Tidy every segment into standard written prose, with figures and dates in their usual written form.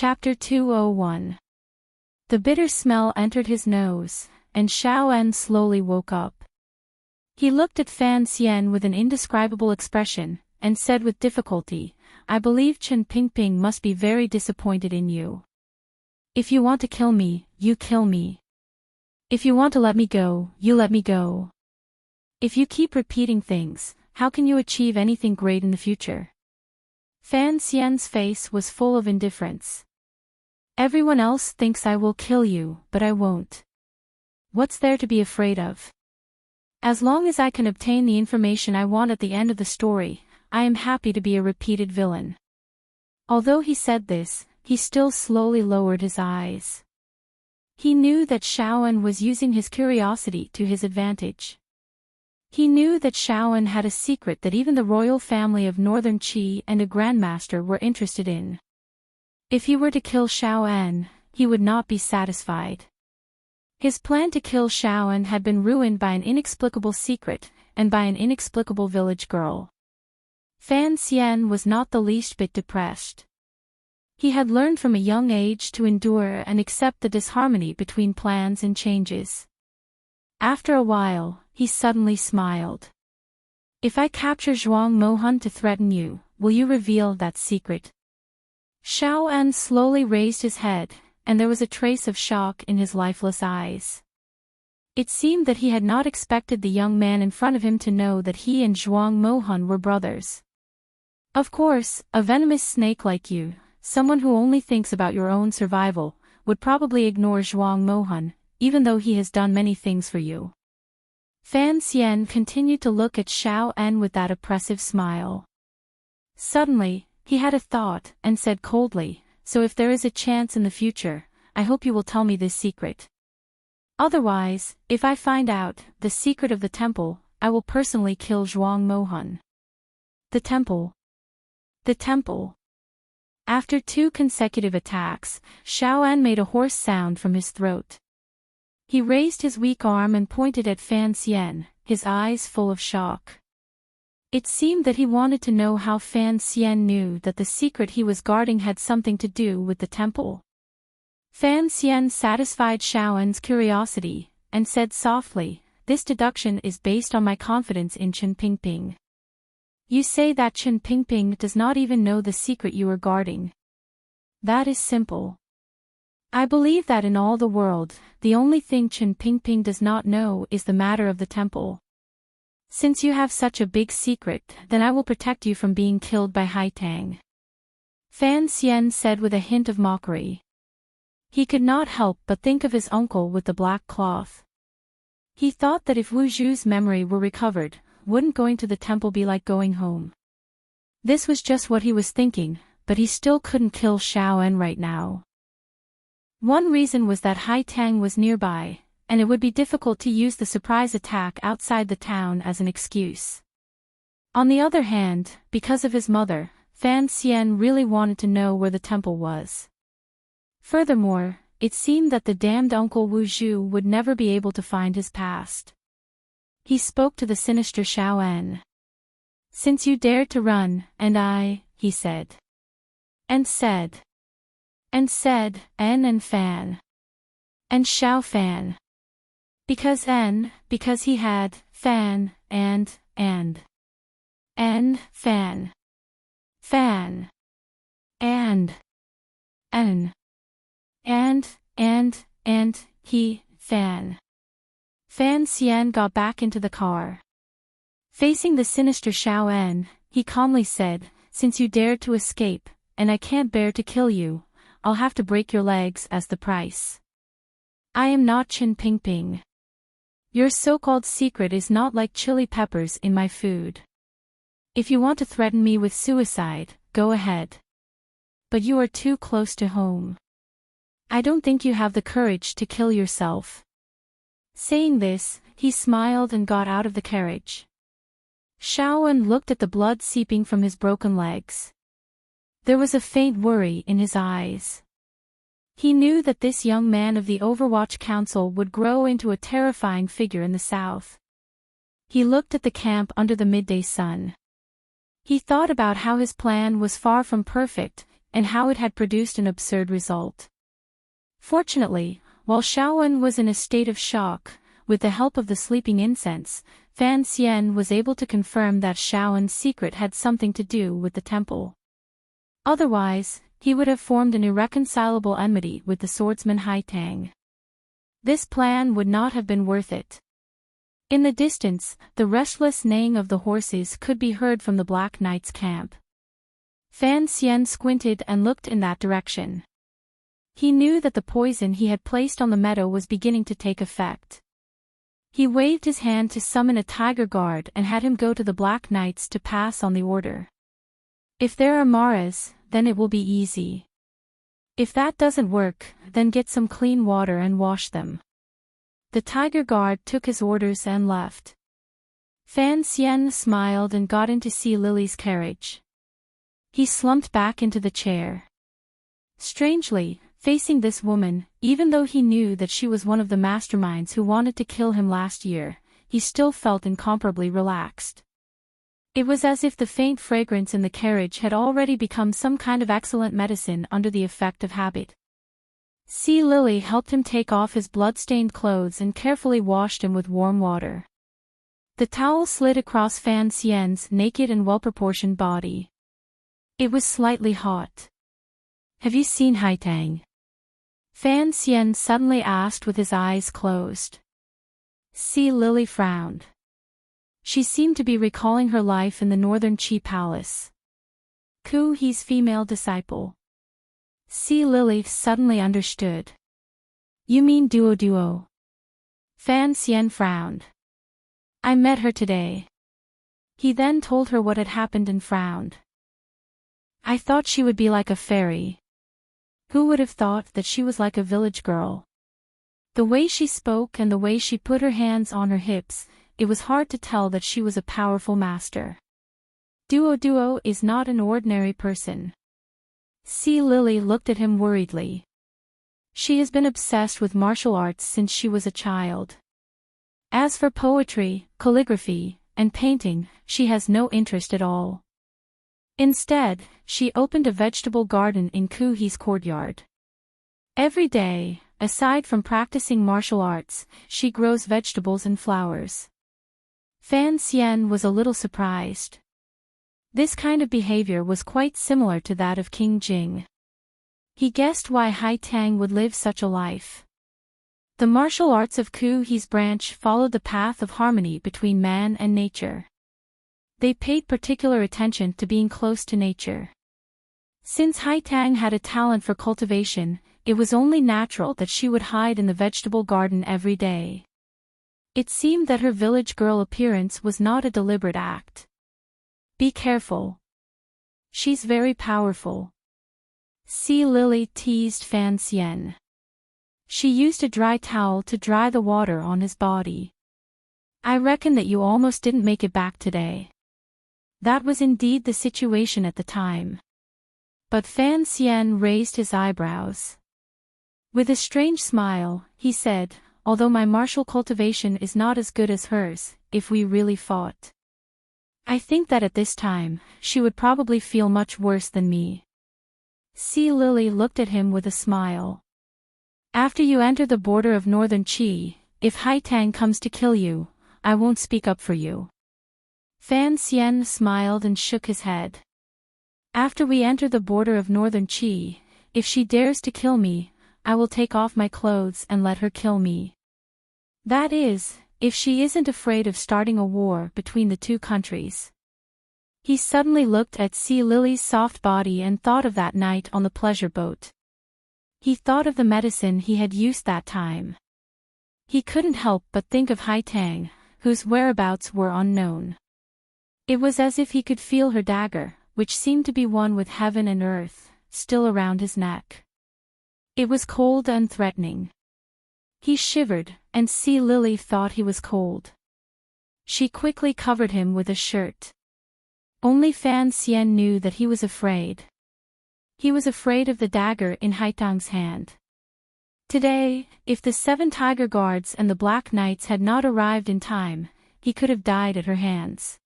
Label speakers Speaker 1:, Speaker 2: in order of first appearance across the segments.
Speaker 1: Chapter 201. The bitter smell entered his nose, and Xiao-en slowly woke up. He looked at Fan Xian with an indescribable expression, and said with difficulty, "I believe Chen Pingping must be very disappointed in you. If you want to kill me, you kill me. If you want to let me go, you let me go. If you keep repeating things, how can you achieve anything great in the future?" Fan Xian's face was full of indifference. "Everyone else thinks I will kill you, but I won't. What's there to be afraid of? As long as I can obtain the information I want at the end of the story, I am happy to be a repeated villain." Although he said this, he still slowly lowered his eyes. He knew that Xiao-en was using his curiosity to his advantage. He knew that Xiao-en had a secret that even the royal family of Northern Qi and a grandmaster were interested in. If he were to kill Xiao-en, he would not be satisfied. His plan to kill Xiao-en had been ruined by an inexplicable secret, and by an inexplicable village girl. Fan Xian was not the least bit depressed. He had learned from a young age to endure and accept the disharmony between plans and changes. After a while, he suddenly smiled. "If I capture Zhuang Mohan to threaten you, will you reveal that secret?" Xiao-en slowly raised his head, and there was a trace of shock in his lifeless eyes. It seemed that he had not expected the young man in front of him to know that he and Zhuang Mohan were brothers. Of course, a venomous snake like you, someone who only thinks about your own survival, would probably ignore Zhuang Mohan, even though he has done many things for you. Fan Xian continued to look at Xiao-en with that oppressive smile. Suddenly, he had a thought, and said coldly, "So if there is a chance in the future, I hope you will tell me this secret. Otherwise, if I find out the secret of the temple, I will personally kill Zhuang Mohan." The temple. The temple. After 2 consecutive attacks, Xiao-en made a hoarse sound from his throat. He raised his weak arm and pointed at Fan Xian, his eyes full of shock. It seemed that he wanted to know how Fan Xian knew that the secret he was guarding had something to do with the temple. Fan Xian satisfied Xiao-en's curiosity, and said softly, "This deduction is based on my confidence in Chen Pingping. You say that Chen Pingping does not even know the secret you are guarding. That is simple. I believe that in all the world, the only thing Chen Pingping does not know is the matter of the temple. Since you have such a big secret, then I will protect you from being killed by Haitang." Fan Xian said with a hint of mockery. He could not help but think of his uncle with the black cloth. He thought that if Wu Zhu's memory were recovered, wouldn't going to the temple be like going home? This was just what he was thinking, but he still couldn't kill Xiao-en right now. One reason was that Haitang was nearby, and it would be difficult to use the surprise attack outside the town as an excuse. On the other hand, because of his mother, Fan Xian really wanted to know where the temple was. Furthermore, it seemed that the damned Uncle Wu Zhu would never be able to find his past. He spoke to the sinister Xiao-en. "Since you dared to run, he said. And said, and Fan. And Xiao Fan. Because he had, Fan, and Fan. Fan. And he, Fan." Fan Xian got back into the car. Facing the sinister Xiao-en, he calmly said, "Since you dared to escape, and I can't bear to kill you, I'll have to break your legs as the price. I am not Chen Pingping. Your so-called secret is not like chili peppers in my food. If you want to threaten me with suicide, go ahead. But you are too close to home. I don't think you have the courage to kill yourself." Saying this, he smiled and got out of the carriage. Xiao-en looked at the blood seeping from his broken legs. There was a faint worry in his eyes. He knew that this young man of the Overwatch Council would grow into a terrifying figure in the south. He looked at the camp under the midday sun. He thought about how his plan was far from perfect, and how it had produced an absurd result. Fortunately, while Shaoan was in a state of shock, with the help of the sleeping incense, Fan Xian was able to confirm that Shaoan's secret had something to do with the temple. Otherwise, he would have formed an irreconcilable enmity with the swordsman Haitang. This plan would not have been worth it. In the distance, the restless neighing of the horses could be heard from the Black Knight's camp. Fan Xian squinted and looked in that direction. He knew that the poison he had placed on the meadow was beginning to take effect. He waved his hand to summon a tiger guard and had him go to the Black Knights to pass on the order. If there are maras, then it will be easy. If that doesn't work, then get some clean water and wash them. The tiger guard took his orders and left. Fan Xian smiled and got into Sea Lily's carriage. He slumped back into the chair. Strangely, facing this woman, even though he knew that she was one of the masterminds who wanted to kill him last year, he still felt incomparably relaxed. It was as if the faint fragrance in the carriage had already become some kind of excellent medicine under the effect of habit. Sea Lily helped him take off his blood-stained clothes and carefully washed him with warm water. The towel slid across Fan Xian's naked and well-proportioned body. It was slightly hot. "Have you seen Haitang?" Fan Xian suddenly asked with his eyes closed. Sea Lily frowned. She seemed to be recalling her life in the northern Qi palace. Ku He's female disciple. Sea Lily suddenly understood. "You mean Duo?" Fan Xian frowned. "I met her today." He then told her what had happened and frowned. "I thought she would be like a fairy. Who would have thought that she was like a village girl?" The way she spoke and the way she put her hands on her hips, it was hard to tell that she was a powerful master. Duo is not an ordinary person. Sea Lily looked at him worriedly. She has been obsessed with martial arts since she was a child. As for poetry, calligraphy, and painting, she has no interest at all. Instead, she opened a vegetable garden in Ku He's courtyard. Every day, aside from practicing martial arts, she grows vegetables and flowers. Fan Xian was a little surprised. This kind of behavior was quite similar to that of King Jing. He guessed why Haitang would live such a life. The martial arts of Ku He's branch followed the path of harmony between man and nature. They paid particular attention to being close to nature. Since Haitang had a talent for cultivation, it was only natural that she would hide in the vegetable garden every day. It seemed that her village girl appearance was not a deliberate act. "Be careful. She's very powerful." Sea Lily teased Fan Xian. She used a dry towel to dry the water on his body. "I reckon that you almost didn't make it back today." That was indeed the situation at the time. But Fan Xian raised his eyebrows. With a strange smile, he said, "Although my martial cultivation is not as good as hers, if we really fought, I think that at this time, she would probably feel much worse than me." Sea Lily looked at him with a smile. "After you enter the border of northern Qi, if Haitang comes to kill you, I won't speak up for you." Fan Xian smiled and shook his head. "After we enter the border of northern Qi, if she dares to kill me, I will take off my clothes and let her kill me. That is, if she isn't afraid of starting a war between the two countries." He suddenly looked at Sea Lily's soft body and thought of that night on the pleasure boat. He thought of the medicine he had used that time. He couldn't help but think of Haitang, whose whereabouts were unknown. It was as if he could feel her dagger, which seemed to be one with heaven and earth, still around his neck. It was cold and threatening. He shivered, and Sea Lily thought he was cold. She quickly covered him with a shirt. Only Fan Xian knew that he was afraid. He was afraid of the dagger in Haitang's hand. Today, if the 7 tiger guards and the Black Knights had not arrived in time, he could have died at her hands.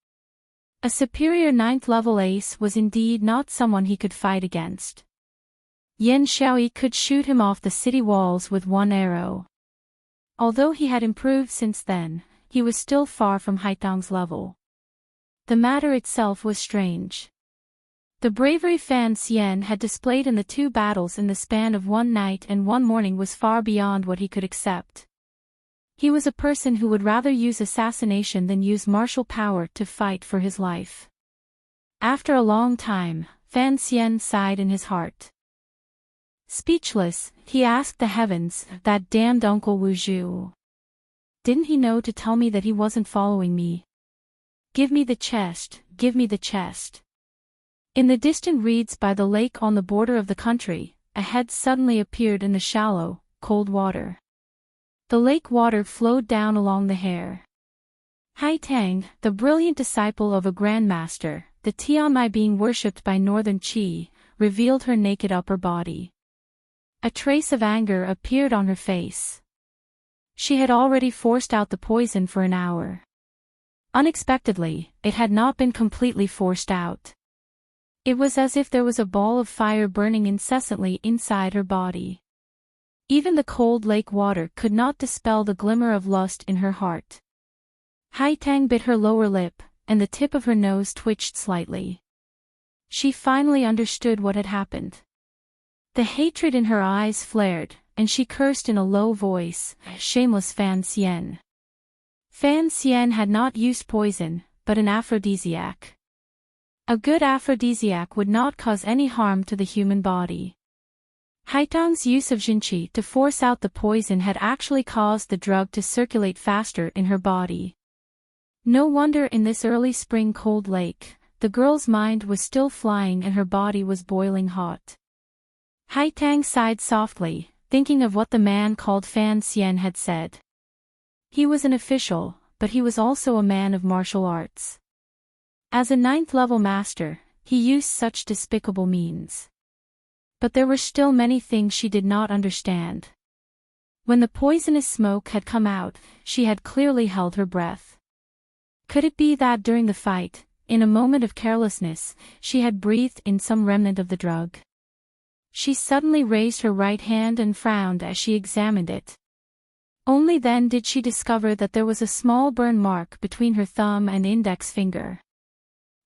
Speaker 1: A superior 9th level ace was indeed not someone he could fight against. Yan Xiaoyi could shoot him off the city walls with one arrow. Although he had improved since then, he was still far from Haitang's level. The matter itself was strange. The bravery Fan Xian had displayed in the two battles in the span of one night and one morning was far beyond what he could accept. He was a person who would rather use assassination than use martial power to fight for his life. After a long time, Fan Xian sighed in his heart. Speechless, he asked the heavens, that damned Uncle Wu Zhu. Didn't he know to tell me that he wasn't following me? Give me the chest, give me the chest. In the distant reeds by the lake on the border of the country, a head suddenly appeared in the shallow, cold water. The lake water flowed down along the hair. Haitang, the brilliant disciple of a grandmaster, the Tianmai being worshipped by Northern Qi, revealed her naked upper body. A trace of anger appeared on her face. She had already forced out the poison for an hour. Unexpectedly, it had not been completely forced out. It was as if there was a ball of fire burning incessantly inside her body. Even the cold lake water could not dispel the glimmer of lust in her heart. Haitang bit her lower lip, and the tip of her nose twitched slightly. She finally understood what had happened. The hatred in her eyes flared, and she cursed in a low voice, "Shameless Fan Xian." Fan Xian had not used poison, but an aphrodisiac. A good aphrodisiac would not cause any harm to the human body. Haitang's use of jinqi to force out the poison had actually caused the drug to circulate faster in her body. No wonder in this early spring cold lake, the girl's mind was still flying and her body was boiling hot. Haitang sighed softly, thinking of what the man called Fan Xian had said. He was an official, but he was also a man of martial arts. As a 9th-level master, he used such despicable means. But there were still many things she did not understand. When the poisonous smoke had come out, she had clearly held her breath. Could it be that during the fight, in a moment of carelessness, she had breathed in some remnant of the drug? She suddenly raised her right hand and frowned as she examined it. Only then did she discover that there was a small burn mark between her thumb and index finger.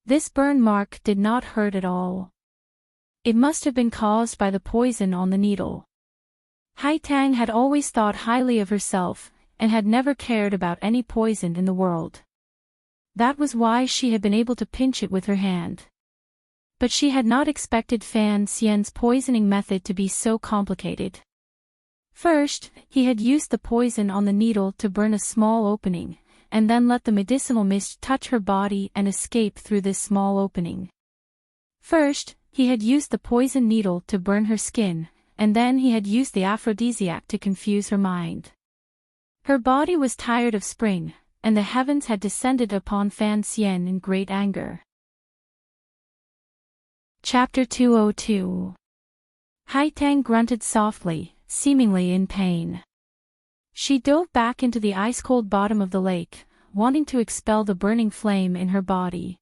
Speaker 1: This burn mark did not hurt at all. It must have been caused by the poison on the needle. Haitang had always thought highly of herself, and had never cared about any poison in the world. That was why she had been able to pinch it with her hand. But she had not expected Fan Xian's poisoning method to be so complicated. First, he had used the poison on the needle to burn a small opening, and then let the medicinal mist touch her body and escape through this small opening. First, he had used the poison needle to burn her skin, and then he had used the aphrodisiac to confuse her mind. Her body was tired of spring, and the heavens had descended upon Fan Xian in great anger. Chapter 202. Haitang grunted softly, seemingly in pain. She dove back into the ice-cold bottom of the lake, wanting to expel the burning flame in her body.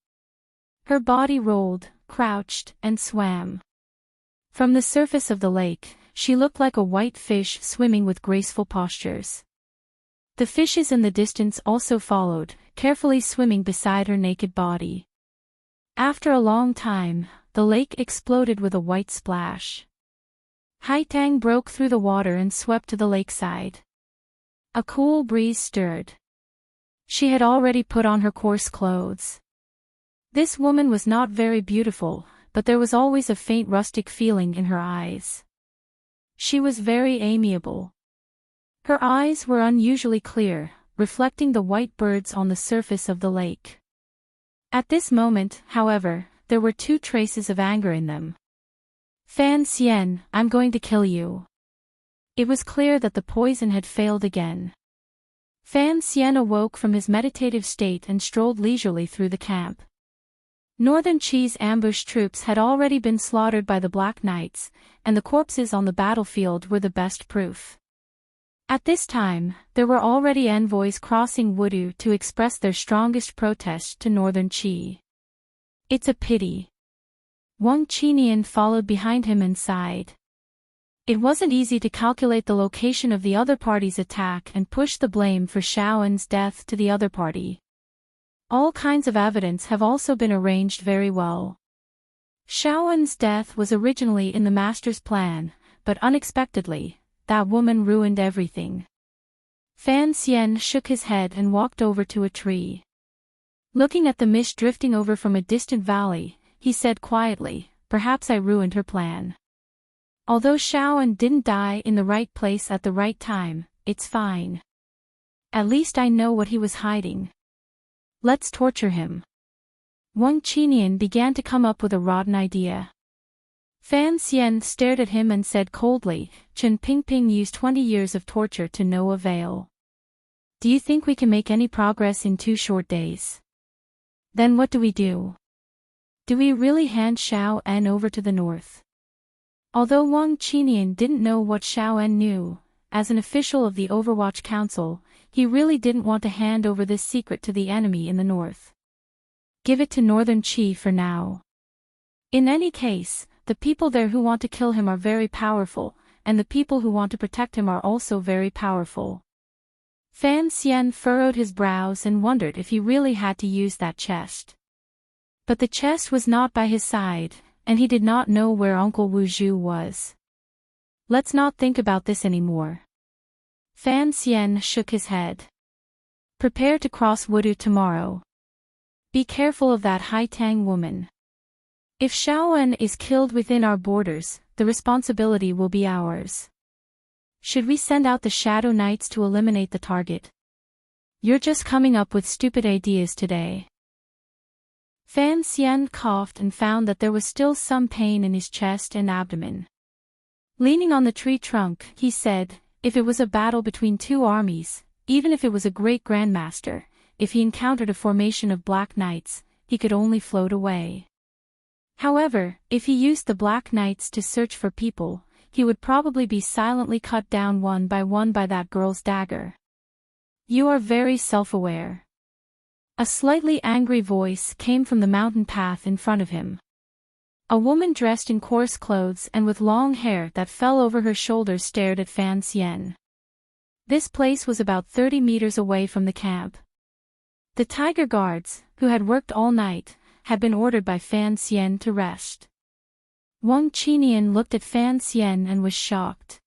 Speaker 1: Her body rolled, crouched, and swam. From the surface of the lake, she looked like a white fish swimming with graceful postures. The fishes in the distance also followed, carefully swimming beside her naked body. After a long time, the lake exploded with a white splash. Haitang broke through the water and swept to the lakeside. A cool breeze stirred. She had already put on her coarse clothes. This woman was not very beautiful, but there was always a faint rustic feeling in her eyes. She was very amiable. Her eyes were unusually clear, reflecting the white birds on the surface of the lake. At this moment, however, there were 2 traces of anger in them. "Fan Xian, I'm going to kill you." It was clear that the poison had failed again. Fan Xian awoke from his meditative state and strolled leisurely through the camp. Northern Qi's ambushed troops had already been slaughtered by the Black Knights, and the corpses on the battlefield were the best proof. At this time, there were already envoys crossing Wudu to express their strongest protest to Northern Qi. "It's a pity." Wang Qinian followed behind him and sighed. It wasn't easy to calculate the location of the other party's attack and push the blame for Xiaoen's death to the other party. All kinds of evidence have also been arranged very well. Xiaoen's death was originally in the master's plan, but unexpectedly, that woman ruined everything. Fan Xian shook his head and walked over to a tree. Looking at the mist drifting over from a distant valley, he said quietly, "Perhaps I ruined her plan. Although Xiaoen didn't die in the right place at the right time, it's fine. At least I know what he was hiding. Let's torture him." Wang Qinian began to come up with a rotten idea. Fan Xian stared at him and said coldly, "Chen Pingping used 20 years of torture to no avail. Do you think we can make any progress in 2 short days? Then what do we do? Do we really hand Xiaoen over to the north?" Although Wang Qinian didn't know what Xiaoen knew, as an official of the Overwatch Council, he really didn't want to hand over this secret to the enemy in the north. Give it to Northern Qi for now. In any case, the people there who want to kill him are very powerful, and the people who want to protect him are also very powerful. Fan Xian furrowed his brows and wondered if he really had to use that chest. But the chest was not by his side, and he did not know where Uncle Wu Zhu was. Let's not think about this anymore. Fan Xian shook his head. Prepare to cross Wudu tomorrow. Be careful of that Haitang woman. If Xiaoen is killed within our borders, the responsibility will be ours. Should we send out the Shadow Knights to eliminate the target? You're just coming up with stupid ideas today. Fan Xian coughed and found that there was still some pain in his chest and abdomen. Leaning on the tree trunk, he said, if it was a battle between 2 armies, even if it was a great grandmaster, if he encountered a formation of Black Knights, he could only float away. However, if he used the Black Knights to search for people, he would probably be silently cut down one by that girl's dagger. You are very self-aware. A slightly angry voice came from the mountain path in front of him. A woman dressed in coarse clothes and with long hair that fell over her shoulders stared at Fan Xian. This place was about 30 meters away from the camp. The tiger guards, who had worked all night, had been ordered by Fan Xian to rest. Wang Qinian looked at Fan Xian and was shocked.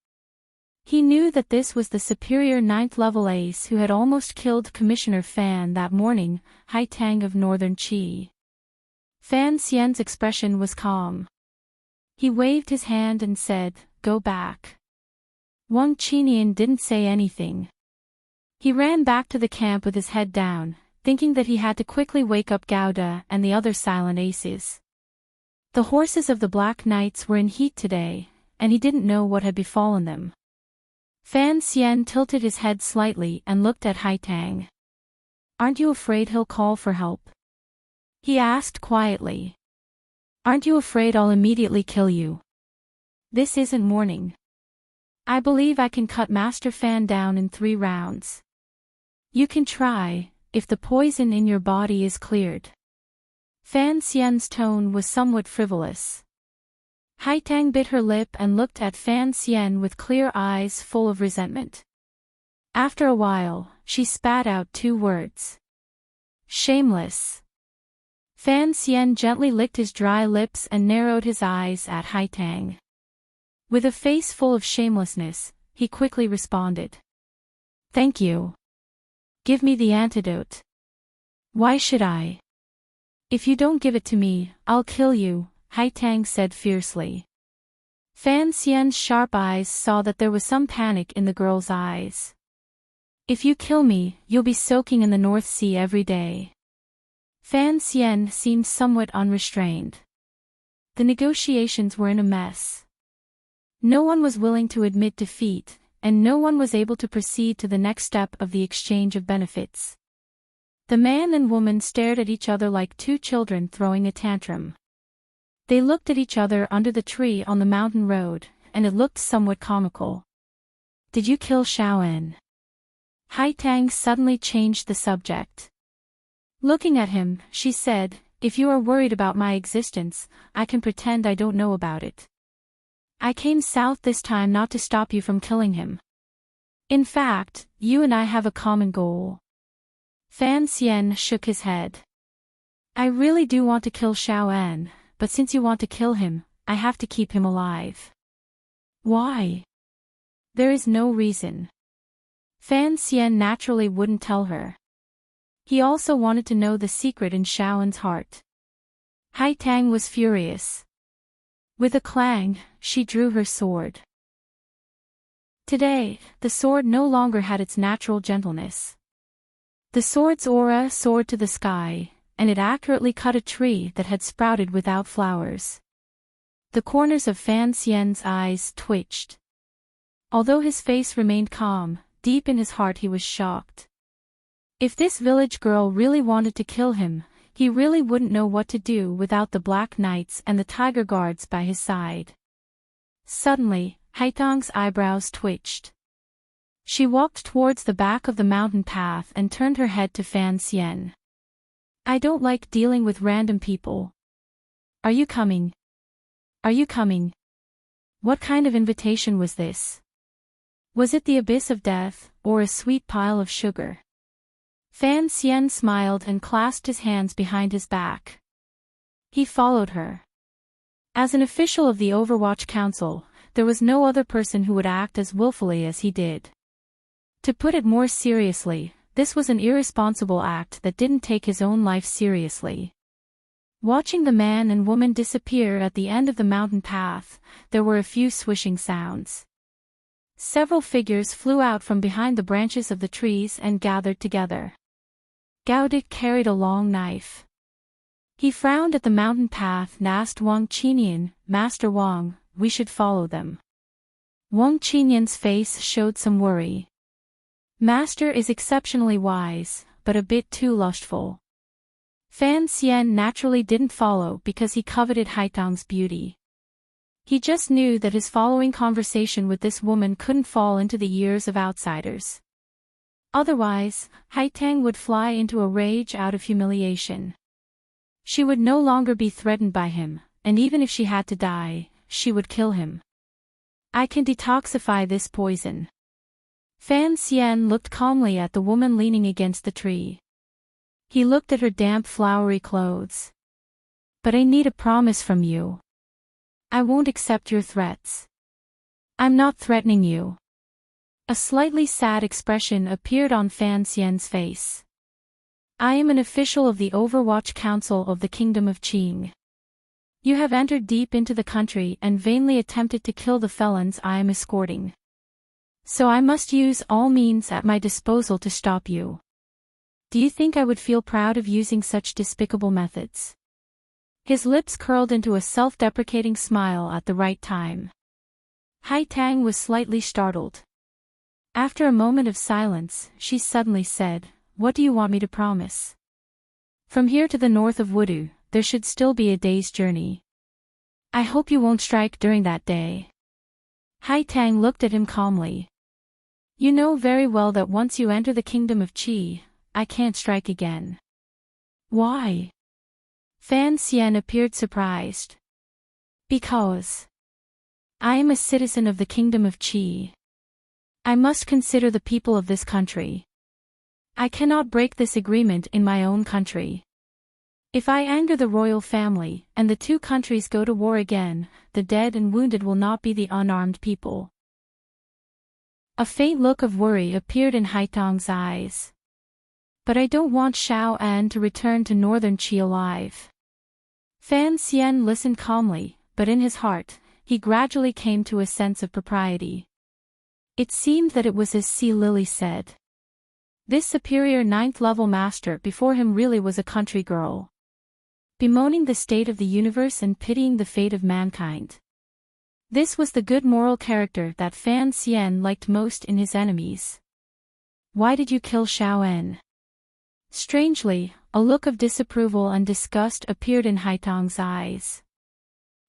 Speaker 1: He knew that this was the superior 9th level ace who had almost killed Commissioner Fan that morning, Haitang of Northern Qi. Fan Xian's expression was calm. He waved his hand and said, "Go back." Wang Qinian didn't say anything. He ran back to the camp with his head down, thinking that he had to quickly wake up Gouda and the other silent aces. The horses of the Black Knights were in heat today, and he didn't know what had befallen them. Fan Xian tilted his head slightly and looked at Haitang. "Aren't you afraid he'll call for help?" he asked quietly. "Aren't you afraid I'll immediately kill you? This isn't morning. I believe I can cut Master Fan down in 3 rounds. You can try, if the poison in your body is cleared." Fan Xian's tone was somewhat frivolous. Haitang bit her lip and looked at Fan Xian with clear eyes full of resentment. After a while, she spat out 2 words. "Shameless." Fan Xian gently licked his dry lips and narrowed his eyes at Haitang. With a face full of shamelessness, he quickly responded. "Thank you. Give me the antidote." "Why should I? If you don't give it to me, I'll kill you," Haitang said fiercely. Fan Xian's sharp eyes saw that there was some panic in the girl's eyes. "If you kill me, you'll be soaking in the North Sea every day." Fan Xian seemed somewhat unrestrained. The negotiations were in a mess. No one was willing to admit defeat, and no one was able to proceed to the next step of the exchange of benefits. The man and woman stared at each other like 2 children throwing a tantrum. They looked at each other under the tree on the mountain road, and it looked somewhat comical. "Did you kill Xiaoen?" Haitang suddenly changed the subject. Looking at him, she said, "If you are worried about my existence, I can pretend I don't know about it." I came south this time not to stop you from killing him. In fact, you and I have a common goal. Fan Xian shook his head. I really do want to kill Xiao An, but since you want to kill him, I have to keep him alive. Why? There is no reason. Fan Xian naturally wouldn't tell her. He also wanted to know the secret in Xiao An's heart. Hai Tang was furious. With a clang, she drew her sword. Today, the sword no longer had its natural gentleness. The sword's aura soared to the sky, and it accurately cut a tree that had sprouted without flowers. The corners of Fan Xian's eyes twitched. Although his face remained calm, deep in his heart he was shocked. If this village girl really wanted to kill him, he really wouldn't know what to do without the Black Knights and the Tiger Guards by his side. Suddenly, Haitang's eyebrows twitched. She walked towards the back of the mountain path and turned her head to Fan Xian. I don't like dealing with random people. Are you coming? Are you coming? What kind of invitation was this? Was it the abyss of death, or a sweet pile of sugar? Fan Xian smiled and clasped his hands behind his back. He followed her. As an official of the Overwatch Council, there was no other person who would act as willfully as he did. To put it more seriously, this was an irresponsible act that didn't take his own life seriously. Watching the man and woman disappear at the end of the mountain path, there were a few swishing sounds. Several figures flew out from behind the branches of the trees and gathered together. Gaudik carried a long knife. He frowned at the mountain path and asked Wang Qinian, Master Wang, we should follow them. Wang Qinian's face showed some worry. Master is exceptionally wise, but a bit too lustful. Fan Xian naturally didn't follow because he coveted Haitang's beauty. He just knew that his following conversation with this woman couldn't fall into the ears of outsiders. Otherwise, Haitang would fly into a rage out of humiliation. She would no longer be threatened by him, and even if she had to die, she would kill him. I can detoxify this poison. Fan Xian looked calmly at the woman leaning against the tree. He looked at her damp flowery clothes. But I need a promise from you. I won't accept your threats. I'm not threatening you. A slightly sad expression appeared on Fan Xian's face. I am an official of the Overwatch Council of the Kingdom of Qing. You have entered deep into the country and vainly attempted to kill the felons I am escorting. So I must use all means at my disposal to stop you. Do you think I would feel proud of using such despicable methods? His lips curled into a self-deprecating smile at the right time. Hai Tang was slightly startled. After a moment of silence, she suddenly said, What do you want me to promise? From here to the north of Wudu, there should still be a day's journey. I hope you won't strike during that day. Hai Tang looked at him calmly. You know very well that once you enter the kingdom of Qi, I can't strike again. Why? Fan Xian appeared surprised. Because I am a citizen of the kingdom of Qi. I must consider the people of this country. I cannot break this agreement in my own country. If I anger the royal family, and the two countries go to war again, the dead and wounded will not be the unarmed people. A faint look of worry appeared in Haitang's eyes. But I don't want Xiao An to return to northern Qi alive. Fan Xian listened calmly, but in his heart, he gradually came to a sense of propriety. It seemed that it was as Sea Lily said. This superior 9th-level master before him really was a country girl, bemoaning the state of the universe and pitying the fate of mankind. This was the good moral character that Fan Xian liked most in his enemies. Why did you kill Xiao An? Strangely, a look of disapproval and disgust appeared in Haitang's eyes.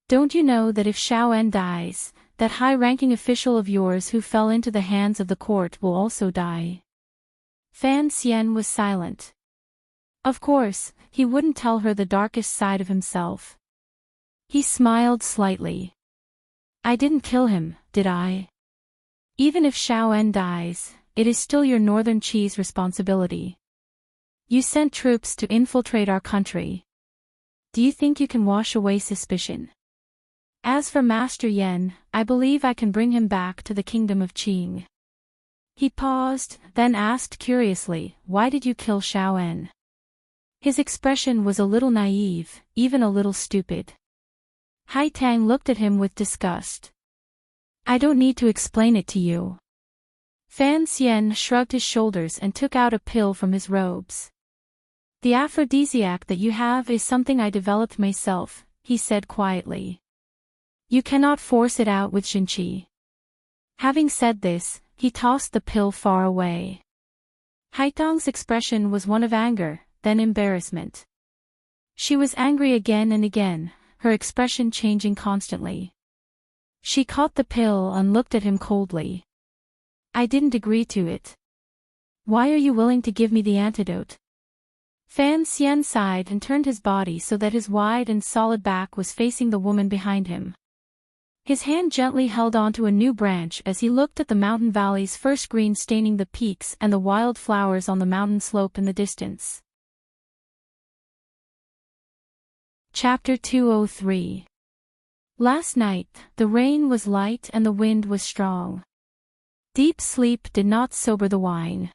Speaker 1: Don't you know that if Xiao An dies, that high-ranking official of yours who fell into the hands of the court will also die? Fan Xian was silent. Of course, he wouldn't tell her the darkest side of himself. He smiled slightly. I didn't kill him, did I? Even if Xiao dies, it is still your northern chi's responsibility. You sent troops to infiltrate our country. Do you think you can wash away suspicion? As for Master Yan, I believe I can bring him back to the kingdom of Qing. He paused, then asked curiously, why did you kill Xiao? His expression was a little naive, even a little stupid. Hai Tang looked at him with disgust. I don't need to explain it to you. Fan Xian shrugged his shoulders and took out a pill from his robes. The aphrodisiac that you have is something I developed myself, he said quietly. You cannot force it out with Xinqi. Having said this, he tossed the pill far away. Haitang's expression was one of anger, then embarrassment. She was angry again and again, her expression changing constantly. She caught the pill and looked at him coldly. I didn't agree to it. Why are you willing to give me the antidote? Fan Xian sighed and turned his body so that his wide and solid back was facing the woman behind him. His hand gently held onto a new branch as he looked at the mountain valley's first green staining the peaks and the wild flowers on the mountain slope in the distance. Chapter 203. Last night, the rain was light and the wind was strong. Deep sleep did not sober the wine.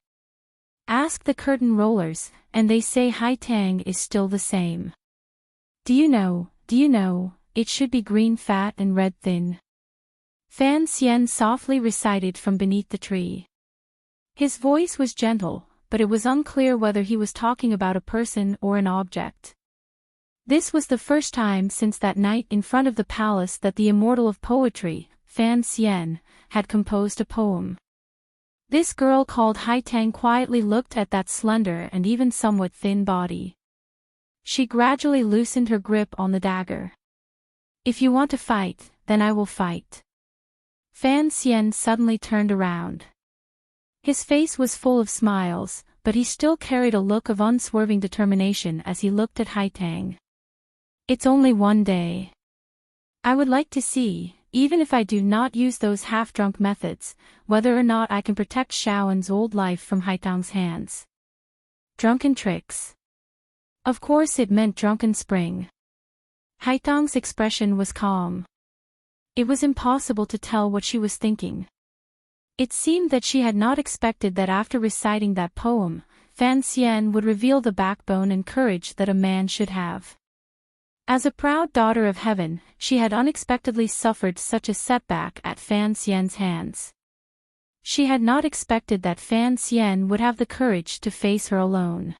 Speaker 1: Ask the curtain rollers, and they say Hai Tang is still the same. Do you know, it should be green fat and red thin. Fan Xian softly recited from beneath the tree. His voice was gentle, but it was unclear whether he was talking about a person or an object. This was the first time since that night in front of the palace that the immortal of poetry, Fan Xian, had composed a poem. This girl called Hai Tang quietly looked at that slender and even somewhat thin body. She gradually loosened her grip on the dagger. If you want to fight, then I will fight. Fan Xian suddenly turned around. His face was full of smiles, but he still carried a look of unswerving determination as he looked at Hai Tang. It's only one day. I would like to see, even if I do not use those half-drunk methods, whether or not I can protect Xiaoan's old life from Hai Tang's hands. Drunken tricks. Of course it meant drunken spring. Hai Tang's expression was calm. It was impossible to tell what she was thinking. It seemed that she had not expected that after reciting that poem, Fan Xian would reveal the backbone and courage that a man should have. As a proud daughter of heaven, she had unexpectedly suffered such a setback at Fan Xian's hands. She had not expected that Fan Xian would have the courage to face her alone.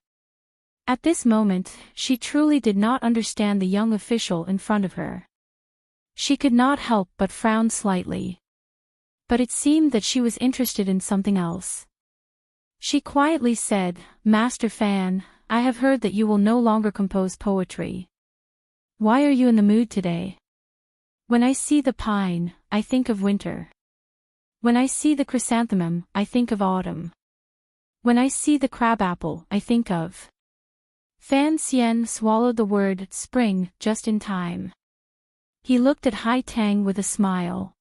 Speaker 1: At this moment, she truly did not understand the young official in front of her. She could not help but frown slightly. But it seemed that she was interested in something else. She quietly said, Master Fan, I have heard that you will no longer compose poetry. Why are you in the mood today? When I see the pine, I think of winter. When I see the chrysanthemum, I think of autumn. When I see the crabapple, I think of... Fan Xian swallowed the word spring just in time. He looked at Hai Tang with a smile.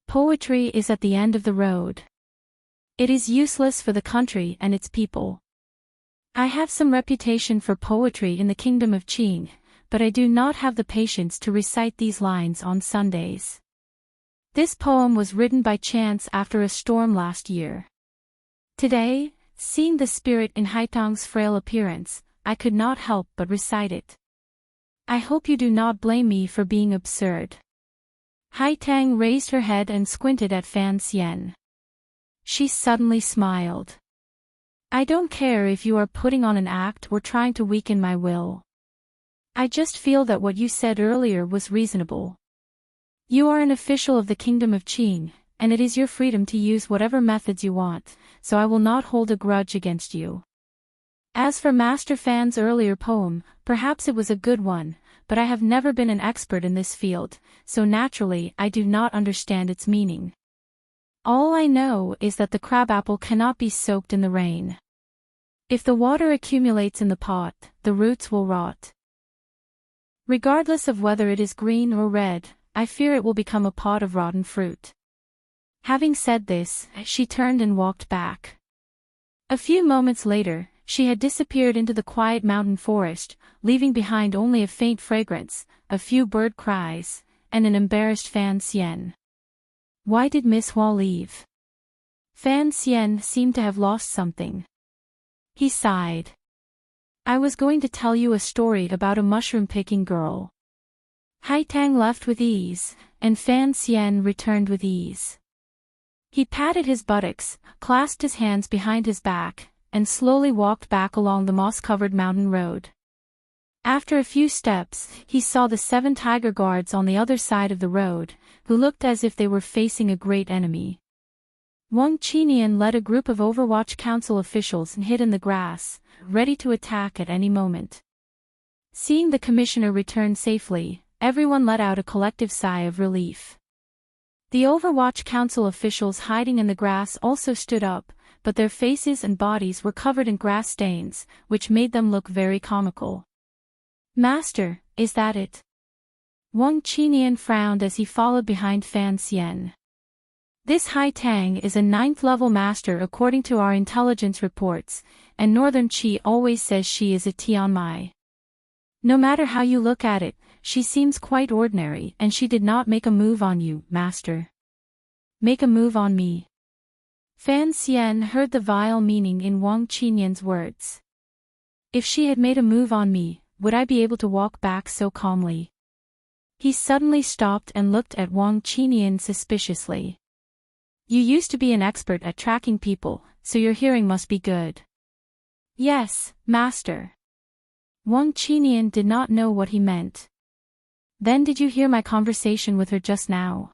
Speaker 1: Poetry is at the end of the road. It is useless for the country and its people. I have some reputation for poetry in the kingdom of Qing, but I do not have the patience to recite these lines on Sundays. This poem was written by chance after a storm last year. Today, seeing the spirit in Hai Tang's frail appearance, I could not help but recite it. I hope you do not blame me for being absurd. Hai Tang raised her head and squinted at Fan Xian. She suddenly smiled. I don't care if you are putting on an act or trying to weaken my will. I just feel that what you said earlier was reasonable. You are an official of the kingdom of Qing, and it is your freedom to use whatever methods you want, so I will not hold a grudge against you. As for Master Fan's earlier poem, perhaps it was a good one, but I have never been an expert in this field, so naturally I do not understand its meaning. All I know is that the crabapple cannot be soaked in the rain. If the water accumulates in the pot, the roots will rot. Regardless of whether it is green or red, I fear it will become a pot of rotten fruit." Having said this, she turned and walked back. A few moments later, she had disappeared into the quiet mountain forest, leaving behind only a faint fragrance, a few bird cries, and an embarrassed Fan Xian. Why did Miss Hua leave? Fan Xian seemed to have lost something. He sighed. "I was going to tell you a story about a mushroom-picking girl." Haitang left with ease, and Fan Xian returned with ease. He patted his buttocks, clasped his hands behind his back, and slowly walked back along the moss-covered mountain road. After a few steps, he saw the 7 tiger guards on the other side of the road, who looked as if they were facing a great enemy. Wang Qinian led a group of Overwatch Council officials and hid in the grass, ready to attack at any moment. Seeing the commissioner return safely, everyone let out a collective sigh of relief. The Overwatch Council officials hiding in the grass also stood up, but their faces and bodies were covered in grass stains, which made them look very comical. "Master, is that it?" Wang Qinian frowned as he followed behind Fan Xian. "This Haitang is a 9th-level master according to our intelligence reports, and Northern Qi always says she is a Tianmai. No matter how you look at it, she seems quite ordinary and she did not make a move on you, master." "Make a move on me?" Fan Xian heard the vile meaning in Wang Qinian's words. "If she had made a move on me, would I be able to walk back so calmly?" He suddenly stopped and looked at Wang Qinian suspiciously. "You used to be an expert at tracking people, so your hearing must be good." "Yes, master." Wang Qinian did not know what he meant. "Then did you hear my conversation with her just now?"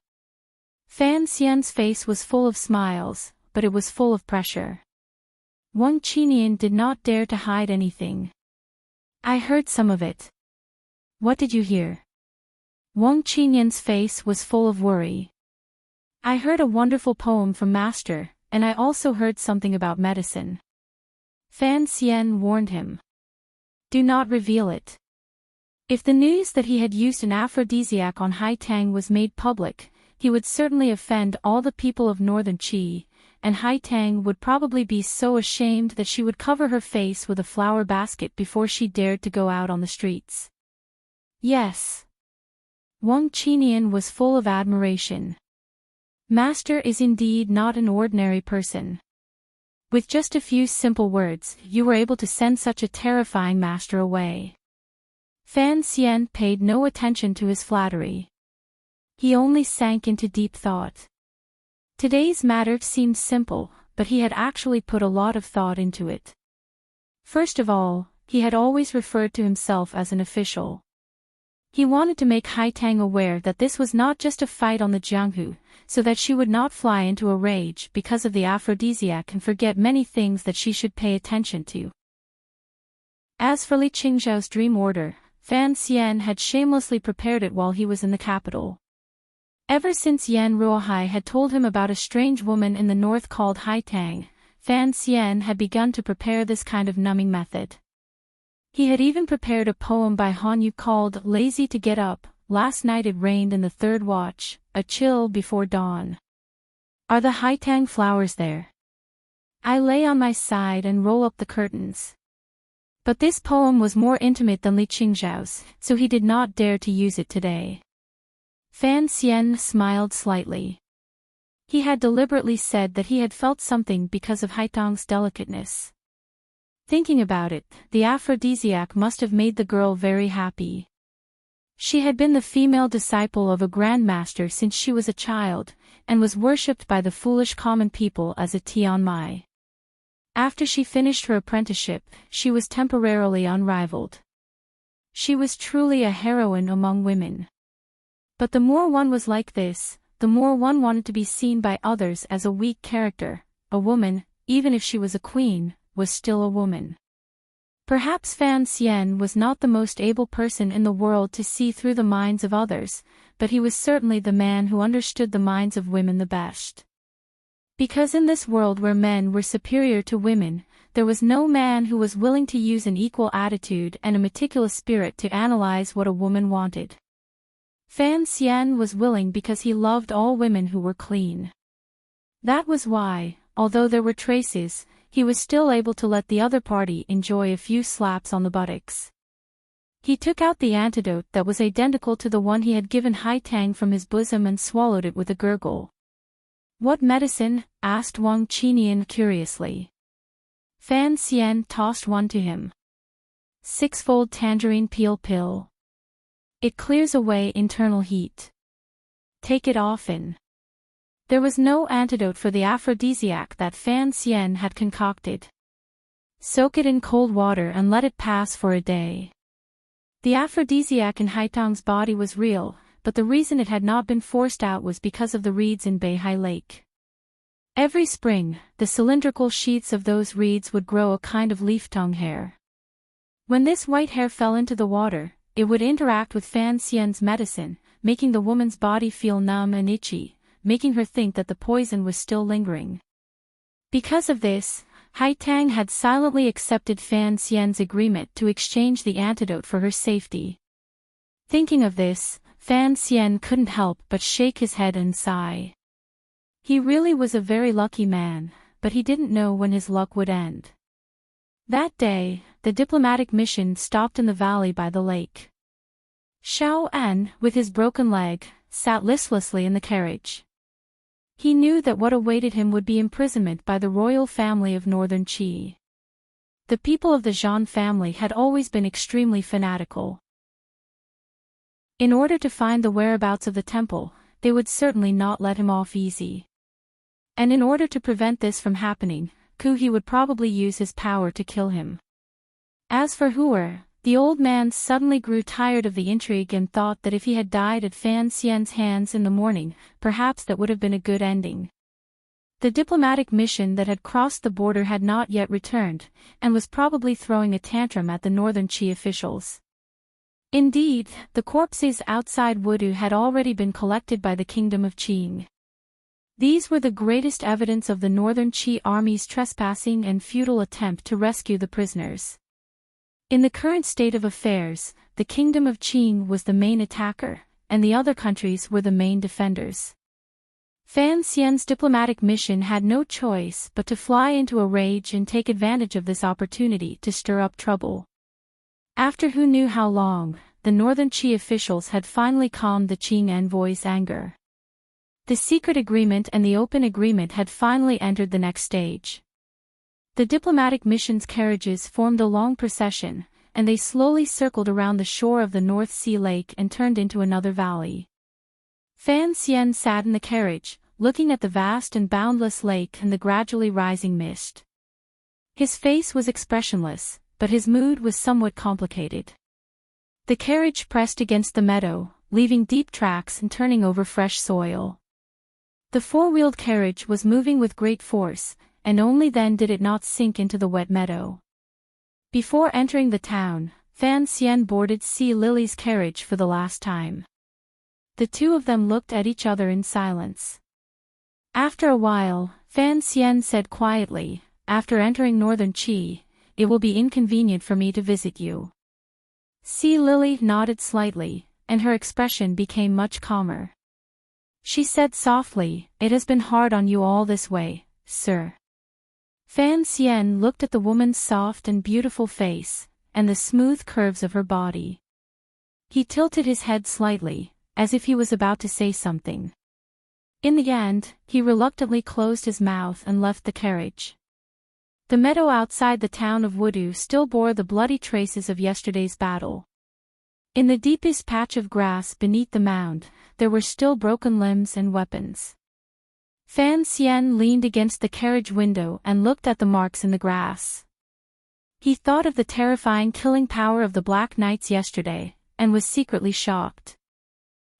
Speaker 1: Fan Xian's face was full of smiles, but it was full of pressure. Wang Qinian did not dare to hide anything. "I heard some of it." "What did you hear?" Wang Qinian's face was full of worry. "I heard a wonderful poem from Master, and I also heard something about medicine." Fan Xian warned him. "Do not reveal it." If the news that he had used an aphrodisiac on Haitang was made public, he would certainly offend all the people of Northern Qi, and Haitang would probably be so ashamed that she would cover her face with a flower basket before she dared to go out on the streets. "Yes." Wang Qinian was full of admiration. "Master is indeed not an ordinary person. With just a few simple words, you were able to send such a terrifying master away." Fan Xian paid no attention to his flattery. He only sank into deep thought. Today's matter seemed simple, but he had actually put a lot of thought into it. First of all, he had always referred to himself as an official. He wanted to make Haitang aware that this was not just a fight on the Jianghu, so that she would not fly into a rage because of the aphrodisiac and forget many things that she should pay attention to. As for Li Qingzhao's dream order, Fan Xian had shamelessly prepared it while he was in the capital. Ever since Yan Ruohai had told him about a strange woman in the north called Haitang, Fan Xian had begun to prepare this kind of numbing method. He had even prepared a poem by Han Yu called "Lazy to Get Up." Last night it rained in the 3rd watch, a chill before dawn. Are the Haitang flowers there? I lay on my side and roll up the curtains. But this poem was more intimate than Li Qingzhao's, so he did not dare to use it today. Fan Xian smiled slightly. He had deliberately said that he had felt something because of Haitang's delicateness. Thinking about it, the aphrodisiac must have made the girl very happy. She had been the female disciple of a grandmaster since she was a child, and was worshipped by the foolish common people as a Tianmai. After she finished her apprenticeship, she was temporarily unrivaled. She was truly a heroine among women. But the more one was like this, the more one wanted to be seen by others as a weak character. A woman, even if she was a queen, was still a woman. Perhaps Fan Xian was not the most able person in the world to see through the minds of others, but he was certainly the man who understood the minds of women the best. Because in this world where men were superior to women, there was no man who was willing to use an equal attitude and a meticulous spirit to analyze what a woman wanted. Fan Xian was willing because he loved all women who were clean. That was why, although there were traces, he was still able to let the other party enjoy a few slaps on the buttocks. He took out the antidote that was identical to the one he had given Haitang from his bosom and swallowed it with a gurgle. "What medicine?" asked Wang Qinian curiously. Fan Xian tossed one to him. "Sixfold tangerine peel pill. It clears away internal heat. Take it often." There was no antidote for the aphrodisiac that Fan Xian had concocted. "Soak it in cold water and let it pass for a day." The aphrodisiac in Haitang's body was real, but the reason it had not been forced out was because of the reeds in Beihai Lake. Every spring, the cylindrical sheaths of those reeds would grow a kind of leaf-tongue hair. When this white hair fell into the water, it would interact with Fan Xian's medicine, making the woman's body feel numb and itchy, making her think that the poison was still lingering. Because of this, Haitang had silently accepted Fan Xian's agreement to exchange the antidote for her safety. Thinking of this, Fan Xian couldn't help but shake his head and sigh. He really was a very lucky man, but he didn't know when his luck would end. That day, the diplomatic mission stopped in the valley by the lake. Xiao An, with his broken leg, sat listlessly in the carriage. He knew that what awaited him would be imprisonment by the royal family of Northern Qi. The people of the Zhan family had always been extremely fanatical. In order to find the whereabouts of the temple, they would certainly not let him off easy. And in order to prevent this from happening, He would probably use his power to kill him. As for Huer, the old man suddenly grew tired of the intrigue and thought that if he had died at Fan Xian's hands in the morning, perhaps that would have been a good ending. The diplomatic mission that had crossed the border had not yet returned, and was probably throwing a tantrum at the Northern Qi officials. Indeed, the corpses outside Wudu had already been collected by the kingdom of Qing. These were the greatest evidence of the Northern Qi army's trespassing and futile attempt to rescue the prisoners. In the current state of affairs, the kingdom of Qing was the main attacker, and the other countries were the main defenders. Fan Xian's diplomatic mission had no choice but to fly into a rage and take advantage of this opportunity to stir up trouble. After who knew how long, the Northern Qi officials had finally calmed the Qing envoy's anger. The secret agreement and the open agreement had finally entered the next stage. The diplomatic mission's carriages formed a long procession, and they slowly circled around the shore of the North Sea Lake and turned into another valley. Fan Xian sat in the carriage, looking at the vast and boundless lake and the gradually rising mist. His face was expressionless, but his mood was somewhat complicated. The carriage pressed against the meadow, leaving deep tracks and turning over fresh soil. The four-wheeled carriage was moving with great force, and only then did it not sink into the wet meadow. Before entering the town, Fan Xian boarded Sea Lily's carriage for the last time. The two of them looked at each other in silence. After a while, Fan Xian said quietly, "After entering Northern Qi, it will be inconvenient for me to visit you." Sea Lily nodded slightly, and her expression became much calmer. She said softly, "It has been hard on you all this way, sir." Fan Xian looked at the woman's soft and beautiful face, and the smooth curves of her body. He tilted his head slightly, as if he was about to say something. In the end, he reluctantly closed his mouth and left the carriage. The meadow outside the town of Wudu still bore the bloody traces of yesterday's battle. In the deepest patch of grass beneath the mound, there were still broken limbs and weapons. Fan Xian leaned against the carriage window and looked at the marks in the grass. He thought of the terrifying killing power of the Black Knights yesterday, and was secretly shocked.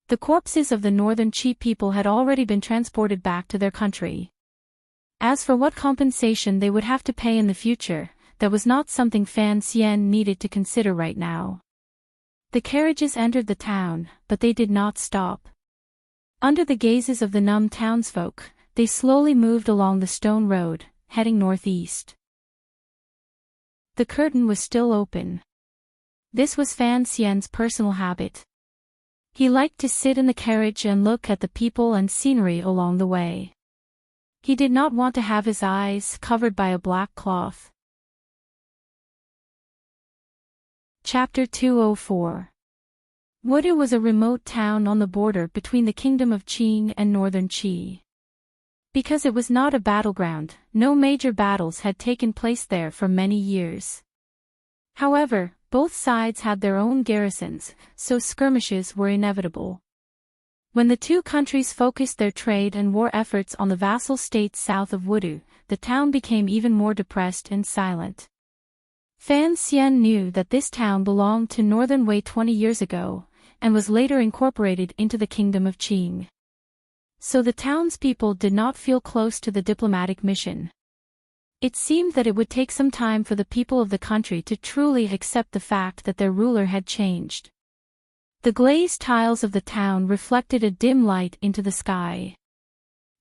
Speaker 1: The corpses of the Northern Qi people had already been transported back to their country. As for what compensation they would have to pay in the future, that was not something Fan Xian needed to consider right now. The carriages entered the town, but they did not stop. Under the gazes of the numb townsfolk, they slowly moved along the stone road, heading northeast. The curtain was still open. This was Fan Xian's personal habit. He liked to sit in the carriage and look at the people and scenery along the way. He did not want to have his eyes covered by a black cloth. Chapter 204. Wudu was a remote town on the border between the Kingdom of Qing and Northern Qi. Because it was not a battleground, no major battles had taken place there for many years. However, both sides had their own garrisons, so skirmishes were inevitable. When the two countries focused their trade and war efforts on the vassal states south of Wudu, the town became even more depressed and silent. Fan Xian knew that this town belonged to Northern Wei 20 years ago, and was later incorporated into the Kingdom of Qing. So the townspeople did not feel close to the diplomatic mission. It seemed that it would take some time for the people of the country to truly accept the fact that their ruler had changed. The glazed tiles of the town reflected a dim light into the sky.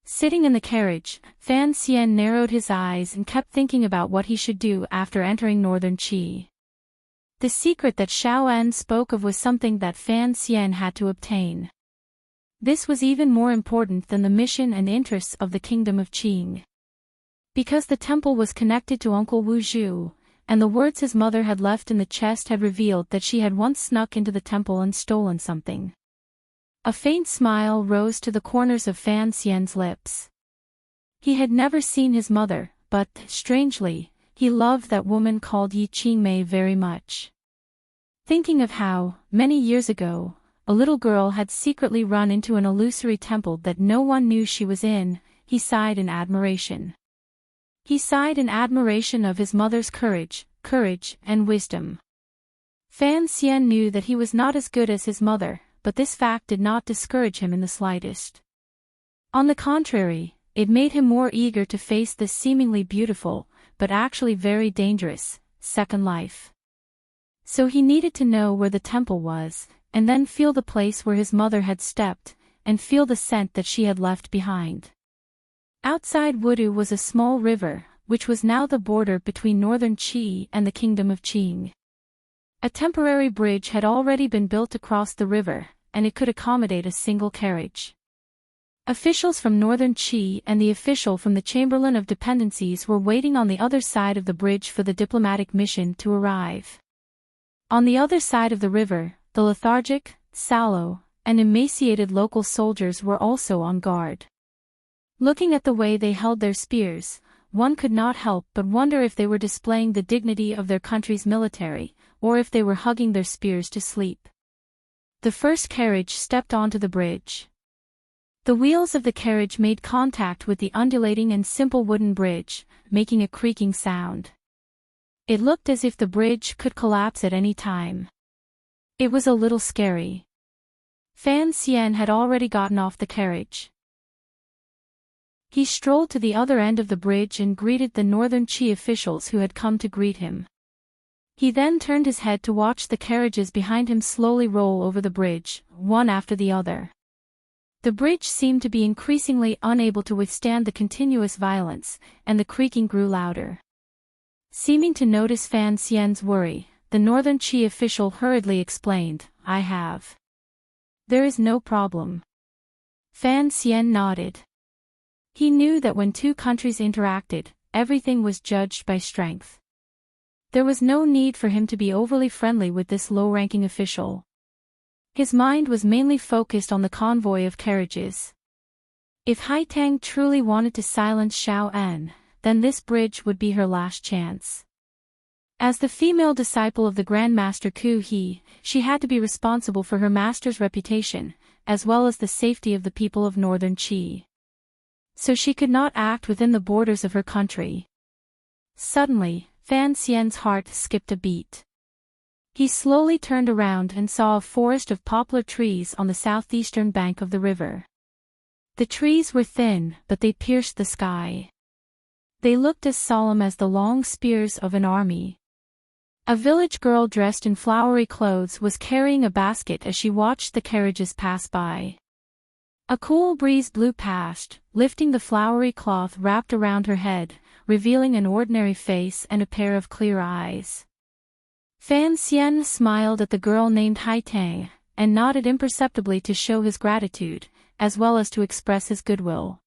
Speaker 1: Sitting in the carriage, Fan Xian narrowed his eyes and kept thinking about what he should do after entering Northern Qi. The secret that Xiao En spoke of was something that Fan Xian had to obtain. This was even more important than the mission and interests of the Kingdom of Qing. Because the temple was connected to Uncle Wu Zhu, and the words his mother had left in the chest had revealed that she had once snuck into the temple and stolen something. A faint smile rose to the corners of Fan Xian's lips. He had never seen his mother, but, strangely, he loved that woman called Yi Qingmei very much. Thinking of how, many years ago, a little girl had secretly run into an illusory temple that no one knew she was in, he sighed in admiration. He sighed in admiration of his mother's courage, and wisdom. Fan Xian knew that he was not as good as his mother, but this fact did not discourage him in the slightest. On the contrary, it made him more eager to face this seemingly beautiful, but actually very dangerous, second life. So he needed to know where the temple was, and then feel the place where his mother had stepped, and feel the scent that she had left behind. Outside Wudu was a small river, which was now the border between Northern Qi and the Kingdom of Qing. A temporary bridge had already been built across the river, and it could accommodate a single carriage. Officials from Northern Qi and the official from the Chamberlain of Dependencies were waiting on the other side of the bridge for the diplomatic mission to arrive. On the other side of the river, the lethargic, sallow, and emaciated local soldiers were also on guard. Looking at the way they held their spears, one could not help but wonder if they were displaying the dignity of their country's military, or if they were hugging their spears to sleep. The first carriage stepped onto the bridge. The wheels of the carriage made contact with the undulating and simple wooden bridge, making a creaking sound. It looked as if the bridge could collapse at any time. It was a little scary. Fan Xian had already gotten off the carriage. He strolled to the other end of the bridge and greeted the Northern Qi officials who had come to greet him. He then turned his head to watch the carriages behind him slowly roll over the bridge, one after the other. The bridge seemed to be increasingly unable to withstand the continuous violence, and the creaking grew louder. Seeming to notice Fan Xian's worry, the Northern Qi official hurriedly explained, "I have." "There is no problem." Fan Xian nodded. He knew that when two countries interacted, everything was judged by strength. There was no need for him to be overly friendly with this low-ranking official. His mind was mainly focused on the convoy of carriages. If Haitang truly wanted to silence Xiao En, then this bridge would be her last chance. As the female disciple of the Grand Master Ku He, she had to be responsible for her master's reputation, as well as the safety of the people of Northern Qi. So she could not act within the borders of her country. Suddenly, Fan Xian's heart skipped a beat. He slowly turned around and saw a forest of poplar trees on the southeastern bank of the river. The trees were thin, but they pierced the sky. They looked as solemn as the long spears of an army. A village girl dressed in flowery clothes was carrying a basket as she watched the carriages pass by. A cool breeze blew past, lifting the flowery cloth wrapped around her head, revealing an ordinary face and a pair of clear eyes. Fan Xian smiled at the girl named Haitang, and nodded imperceptibly to show his gratitude, as well as to express his goodwill.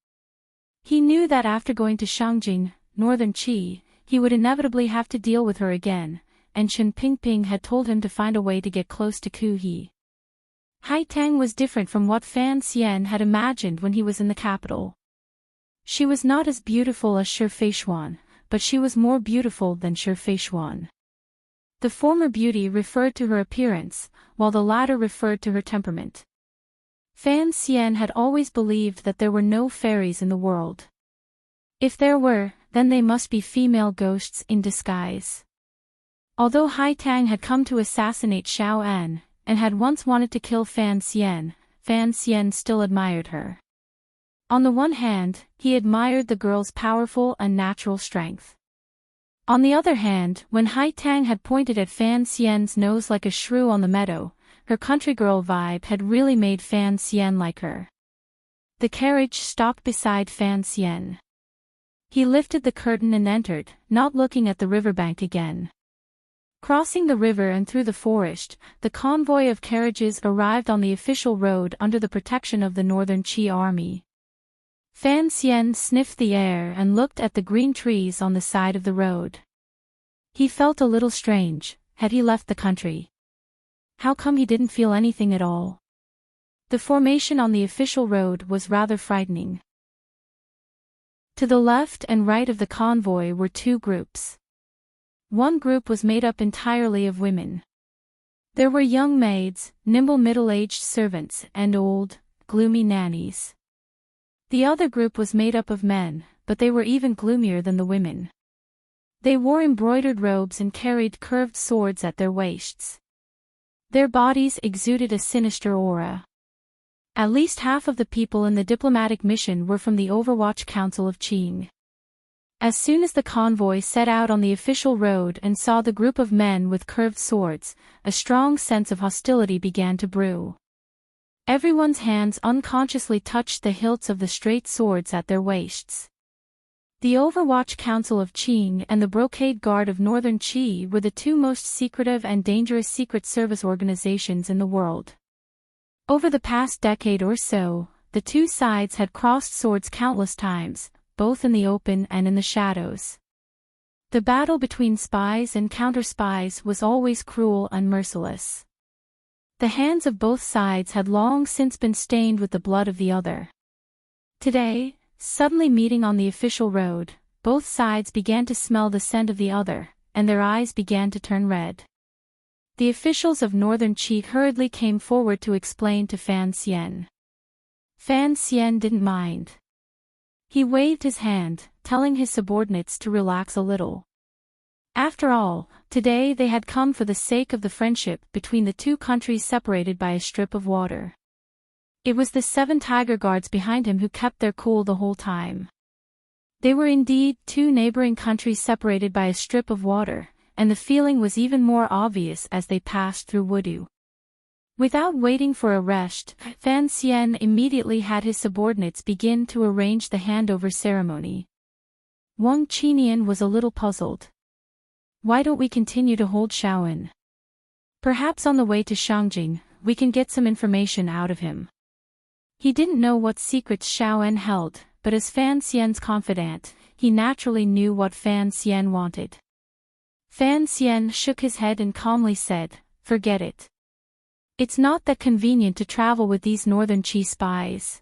Speaker 1: He knew that after going to Shangjing, Northern Qi, he would inevitably have to deal with her again, and Chen Pingping had told him to find a way to get close to Ku He. Hai Tang was different from what Fan Xian had imagined when he was in the capital. She was not as beautiful as Shi Feishuan, but she was more beautiful than Shi Feishuan. The former beauty referred to her appearance, while the latter referred to her temperament. Fan Xian had always believed that there were no fairies in the world. If there were, then they must be female ghosts in disguise. Although Hai Tang had come to assassinate Xiao An, and had once wanted to kill Fan Xian still admired her. On the one hand, he admired the girl's powerful and natural strength. On the other hand, when Hai Tang had pointed at Fan Xian's nose like a shrew on the meadow, her country girl vibe had really made Fan Xian like her. The carriage stopped beside Fan Xian. He lifted the curtain and entered, not looking at the riverbank again. Crossing the river and through the forest, the convoy of carriages arrived on the official road under the protection of the Northern Qi army. Fan Xian sniffed the air and looked at the green trees on the side of the road. He felt a little strange. Had he left the country? How come he didn't feel anything at all? The formation on the official road was rather frightening. To the left and right of the convoy were two groups. One group was made up entirely of women. There were young maids, nimble middle-aged servants, and old, gloomy nannies. The other group was made up of men, but they were even gloomier than the women. They wore embroidered robes and carried curved swords at their waists. Their bodies exuded a sinister aura. At least half of the people in the diplomatic mission were from the Overwatch Council of Qing. As soon as the convoy set out on the official road and saw the group of men with curved swords, a strong sense of hostility began to brew. Everyone's hands unconsciously touched the hilts of the straight swords at their waists. The Overwatch Council of Qing and the Brocade Guard of Northern Qi were the two most secretive and dangerous secret service organizations in the world. Over the past decade or so, the two sides had crossed swords countless times, both in the open and in the shadows. The battle between spies and counter-spies was always cruel and merciless. The hands of both sides had long since been stained with the blood of the other. Today, suddenly meeting on the official road, both sides began to smell the scent of the other, and their eyes began to turn red. The officials of Northern Qi hurriedly came forward to explain to Fan Xian. Fan Xian didn't mind. He waved his hand, telling his subordinates to relax a little. After all, today they had come for the sake of the friendship between the two countries separated by a strip of water. It was the 7 tiger guards behind him who kept their cool the whole time. They were indeed two neighboring countries separated by a strip of water, and the feeling was even more obvious as they passed through Wudu. Without waiting for a rest, Fan Xian immediately had his subordinates begin to arrange the handover ceremony. Wang Qinian was a little puzzled. Why don't we continue to hold Shaoan? Perhaps on the way to Shangjing, we can get some information out of him. He didn't know what secrets Shaoan held, but as Fan Xian's confidant, he naturally knew what Fan Xian wanted. Fan Xian shook his head and calmly said, "Forget it. It's not that convenient to travel with these Northern Qi spies.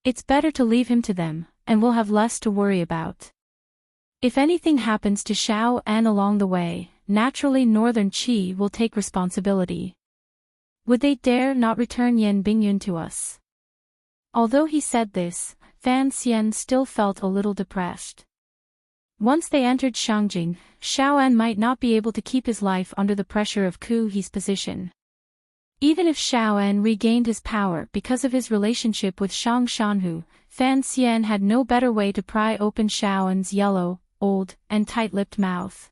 Speaker 1: It's better to leave him to them, and we'll have less to worry about. If anything happens to Xiao An along the way, naturally Northern Qi will take responsibility. Would they dare not return Yan Bingyun to us?" Although he said this, Fan Xian still felt a little depressed. Once they entered Shangjing, Xiao An might not be able to keep his life under the pressure of Ku He's position. Even if Xiao An regained his power because of his relationship with Shang Shanhu, Fan Xian had no better way to pry open Xiao An's yellow, old, and tight-lipped mouth.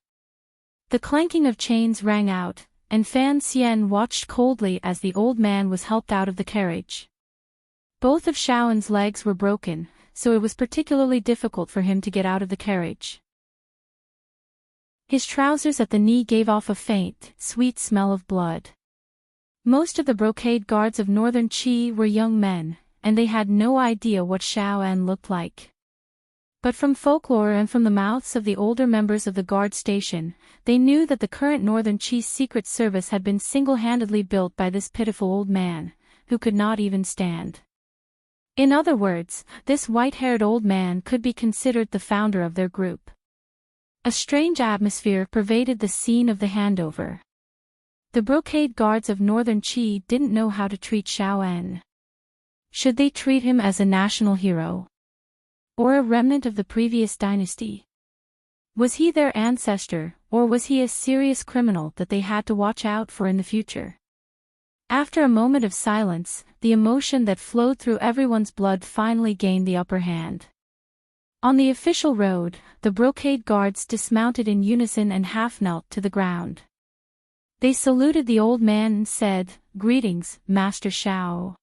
Speaker 1: The clanking of chains rang out, and Fan Xian watched coldly as the old man was helped out of the carriage. Both of Xiao An's legs were broken, so it was particularly difficult for him to get out of the carriage. His trousers at the knee gave off a faint, sweet smell of blood. Most of the brocade guards of Northern Qi were young men, and they had no idea what Xiao looked like. But from folklore and from the mouths of the older members of the guard station, they knew that the current Northern Qi secret service had been single-handedly built by this pitiful old man, who could not even stand. In other words, this white-haired old man could be considered the founder of their group. A strange atmosphere pervaded the scene of the handover. The brocade guards of Northern Qi didn't know how to treat Xiao. Should they treat him as a national hero? Or a remnant of the previous dynasty? Was he their ancestor, or was he a serious criminal that they had to watch out for in the future? After a moment of silence, the emotion that flowed through everyone's blood finally gained the upper hand. On the official road, the brocade guards dismounted in unison and half-knelt to the ground. They saluted the old man and said, "Greetings, Master Xiao."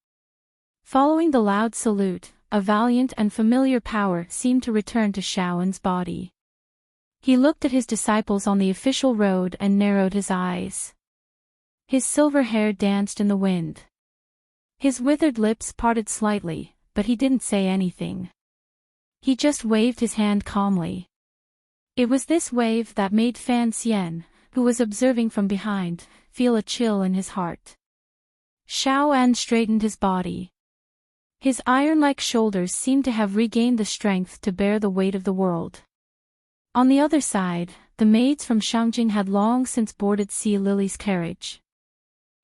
Speaker 1: Following the loud salute, a valiant and familiar power seemed to return to Xiao's body. He looked at his disciples on the official road and narrowed his eyes. His silver hair danced in the wind. His withered lips parted slightly, but he didn't say anything. He just waved his hand calmly. It was this wave that made Fan Xian, who was observing from behind, feel a chill in his heart. Xiao straightened his body. His iron-like shoulders seemed to have regained the strength to bear the weight of the world. On the other side, the maids from Shangjing had long since boarded Sea Lily's carriage.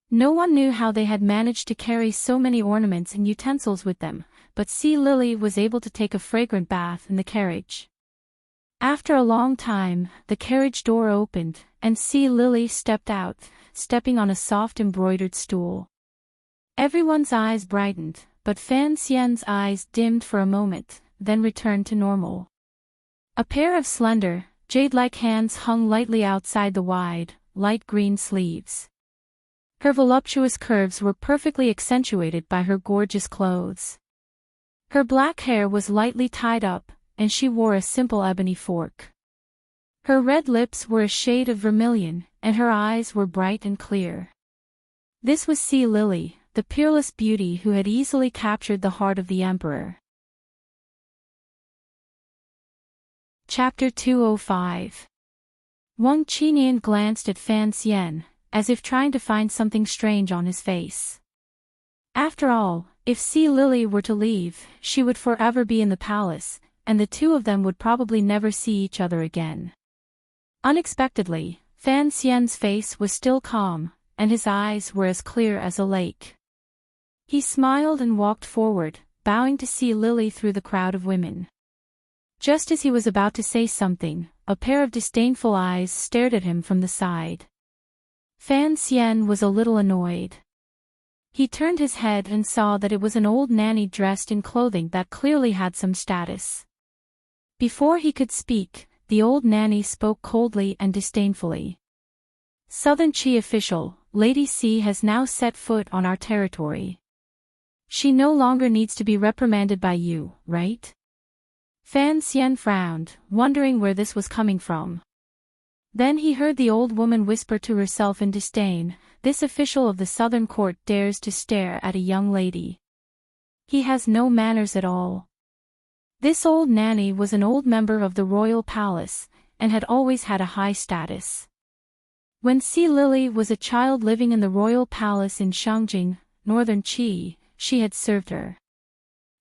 Speaker 1: No one knew how they had managed to carry so many ornaments and utensils with them, but Sea Lily was able to take a fragrant bath in the carriage. After a long time, the carriage door opened, and Sea Lily stepped out, stepping on a soft embroidered stool. Everyone's eyes brightened, but Fan Xian's eyes dimmed for a moment, then returned to normal. A pair of slender, jade-like hands hung lightly outside the wide, light green sleeves. Her voluptuous curves were perfectly accentuated by her gorgeous clothes. Her black hair was lightly tied up, and she wore a simple ebony fork. Her red lips were a shade of vermilion, and her eyes were bright and clear. This was Sea Lily, the peerless beauty who had easily captured the heart of the emperor. Chapter 205. Wang Qinian glanced at Fan Xian, as if trying to find something strange on his face. After all, if Sea Lily were to leave, she would forever be in the palace, and the two of them would probably never see each other again. Unexpectedly, Fan Xian's face was still calm, and his eyes were as clear as a lake. He smiled and walked forward, bowing to Sea Lily through the crowd of women. Just as he was about to say something, a pair of disdainful eyes stared at him from the side. Fan Xian was a little annoyed. He turned his head and saw that it was an old nanny dressed in clothing that clearly had some status. Before he could speak, the old nanny spoke coldly and disdainfully. "Southern Qi official, Lady C has now set foot on our territory. She no longer needs to be reprimanded by you, right?" Fan Xian frowned, wondering where this was coming from. Then he heard the old woman whisper to herself in disdain, "This official of the southern court dares to stare at a young lady. He has no manners at all." This old nanny was an old member of the royal palace, and had always had a high status. When Sea Lily was a child living in the royal palace in Shangjing, Northern Qi, she had served her.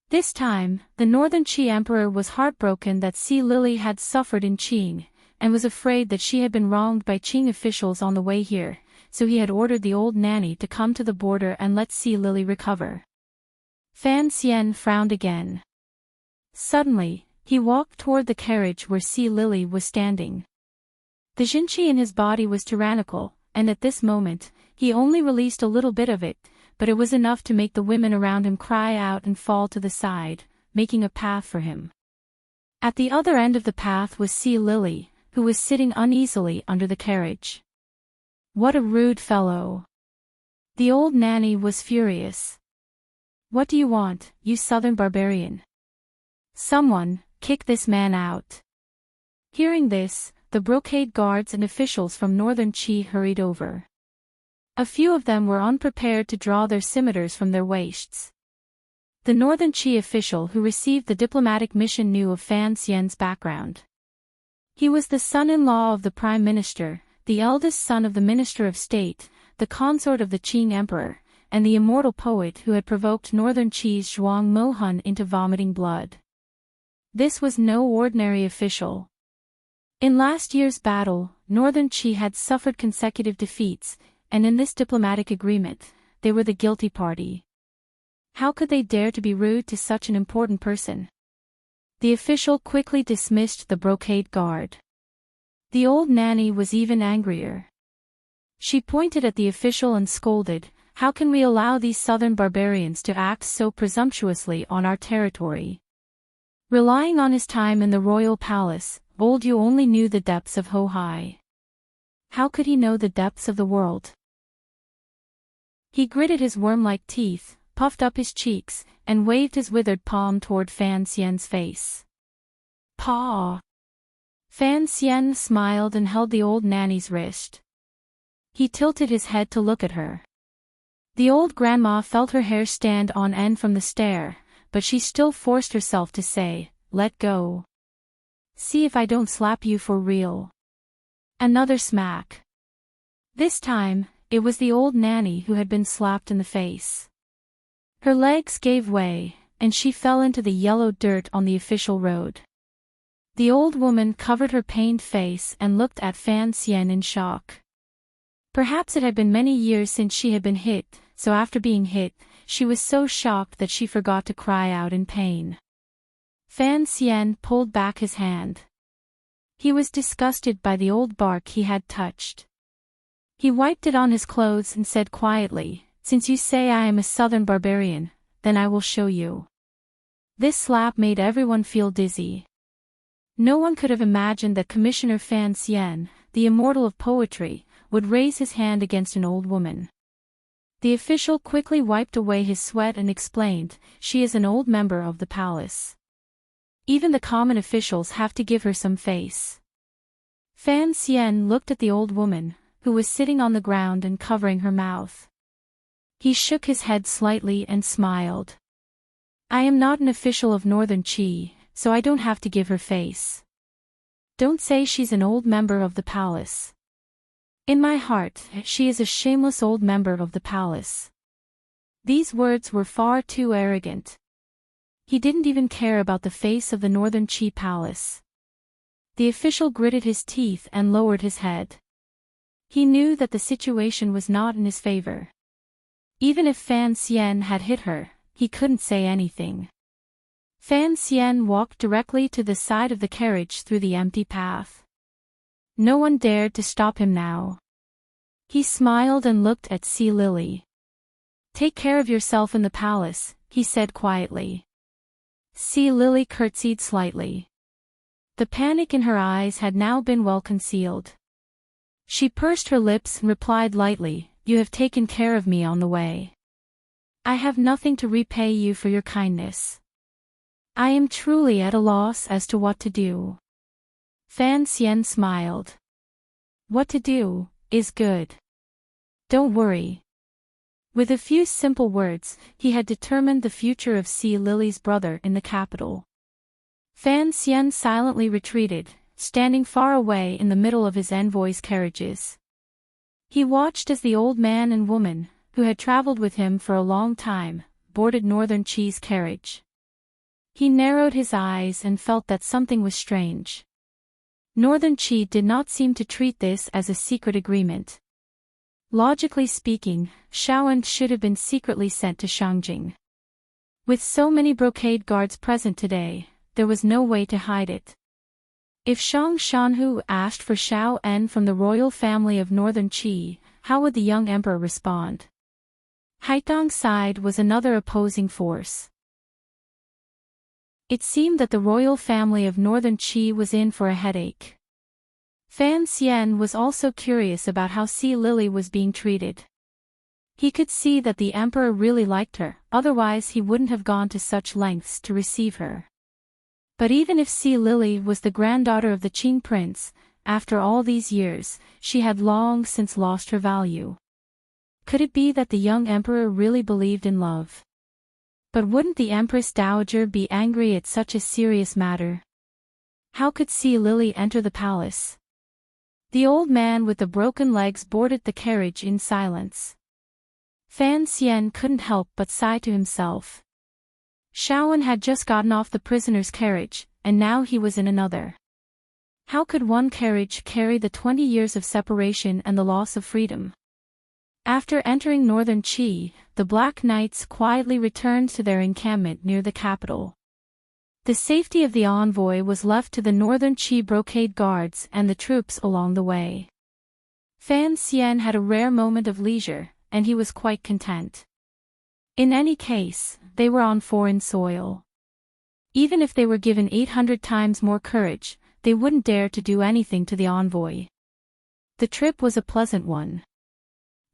Speaker 1: This time, the Northern Qi emperor was heartbroken that Sea Lily had suffered in Qing, and was afraid that she had been wronged by Qing officials on the way here, so he had ordered the old nanny to come to the border and let Sea Lily recover. Fan Xian frowned again. Suddenly, he walked toward the carriage where Sea Lily was standing. The Jinqi in his body was tyrannical, and at this moment, he only released a little bit of it, but it was enough to make the women around him cry out and fall to the side, making a path for him. At the other end of the path was Sea Lily, who was sitting uneasily under the carriage. "What a rude fellow!" The old nanny was furious. "What do you want, you southern barbarian? Someone, kick this man out." Hearing this, the brocade guards and officials from Northern Qi hurried over. A few of them were unprepared to draw their scimitars from their waists. The Northern Qi official who received the diplomatic mission knew of Fan Xian's background. He was the son-in-law of the Prime Minister, the eldest son of the Minister of State, the consort of the Qing Emperor, and the immortal poet who had provoked Northern Qi's Zhuang Mohan into vomiting blood. This was no ordinary official. In last year's battle, Northern Qi had suffered consecutive defeats, and in this diplomatic agreement, they were the guilty party. How could they dare to be rude to such an important person? The official quickly dismissed the brocade guard. The old nanny was even angrier. She pointed at the official and scolded, "How can we allow these southern barbarians to act so presumptuously on our territory?" Relying on his time in the royal palace, Old Yu only knew the depths of Ho-Hai. How could he know the depths of the world? He gritted his worm-like teeth, puffed up his cheeks, and waved his withered palm toward Fan Xian's face. "Paw!" Fan Xian smiled and held the old nanny's wrist. He tilted his head to look at her. The old grandma felt her hair stand on end from the stare, but she still forced herself to say, "Let go. See if I don't slap you for real." Another smack. This time, it was the old nanny who had been slapped in the face. Her legs gave way, and she fell into the yellow dirt on the official road. The old woman covered her pained face and looked at Fan Xian in shock. Perhaps it had been many years since she had been hit, so after being hit, she was so shocked that she forgot to cry out in pain. Fan Xian pulled back his hand. He was disgusted by the old bark he had touched. He wiped it on his clothes and said quietly, "Since you say I am a southern barbarian, then I will show you." This slap made everyone feel dizzy. No one could have imagined that Commissioner Fan Xian, the immortal of poetry, would raise his hand against an old woman. The official quickly wiped away his sweat and explained, "She is an old member of the palace. Even the common officials have to give her some face." Fan Xian looked at the old woman, who was sitting on the ground and covering her mouth. He shook his head slightly and smiled. "I am not an official of Northern Qi, so I don't have to give her face. Don't say she's an old member of the palace. In my heart, she is a shameless old member of the palace." These words were far too arrogant. He didn't even care about the face of the Northern Qi palace. The official gritted his teeth and lowered his head. He knew that the situation was not in his favor. Even if Fan Xian had hit her, he couldn't say anything. Fan Xian walked directly to the side of the carriage through the empty path. No one dared to stop him now. He smiled and looked at Sea Lily. "Take care of yourself in the palace," he said quietly. Sea Lily curtsied slightly. The panic in her eyes had now been well concealed. She pursed her lips and replied lightly, "You have taken care of me on the way. I have nothing to repay you for your kindness. I am truly at a loss as to what to do." Fan Xian smiled. "What to do is good. Don't worry." With a few simple words, he had determined the future of Sea Lily's brother in the capital. Fan Xian silently retreated, standing far away in the middle of his envoys' carriages. He watched as the old man and woman, who had traveled with him for a long time, boarded Northern Qi's carriage. He narrowed his eyes and felt that something was strange. Northern Qi did not seem to treat this as a secret agreement. Logically speaking, Shaoan should have been secretly sent to Shangjing. With so many brocade guards present today, there was no way to hide it. If Shang Shanhu asked for Xiao En from the royal family of Northern Qi, how would the young emperor respond? Haitang's side was another opposing force. It seemed that the royal family of Northern Qi was in for a headache. Fan Xian was also curious about how Sea Lily was being treated. He could see that the emperor really liked her, otherwise he wouldn't have gone to such lengths to receive her. But even if Sea Lily was the granddaughter of the Qing prince, after all these years, she had long since lost her value. Could it be that the young emperor really believed in love? But wouldn't the Empress Dowager be angry at such a serious matter? How could Lily enter the palace? The old man with the broken legs boarded the carriage in silence. Fan Xian couldn't help but sigh to himself. Shaoan had just gotten off the prisoner's carriage, and now he was in another. How could one carriage carry the 20 years of separation and the loss of freedom? After entering northern Qi, the Black Knights quietly returned to their encampment near the capital. The safety of the envoy was left to the northern Qi brocade guards and the troops along the way. Fan Xian had a rare moment of leisure, and he was quite content. In any case, they were on foreign soil. Even if they were given 800 times more courage, they wouldn't dare to do anything to the envoy. The trip was a pleasant one.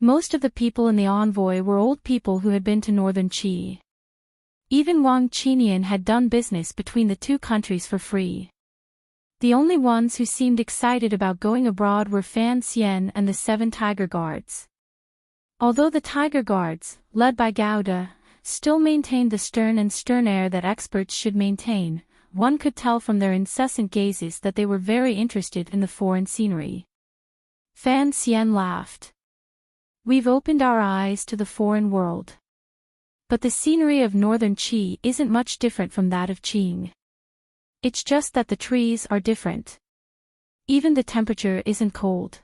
Speaker 1: Most of the people in the envoy were old people who had been to northern Qi. Even Wang Qinian had done business between the two countries for free. The only ones who seemed excited about going abroad were Fan Xian and the 7 Tiger Guards. Although the Tiger Guards, led by Gauda, still maintained the stern air that experts should maintain, one could tell from their incessant gazes that they were very interested in the foreign scenery. Fan Xian laughed. We've opened our eyes to the foreign world. But the scenery of northern Qi isn't much different from that of Qing. It's just that the trees are different. Even the temperature isn't cold.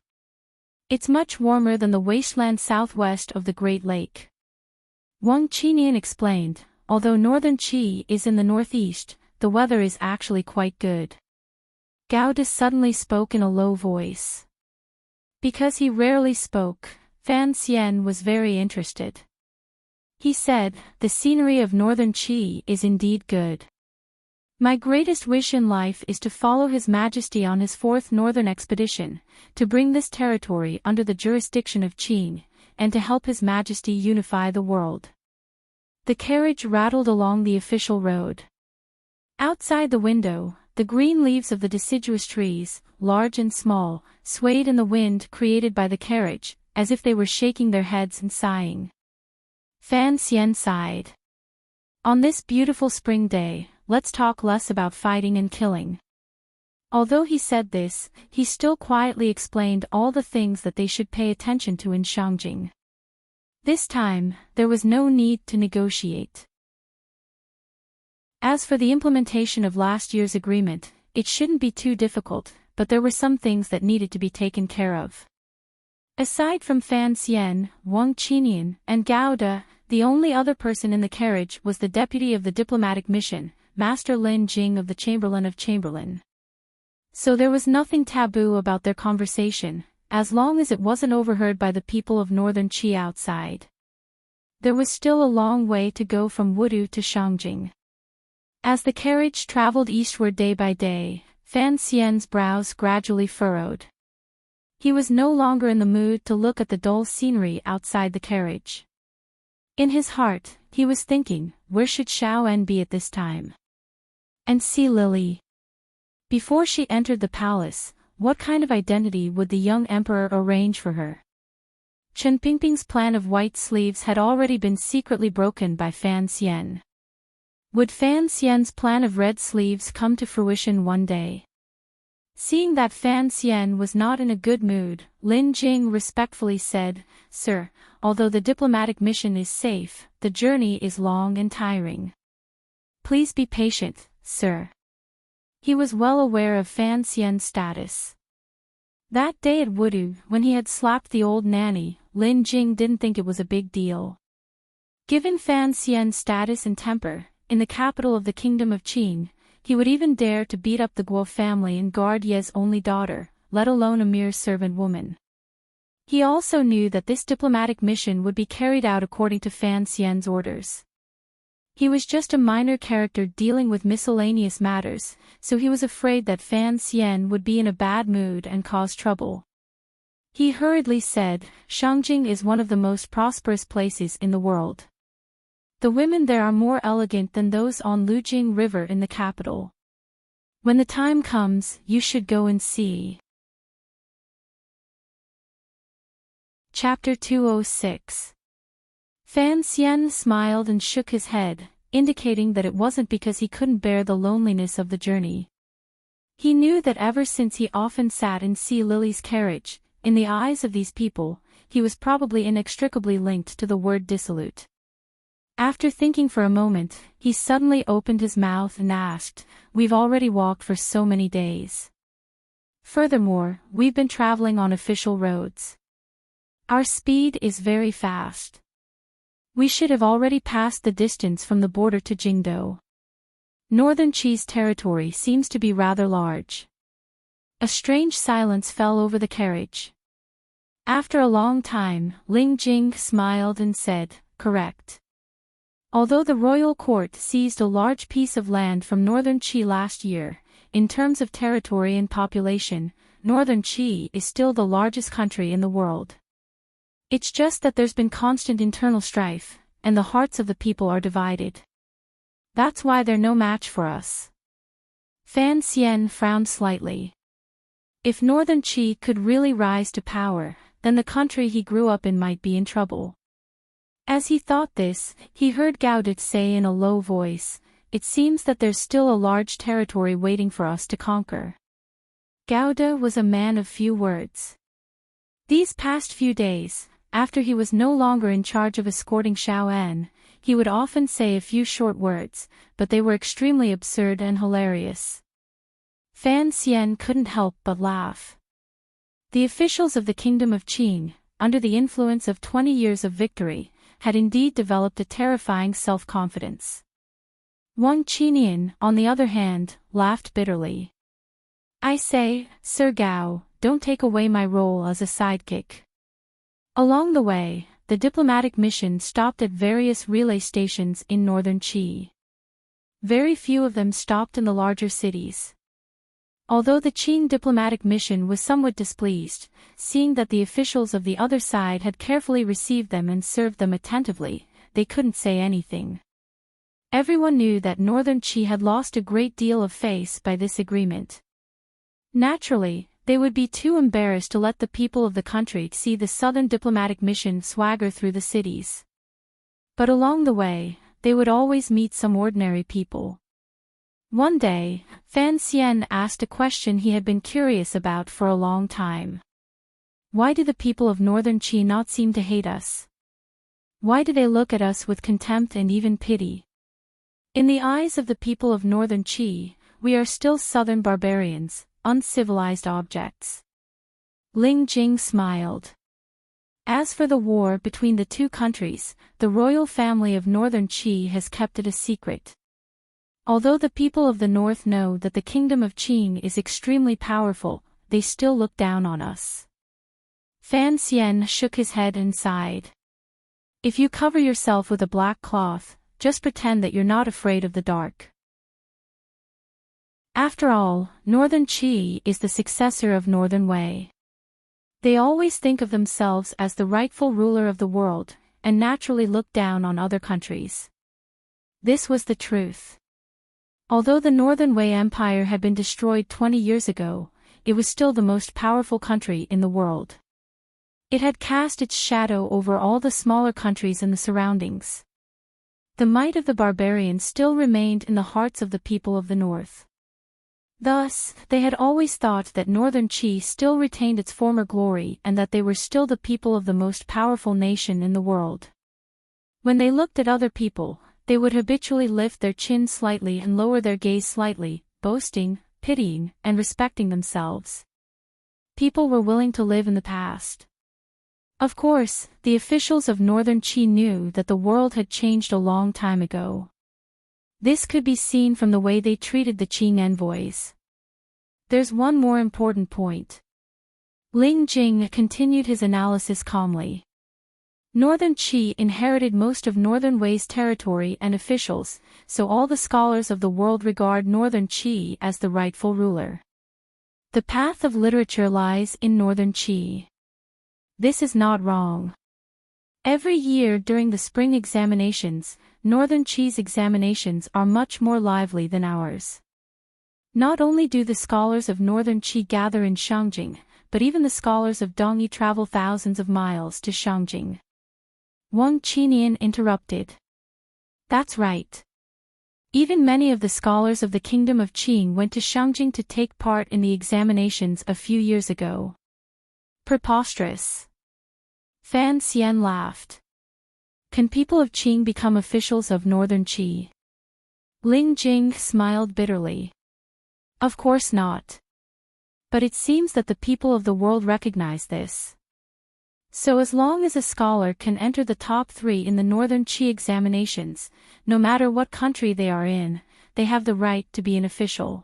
Speaker 1: It's much warmer than the wasteland southwest of the Great Lake. Wang Qinian explained, although northern Qi is in the northeast, the weather is actually quite good. Gauda suddenly spoke in a low voice. Because he rarely spoke, Fan Xian was very interested. He said, the scenery of northern Qi is indeed good. My greatest wish in life is to follow His Majesty on his 4th northern expedition, to bring this territory under the jurisdiction of Qing, and to help His Majesty unify the world. The carriage rattled along the official road. Outside the window, the green leaves of the deciduous trees, large and small, swayed in the wind created by the carriage, as if they were shaking their heads and sighing. Fan Xian sighed. On this beautiful spring day, let's talk less about fighting and killing. Although he said this, he still quietly explained all the things that they should pay attention to in Shangjing. This time, there was no need to negotiate. As for the implementation of last year's agreement, it shouldn't be too difficult, but there were some things that needed to be taken care of. Aside from Fan Xian, Wang Qinian, and Gauda, the only other person in the carriage was the deputy of the diplomatic mission, Master Lin Jing of the Chamberlain of Chamberlain. So there was nothing taboo about their conversation, as long as it wasn't overheard by the people of northern Qi outside. There was still a long way to go from Wudu to Shangjing. As the carriage traveled eastward day by day, Fan Xian's brows gradually furrowed. He was no longer in the mood to look at the dull scenery outside the carriage. In his heart, he was thinking, where should Shaoan be at this time? And Lily. Before she entered the palace, what kind of identity would the young emperor arrange for her? Chen Pingping's plan of white sleeves had already been secretly broken by Fan Xian. Would Fan Xian's plan of red sleeves come to fruition one day? Seeing that Fan Xian was not in a good mood, Lin Jing respectfully said, Sir, although the diplomatic mission is safe, the journey is long and tiring. Please be patient, sir. He was well aware of Fan Xian's status. That day at Wudu, when he had slapped the old nanny, Lin Jing didn't think it was a big deal. Given Fan Xian's status and temper, in the capital of the kingdom of Qing, he would even dare to beat up the Guo family and guard Ye's only daughter, let alone a mere servant woman. He also knew that this diplomatic mission would be carried out according to Fan Xian's orders. He was just a minor character dealing with miscellaneous matters, so he was afraid that Fan Xian would be in a bad mood and cause trouble. He hurriedly said, Shangjing is one of the most prosperous places in the world. The women there are more elegant than those on Lujing River in the capital. When the time comes, you should go and see. Chapter 206. Fan Xian smiled and shook his head, indicating that it wasn't because he couldn't bear the loneliness of the journey. He knew that ever since he often sat in Sea Lily's carriage, in the eyes of these people, he was probably inextricably linked to the word dissolute. After thinking for a moment, he suddenly opened his mouth and asked, "We've already walked for so many days. Furthermore, we've been traveling on official roads. Our speed is very fast. We should have already passed the distance from the border to Jingdo. Northern Qi's territory seems to be rather large." A strange silence fell over the carriage. After a long time, Ling Jing smiled and said, "Correct. Although the royal court seized a large piece of land from Northern Qi last year, in terms of territory and population, Northern Qi is still the largest country in the world. It's just that there's been constant internal strife, and the hearts of the people are divided. That's why they're no match for us." Fan Xian frowned slightly. If Northern Qi could really rise to power, then the country he grew up in might be in trouble. As he thought this, he heard Gaudit say in a low voice, "It seems that there's still a large territory waiting for us to conquer." Gauda was a man of few words. These past few days, after he was no longer in charge of escorting Xiaoan, he would often say a few short words, but they were extremely absurd and hilarious. Fan Xian couldn't help but laugh. The officials of the Kingdom of Qing, under the influence of 20 years of victory, had indeed developed a terrifying self-confidence. Wang Qinian, on the other hand, laughed bitterly. "I say, Sir Gao, don't take away my role as a sidekick." Along the way, the diplomatic mission stopped at various relay stations in Northern Qi. Very few of them stopped in the larger cities. Although the Qing diplomatic mission was somewhat displeased, seeing that the officials of the other side had carefully received them and served them attentively, they couldn't say anything. Everyone knew that Northern Qi had lost a great deal of face by this agreement. Naturally, they would be too embarrassed to let the people of the country see the southern diplomatic mission swagger through the cities. But along the way, they would always meet some ordinary people. One day, Fan Xian asked a question he had been curious about for a long time. "Why do the people of Northern Qi not seem to hate us? Why do they look at us with contempt and even pity? In the eyes of the people of Northern Qi, we are still southern barbarians, uncivilized objects." Ling Jing smiled. As for the war between the two countries, the royal family of Northern Qi has kept it a secret. Although the people of the north know that the Kingdom of Qing is extremely powerful, they still look down on us. Fan Xian shook his head and sighed. "If you cover yourself with a black cloth, just pretend that you're not afraid of the dark. After all, Northern Qi is the successor of Northern Wei. They always think of themselves as the rightful ruler of the world, and naturally look down on other countries." This was the truth. Although the Northern Wei Empire had been destroyed 20 years ago, it was still the most powerful country in the world. It had cast its shadow over all the smaller countries in the surroundings. The might of the barbarians still remained in the hearts of the people of the north. Thus, they had always thought that Northern Qi still retained its former glory and that they were still the people of the most powerful nation in the world. When they looked at other people, they would habitually lift their chin slightly and lower their gaze slightly, boasting, pitying, and respecting themselves. People were willing to live in the past. Of course, the officials of Northern Qi knew that the world had changed a long time ago. This could be seen from the way they treated the Qing envoys. There's one more important point. Ling Jing continued his analysis calmly. Northern Qi inherited most of Northern Wei's territory and officials, so all the scholars of the world regard Northern Qi as the rightful ruler. The path of literature lies in Northern Qi. This is not wrong. Every year during the spring examinations, Northern Qi's examinations are much more lively than ours. Not only do the scholars of Northern Qi gather in Shangjing, but even the scholars of Dongyi travel thousands of miles to Shangjing. Wang Qinian interrupted. That's right. Even many of the scholars of the kingdom of Qing went to Shangjing to take part in the examinations a few years ago. Preposterous. Fan Xian laughed. Can people of Qing become officials of northern Qi? Ling Jing smiled bitterly. Of course not. But it seems that the people of the world recognize this. So as long as a scholar can enter the top 3 in the northern Qi examinations, no matter what country they are in, they have the right to be an official.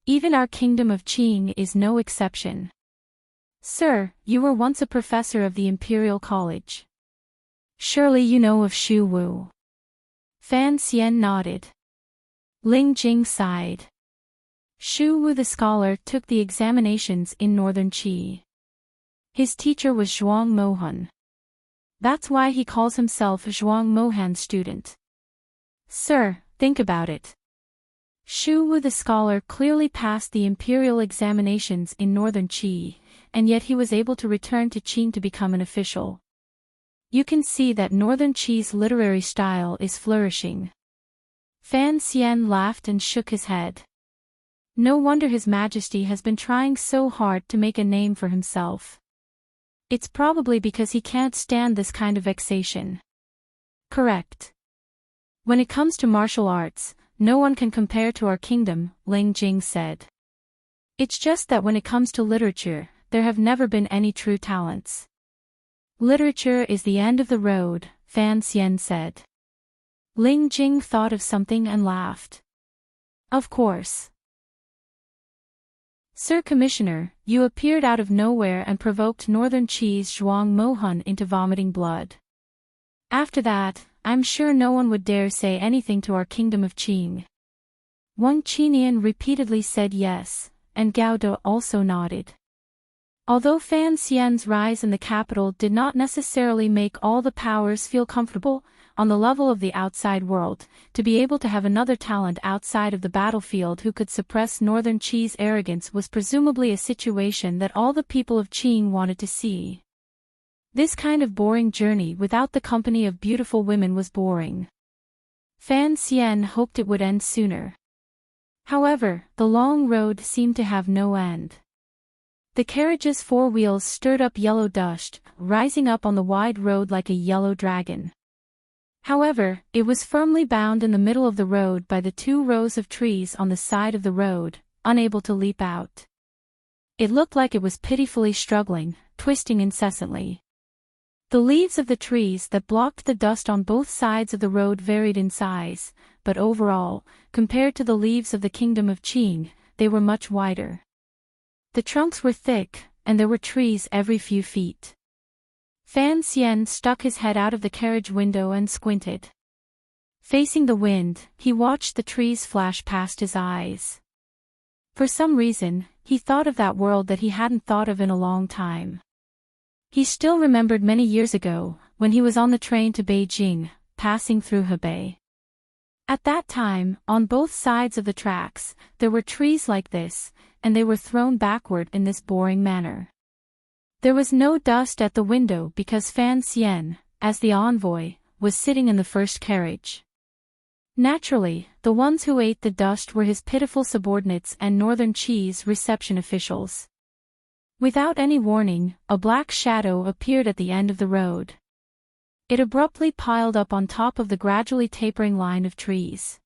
Speaker 1: Even our kingdom of Qing is no exception. Sir, you were once a professor of the Imperial College. Surely you know of Shu Wu. Fan Xian nodded. Ling Jing sighed. Shu Wu the scholar took the examinations in northern Qi. His teacher was Zhuang Mohan. That's why he calls himself Zhuang Mohan's student. Sir, think about it. Shu Wu the scholar clearly passed the imperial examinations in northern Qi, and yet he was able to return to Qing to become an official. You can see that northern Qi's literary style is flourishing. Fan Xian laughed and shook his head. No wonder His Majesty has been trying so hard to make a name for himself. It's probably because he can't stand this kind of vexation. Correct. When it comes to martial arts, no one can compare to our kingdom, Ling Jing said. It's just that when it comes to literature, there have never been any true talents. Literature is the end of the road, Fan Xian said. Ling Jing thought of something and laughed. Of course. Sir Commissioner, you appeared out of nowhere and provoked northern Qi's Zhuang Mohan into vomiting blood. After that, I'm sure no one would dare say anything to our kingdom of Qing. Wang Qinian repeatedly said yes, and Gao De also nodded. Although Fan Xian's rise in the capital did not necessarily make all the powers feel comfortable, on the level of the outside world, to be able to have another talent outside of the battlefield who could suppress northern Qi's arrogance was presumably a situation that all the people of Qing wanted to see. This kind of boring journey without the company of beautiful women was boring. Fan Xian hoped it would end sooner. However, the long road seemed to have no end. The carriage's 4 wheels stirred up yellow dust, rising up on the wide road like a yellow dragon. However, it was firmly bound in the middle of the road by the 2 rows of trees on the side of the road, unable to leap out. It looked like it was pitifully struggling, twisting incessantly. The leaves of the trees that blocked the dust on both sides of the road varied in size, but overall, compared to the leaves of the kingdom of Qing, they were much wider. The trunks were thick, and there were trees every few feet. Fan Xian stuck his head out of the carriage window and squinted. Facing the wind, he watched the trees flash past his eyes. For some reason, he thought of that world that he hadn't thought of in a long time. He still remembered many years ago, when he was on the train to Beijing, passing through Hebei. At that time, on both sides of the tracks, there were trees like this, and they were thrown backward in this boring manner. There was no dust at the window because Fan Xian, as the envoy, was sitting in the first carriage. Naturally, the ones who ate the dust were his pitiful subordinates and northern Qi's reception officials. Without any warning, a black shadow appeared at the end of the road. It abruptly piled up on top of the gradually tapering line of trees.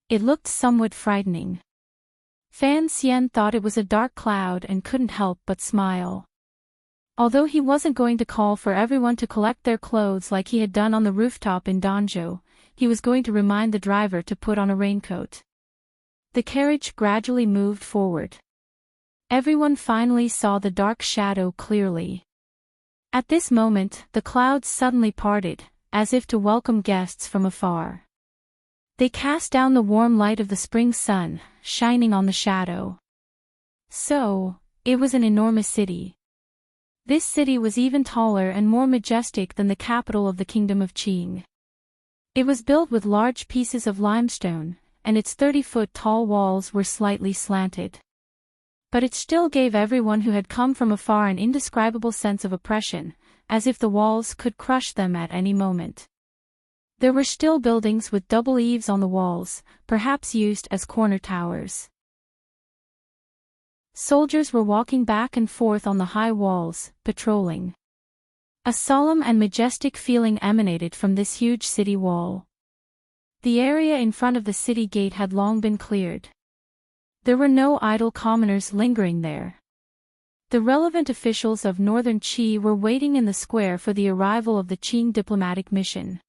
Speaker 1: It looked somewhat frightening. Fan Xian thought it was a dark cloud and couldn't help but smile. Although he wasn't going to call for everyone to collect their clothes like he had done on the rooftop in Danzhou, he was going to remind the driver to put on a raincoat. The carriage gradually moved forward. Everyone finally saw the dark shadow clearly. At this moment, the clouds suddenly parted, as if to welcome guests from afar. They cast down the warm light of the spring sun, shining on the shadow. So, it was an enormous city. This city was even taller and more majestic than the capital of the kingdom of Qing. It was built with large pieces of limestone, and its 30-foot tall walls were slightly slanted. But it still gave everyone who had come from afar an indescribable sense of oppression, as if the walls could crush them at any moment. There were still buildings with double eaves on the walls, perhaps used as corner towers. Soldiers were walking back and forth on the high walls, patrolling. A solemn and majestic feeling emanated from this huge city wall. The area in front of the city gate had long been cleared. There were no idle commoners lingering there. The relevant officials of northern Qi were waiting in the square for the arrival of the Qing diplomatic mission.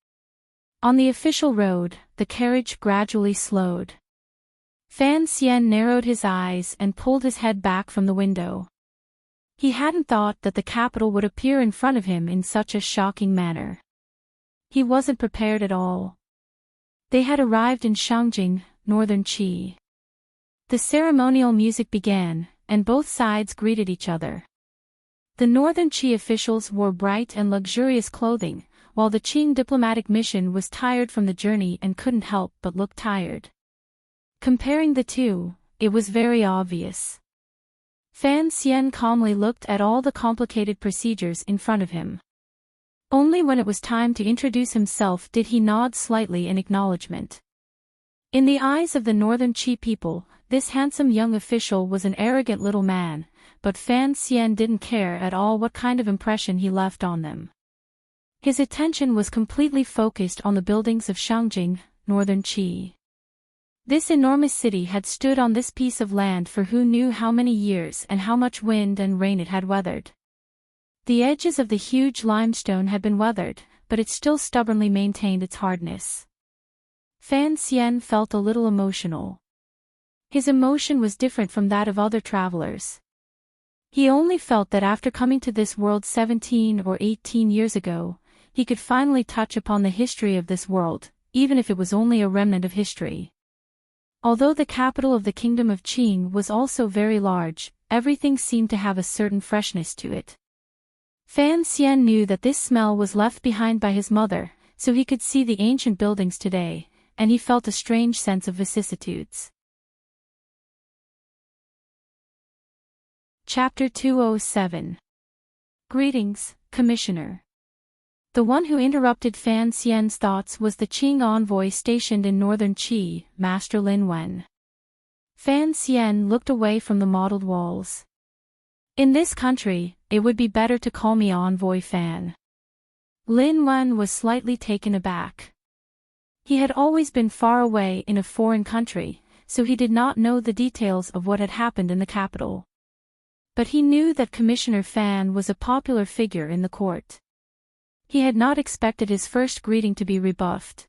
Speaker 1: On the official road, the carriage gradually slowed. Fan Xian narrowed his eyes and pulled his head back from the window. He hadn't thought that the capital would appear in front of him in such a shocking manner. He wasn't prepared at all. They had arrived in Shangjing, northern Qi. The ceremonial music began, and both sides greeted each other. The northern Qi officials wore bright and luxurious clothing, while the Qing diplomatic mission was tired from the journey and couldn't help but look tired. Comparing the two, it was very obvious. Fan Xian calmly looked at all the complicated procedures in front of him. Only when it was time to introduce himself did he nod slightly in acknowledgement. In the eyes of the northern Qi people, this handsome young official was an arrogant little man, but Fan Xian didn't care at all what kind of impression he left on them. His attention was completely focused on the buildings of Shangjing, northern Qi. This enormous city had stood on this piece of land for who knew how many years and how much wind and rain it had weathered. The edges of the huge limestone had been weathered, but it still stubbornly maintained its hardness. Fan Xian felt a little emotional. His emotion was different from that of other travelers. He only felt that after coming to this world 17 or 18 years ago, he could finally touch upon the history of this world, even if it was only a remnant of history. Although the capital of the kingdom of Qing was also very large, everything seemed to have a certain freshness to it. Fan Xian knew that this smell was left behind by his mother, so he could see the ancient buildings today, and he felt a strange sense of vicissitudes. Chapter 207. Greetings, Commissioner. The one who interrupted Fan Xian's thoughts was the Qing envoy stationed in northern Qi, Master Lin Wen. Fan Xian looked away from the mottled walls. In this country, it would be better to call me Envoy Fan. Lin Wen was slightly taken aback. He had always been far away in a foreign country, so he did not know the details of what had happened in the capital. But he knew that Commissioner Fan was a popular figure in the court. He had not expected his first greeting to be rebuffed.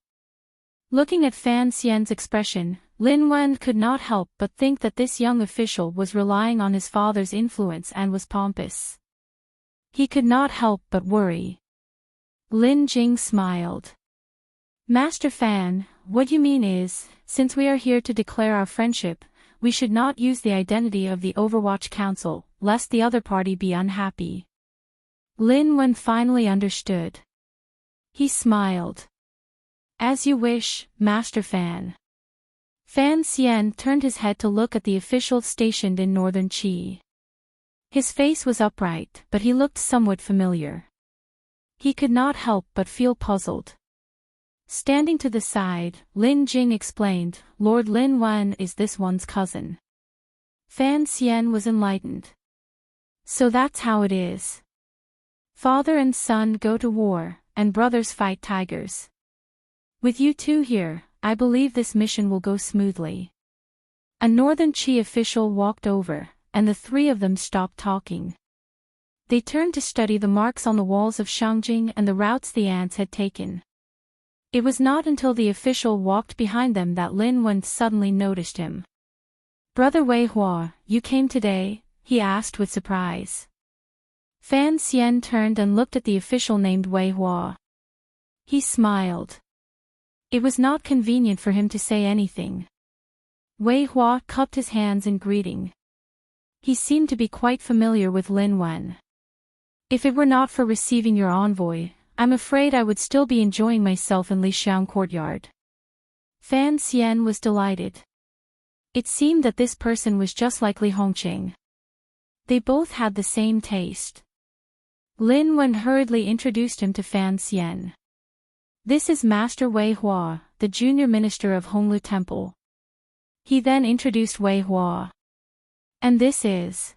Speaker 1: Looking at Fan Xian's expression, Lin Wen could not help but think that this young official was relying on his father's influence and was pompous. He could not help but worry. Lin Jing smiled. Master Fan, what you mean is, since we are here to declare our friendship, we should not use the identity of the Overwatch Council, lest the other party be unhappy. Lin Wen finally understood. He smiled. As you wish, Master Fan. Fan Xian turned his head to look at the official stationed in northern Qi. His face was upright, but he looked somewhat familiar. He could not help but feel puzzled. Standing to the side, Lin Jing explained, Lord Lin Wen is this one's cousin. Fan Xian was enlightened. So that's how it is. Father and son go to war, and brothers fight tigers. With you two here, I believe this mission will go smoothly. A northern Qi official walked over, and the three of them stopped talking. They turned to study the marks on the walls of Shangjing and the routes the ants had taken. It was not until the official walked behind them that Lin Wen suddenly noticed him. Brother Wei Hua, you came today? He asked with surprise. Fan Xian turned and looked at the official named Wei Hua. He smiled. It was not convenient for him to say anything. Wei Hua cupped his hands in greeting. He seemed to be quite familiar with Lin Wen. If it were not for receiving your envoy, I'm afraid I would still be enjoying myself in Lixiang courtyard. Fan Xian was delighted. It seemed that this person was just like Li Hongqing. They both had the same taste. Lin Wen hurriedly introduced him to Fan Xian. This is Master Wei Hua, the junior minister of Honglu Temple. He then introduced Wei Hua. And this is...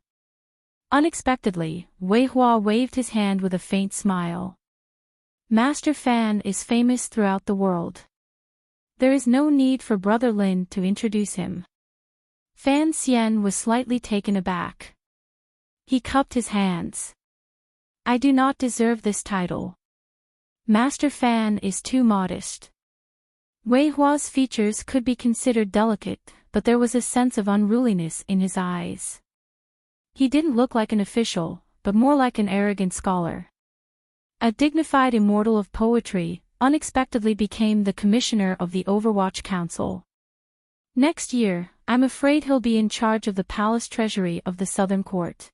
Speaker 1: Unexpectedly, Wei Hua waved his hand with a faint smile. Master Fan is famous throughout the world. There is no need for Brother Lin to introduce him. Fan Xian was slightly taken aback. He cupped his hands. I do not deserve this title. Master Fan is too modest. Wei Hua's features could be considered delicate, but there was a sense of unruliness in his eyes. He didn't look like an official, but more like an arrogant scholar. A dignified immortal of poetry, unexpectedly became the commissioner of the Overwatch Council. Next year, I'm afraid he'll be in charge of the palace treasury of the Southern Court.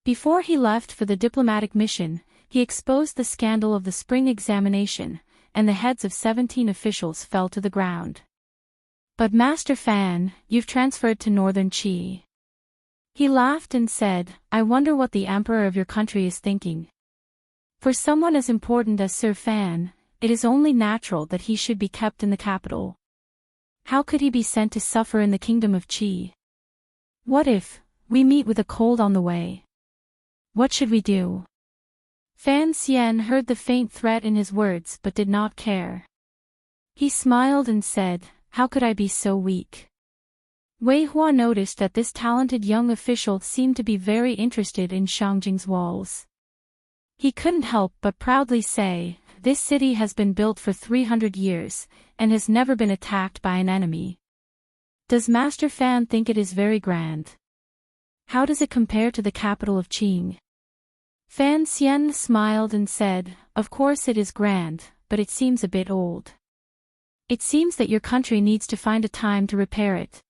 Speaker 1: Before he left for the diplomatic mission, he exposed the scandal of the spring examination, and the heads of 17 officials fell to the ground. But Master Fan, you've transferred to Northern Qi. He laughed and said, I wonder what the emperor of your country is thinking. For someone as important as Sir Fan, it is only natural that he should be kept in the capital. How could he be sent to suffer in the kingdom of Qi? What if we meet with a cold on the way? What should we do? Fan Xian heard the faint threat in his words but did not care. He smiled and said, how could I be so weak? Wei Hua noticed that this talented young official seemed to be very interested in Shangjing's walls. He couldn't help but proudly say, this city has been built for 300 years, and has never been attacked by an enemy. Does Master Fan think it is very grand? How does it compare to the capital of Qing? Fan Xian smiled and said, of course it is grand, but it seems a bit old. It seems that your country needs to find a time to repair it.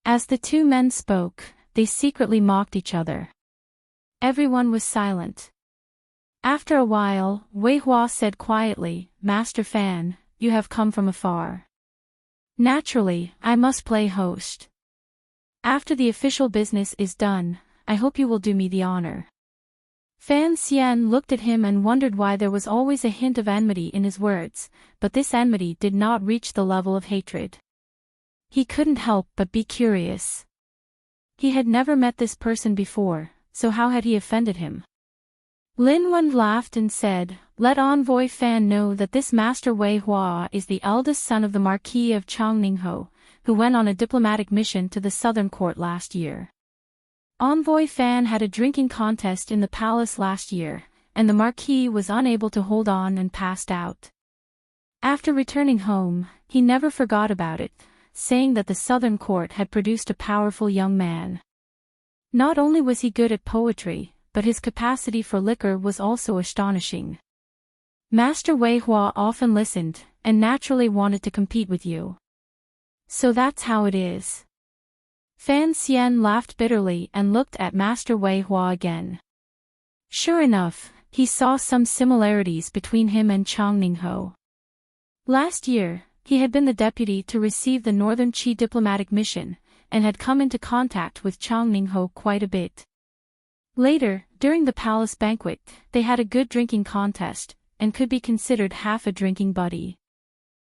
Speaker 1: As the two men spoke, they secretly mocked each other. Everyone was silent. After a while, Wei Hua said quietly, Master Fan, you have come from afar. Naturally, I must play host. After the official business is done, I hope you will do me the honor. Fan Xian looked at him and wondered why there was always a hint of enmity in his words, but this enmity did not reach the level of hatred. He couldn't help but be curious. He had never met this person before, so how had he offended him? Lin Wen laughed and said, let Envoy Fan know that this Master Wei Hua is the eldest son of the Marquis of Changningho, who went on a diplomatic mission to the Southern Court last year. Envoy Fan had a drinking contest in the palace last year, and the Marquis was unable to hold on and passed out. After returning home, he never forgot about it, saying that the Southern Court had produced a powerful young man. Not only was he good at poetry, but his capacity for liquor was also astonishing. Master Wei Hua often listened, and naturally wanted to compete with you. So that's how it is. Fan Xian laughed bitterly and looked at Master Wei Hua again. Sure enough, he saw some similarities between him and Changningho. Last year, he had been the deputy to receive the Northern Qi diplomatic mission, and had come into contact with Changningho quite a bit. Later, during the palace banquet, they had a good drinking contest, and could be considered half a drinking buddy.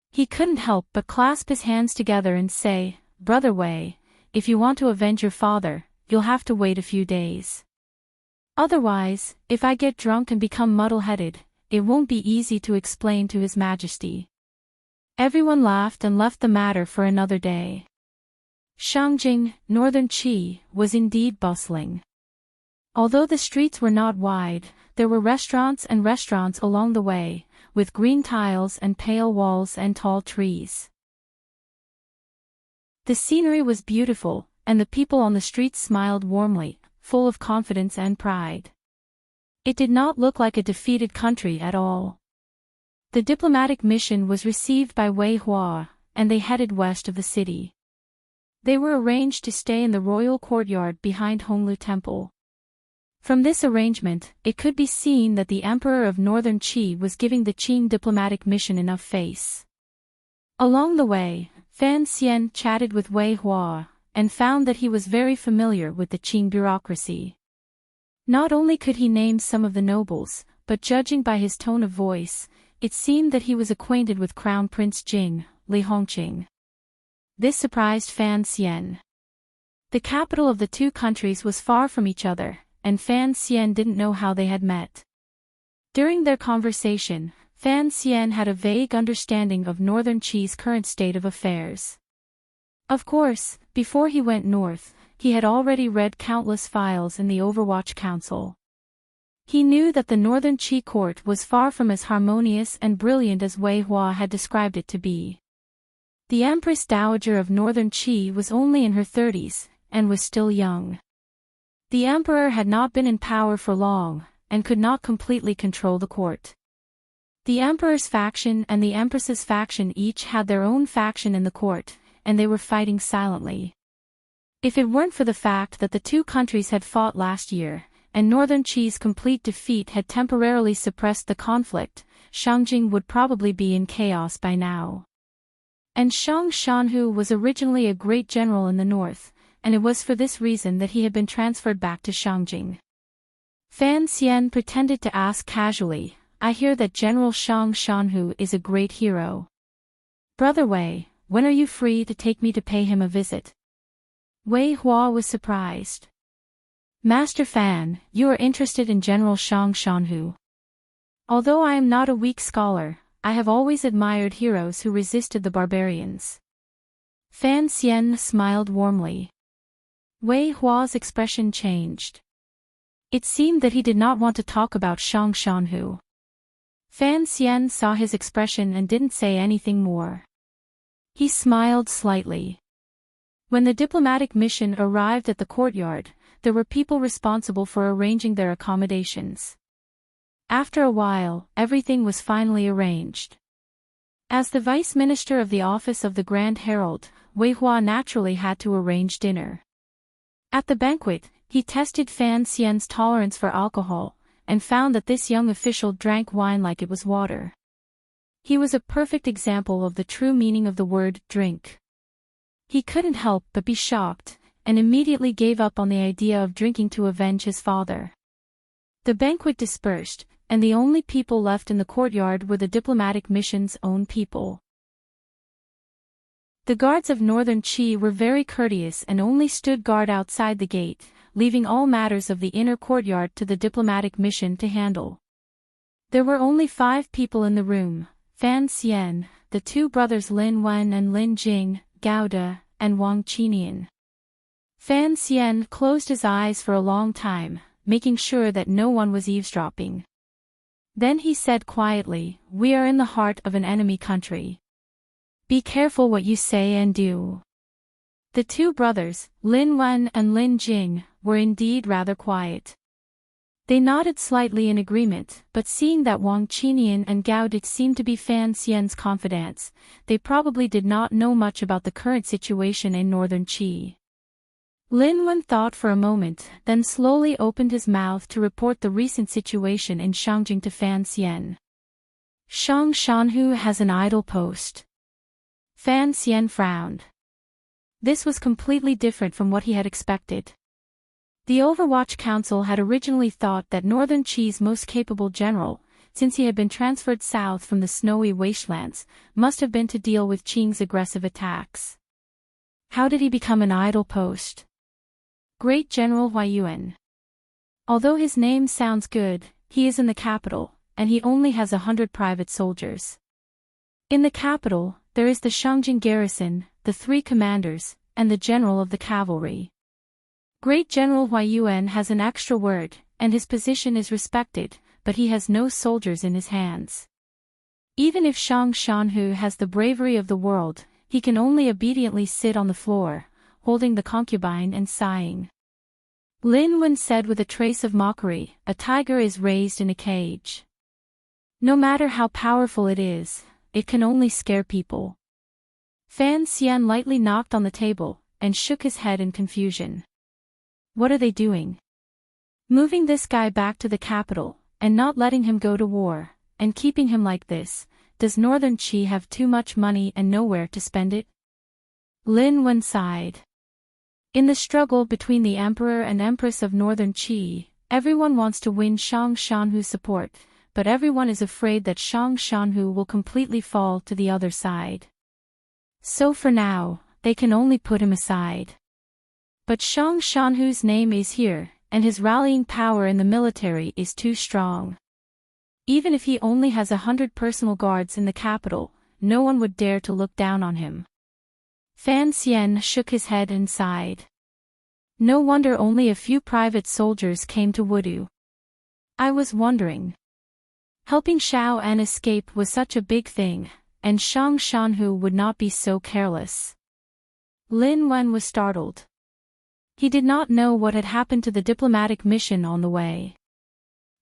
Speaker 1: He couldn't help but clasp his hands together and say, Brother Wei, if you want to avenge your father, you'll have to wait a few days. Otherwise, if I get drunk and become muddle-headed, it won't be easy to explain to His Majesty. Everyone laughed and left the matter for another day. Shangjing, Northern Qi, was indeed bustling. Although the streets were not wide, there were restaurants along the way, with green tiles and pale walls and tall trees. The scenery was beautiful, and the people on the streets smiled warmly, full of confidence and pride. It did not look like a defeated country at all. The diplomatic mission was received by Wei Hua, and they headed west of the city. They were arranged to stay in the royal courtyard behind Honglu Temple. From this arrangement, it could be seen that the Emperor of Northern Qi was giving the Qing diplomatic mission enough face. Along the way, Fan Xian chatted with Wei Hua, and found that he was very familiar with the Qing bureaucracy. Not only could he name some of the nobles, but judging by his tone of voice, it seemed that he was acquainted with Crown Prince Jing, Li Hongqing. This surprised Fan Xian. The capital of the two countries was far from each other, and Fan Xian didn't know how they had met. During their conversation, Fan Xian had a vague understanding of Northern Qi's current state of affairs. Of course, before he went north, he had already read countless files in the Overwatch Council. He knew that the Northern Qi court was far from as harmonious and brilliant as Wei Hua had described it to be. The Empress Dowager of Northern Qi was only in her 30s, and was still young. The emperor had not been in power for long, and could not completely control the court. The emperor's faction and the empress's faction each had their own faction in the court, and they were fighting silently. If it weren't for the fact that the two countries had fought last year, and Northern Qi's complete defeat had temporarily suppressed the conflict, Shangjing would probably be in chaos by now. And Shang Shanhu was originally a great general in the north, and it was for this reason that he had been transferred back to Shangjing. Fan Xian pretended to ask casually, "I hear that General Shang Shanhu is a great hero. Brother Wei, when are you free to take me to pay him a visit?" Wei Hua was surprised. "Master Fan, you are interested in General Shang Shanhu. Although I am not a weak scholar, I have always admired heroes who resisted the barbarians." Fan Xian smiled warmly. Wei Hua's expression changed. It seemed that he did not want to talk about Shang Shanhu. Fan Xian saw his expression and didn't say anything more. He smiled slightly. When the diplomatic mission arrived at the courtyard, there were people responsible for arranging their accommodations. After a while, everything was finally arranged. As the vice minister of the office of the Grand Herald, Wei Hua naturally had to arrange dinner. At the banquet, he tested Fan Xian's tolerance for alcohol, and found that this young official drank wine like it was water. He was a perfect example of the true meaning of the word drink. He couldn't help but be shocked, and immediately gave up on the idea of drinking to avenge his father. The banquet dispersed, and the only people left in the courtyard were the diplomatic mission's own people. The guards of Northern Qi were very courteous and only stood guard outside the gate, leaving all matters of the inner courtyard to the diplomatic mission to handle. There were only 5 people in the room: Fan Xian, the 2 brothers Lin Wen and Lin Jing, Gao De, and Wang Qinian. Fan Xian closed his eyes for a long time, making sure that no one was eavesdropping. Then he said quietly, "We are in the heart of an enemy country. Be careful what you say and do." The 2 brothers, Lin Wen and Lin Jing, were indeed rather quiet. They nodded slightly in agreement, but seeing that Wang Qinian and Gao De seemed to be Fan Xian's confidants, they probably did not know much about the current situation in Northern Qi. Lin Wen thought for a moment, then slowly opened his mouth to report the recent situation in Shangjing to Fan Xian. "Shang Shanhu has an idle post." Fan Xian frowned. This was completely different from what he had expected. The Overwatch Council had originally thought that Northern Qi's most capable general, since he had been transferred south from the snowy wastelands, must have been to deal with Qing's aggressive attacks. How did he become an idle post? Great General Huayuan. Although his name sounds good, he is in the capital, and he only has 100 private soldiers. In the capital, there is the Shangjing garrison, the 3 commanders, and the general of the cavalry. Great General Huayuan has an extra word, and his position is respected, but he has no soldiers in his hands. Even if Shang Shanhu has the bravery of the world, he can only obediently sit on the floor, holding the concubine and sighing. Lin Wen said with a trace of mockery, "A tiger is raised in a cage. No matter how powerful it is, it can only scare people." Fan Xian lightly knocked on the table, and shook his head in confusion. What are they doing? Moving this guy back to the capital, and not letting him go to war, and keeping him like this, does Northern Qi have too much money and nowhere to spend it? Lin Wen sighed. In the struggle between the Emperor and Empress of Northern Qi, everyone wants to win Shang Shanhu's support, but everyone is afraid that Shang Shanhu will completely fall to the other side. So for now, they can only put him aside. But Shang Shanhu's name is here, and his rallying power in the military is too strong. Even if he only has 100 personal guards in the capital, no one would dare to look down on him. Fan Xian shook his head and sighed. No wonder only a few private soldiers came to Wudu. I was wondering. Helping Xiao An escape was such a big thing, and Shang Shanhu would not be so careless. Lin Wen was startled. He did not know what had happened to the diplomatic mission on the way.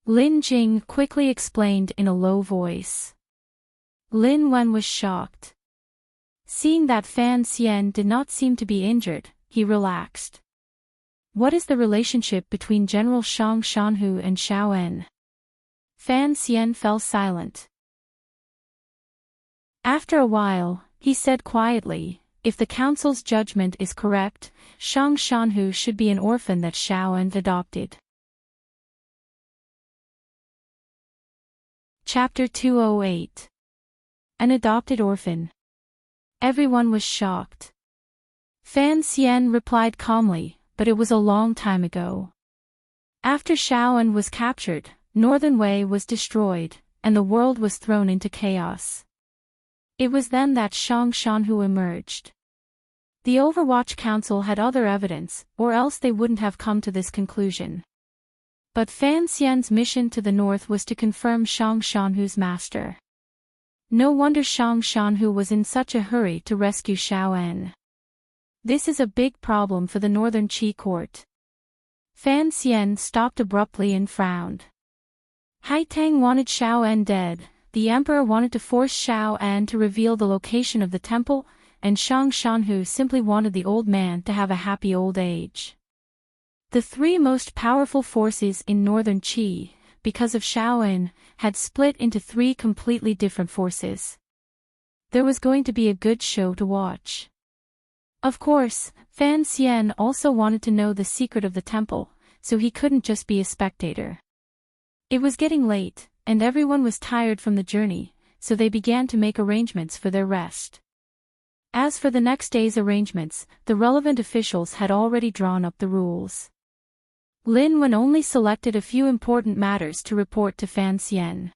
Speaker 1: Lin Jing quickly explained in a low voice. Lin Wen was shocked. Seeing that Fan Xian did not seem to be injured, he relaxed. What is the relationship between General Shang Shanhu and Xiao En? Fan Xian fell silent. After a while, he said quietly, if the council's judgment is correct, Shang Shanhu should be an orphan that Xiao En adopted. Chapter 208. An adopted orphan. Everyone was shocked. Fan Xian replied calmly, but it was a long time ago. After Xiao En was captured, Northern Wei was destroyed, and the world was thrown into chaos. It was then that Shang Shanhu emerged. The Overwatch Council had other evidence, or else they wouldn't have come to this conclusion. But Fan Xian's mission to the north was to confirm Shang Shanhu's master. No wonder Shang Shanhu was in such a hurry to rescue Xiao En. This is a big problem for the Northern Qi court. Fan Xian stopped abruptly and frowned. Haitang wanted Xiao En dead, the emperor wanted to force Xiao En to reveal the location of the temple, and Shang Shanhu simply wanted the old man to have a happy old age. The three most powerful forces in Northern Qi, because of Xiao En, had split into three completely different forces. There was going to be a good show to watch. Of course, Fan Xian also wanted to know the secret of the temple, so he couldn't just be a spectator. It was getting late, and everyone was tired from the journey, so they began to make arrangements for their rest. As for the next day's arrangements, the relevant officials had already drawn up the rules. Lin Wen only selected a few important matters to report to Fan Xian.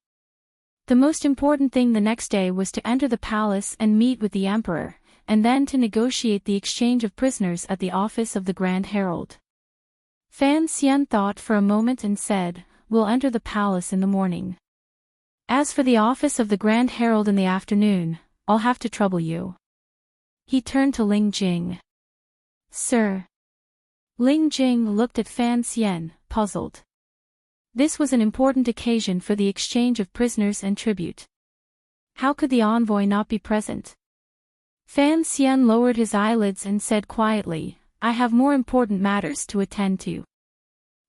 Speaker 1: The most important thing the next day was to enter the palace and meet with the emperor, and then to negotiate the exchange of prisoners at the office of the Grand Herald. Fan Xian thought for a moment and said, "We'll enter the palace in the morning. As for the office of the Grand Herald in the afternoon, I'll have to trouble you." He turned to Ling Jing. "Sir." Ling Jing looked at Fan Xian, puzzled. This was an important occasion for the exchange of prisoners and tribute. How could the envoy not be present? Fan Xian lowered his eyelids and said quietly, "I have more important matters to attend to."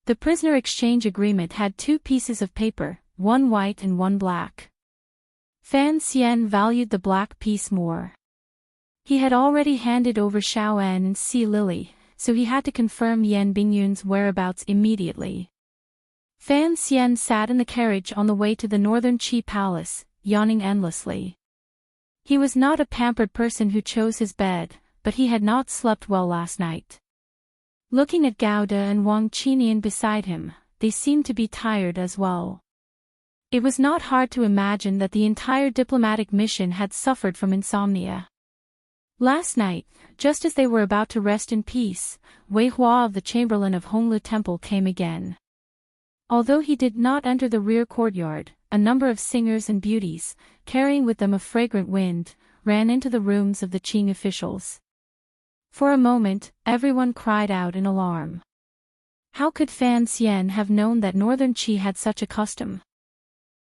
Speaker 1: The prisoner exchange agreement had two pieces of paper, one white and one black. Fan Xian valued the black piece more. He had already handed over Xiao En and Sea Lily, so he had to confirm Yan Bingyun's whereabouts immediately. Fan Xian sat in the carriage on the way to the Northern Qi Palace, yawning endlessly. He was not a pampered person who chose his bed, but he had not slept well last night. Looking at Gao De and Wang Qinian beside him, they seemed to be tired as well. It was not hard to imagine that the entire diplomatic mission had suffered from insomnia. Last night, just as they were about to rest in peace, Wei Hua of the Chamberlain of Honglu Temple came again. Although he did not enter the rear courtyard, a number of singers and beauties, carrying with them a fragrant wind, ran into the rooms of the Qing officials. For a moment, everyone cried out in alarm. How could Fan Xian have known that Northern Qi had such a custom?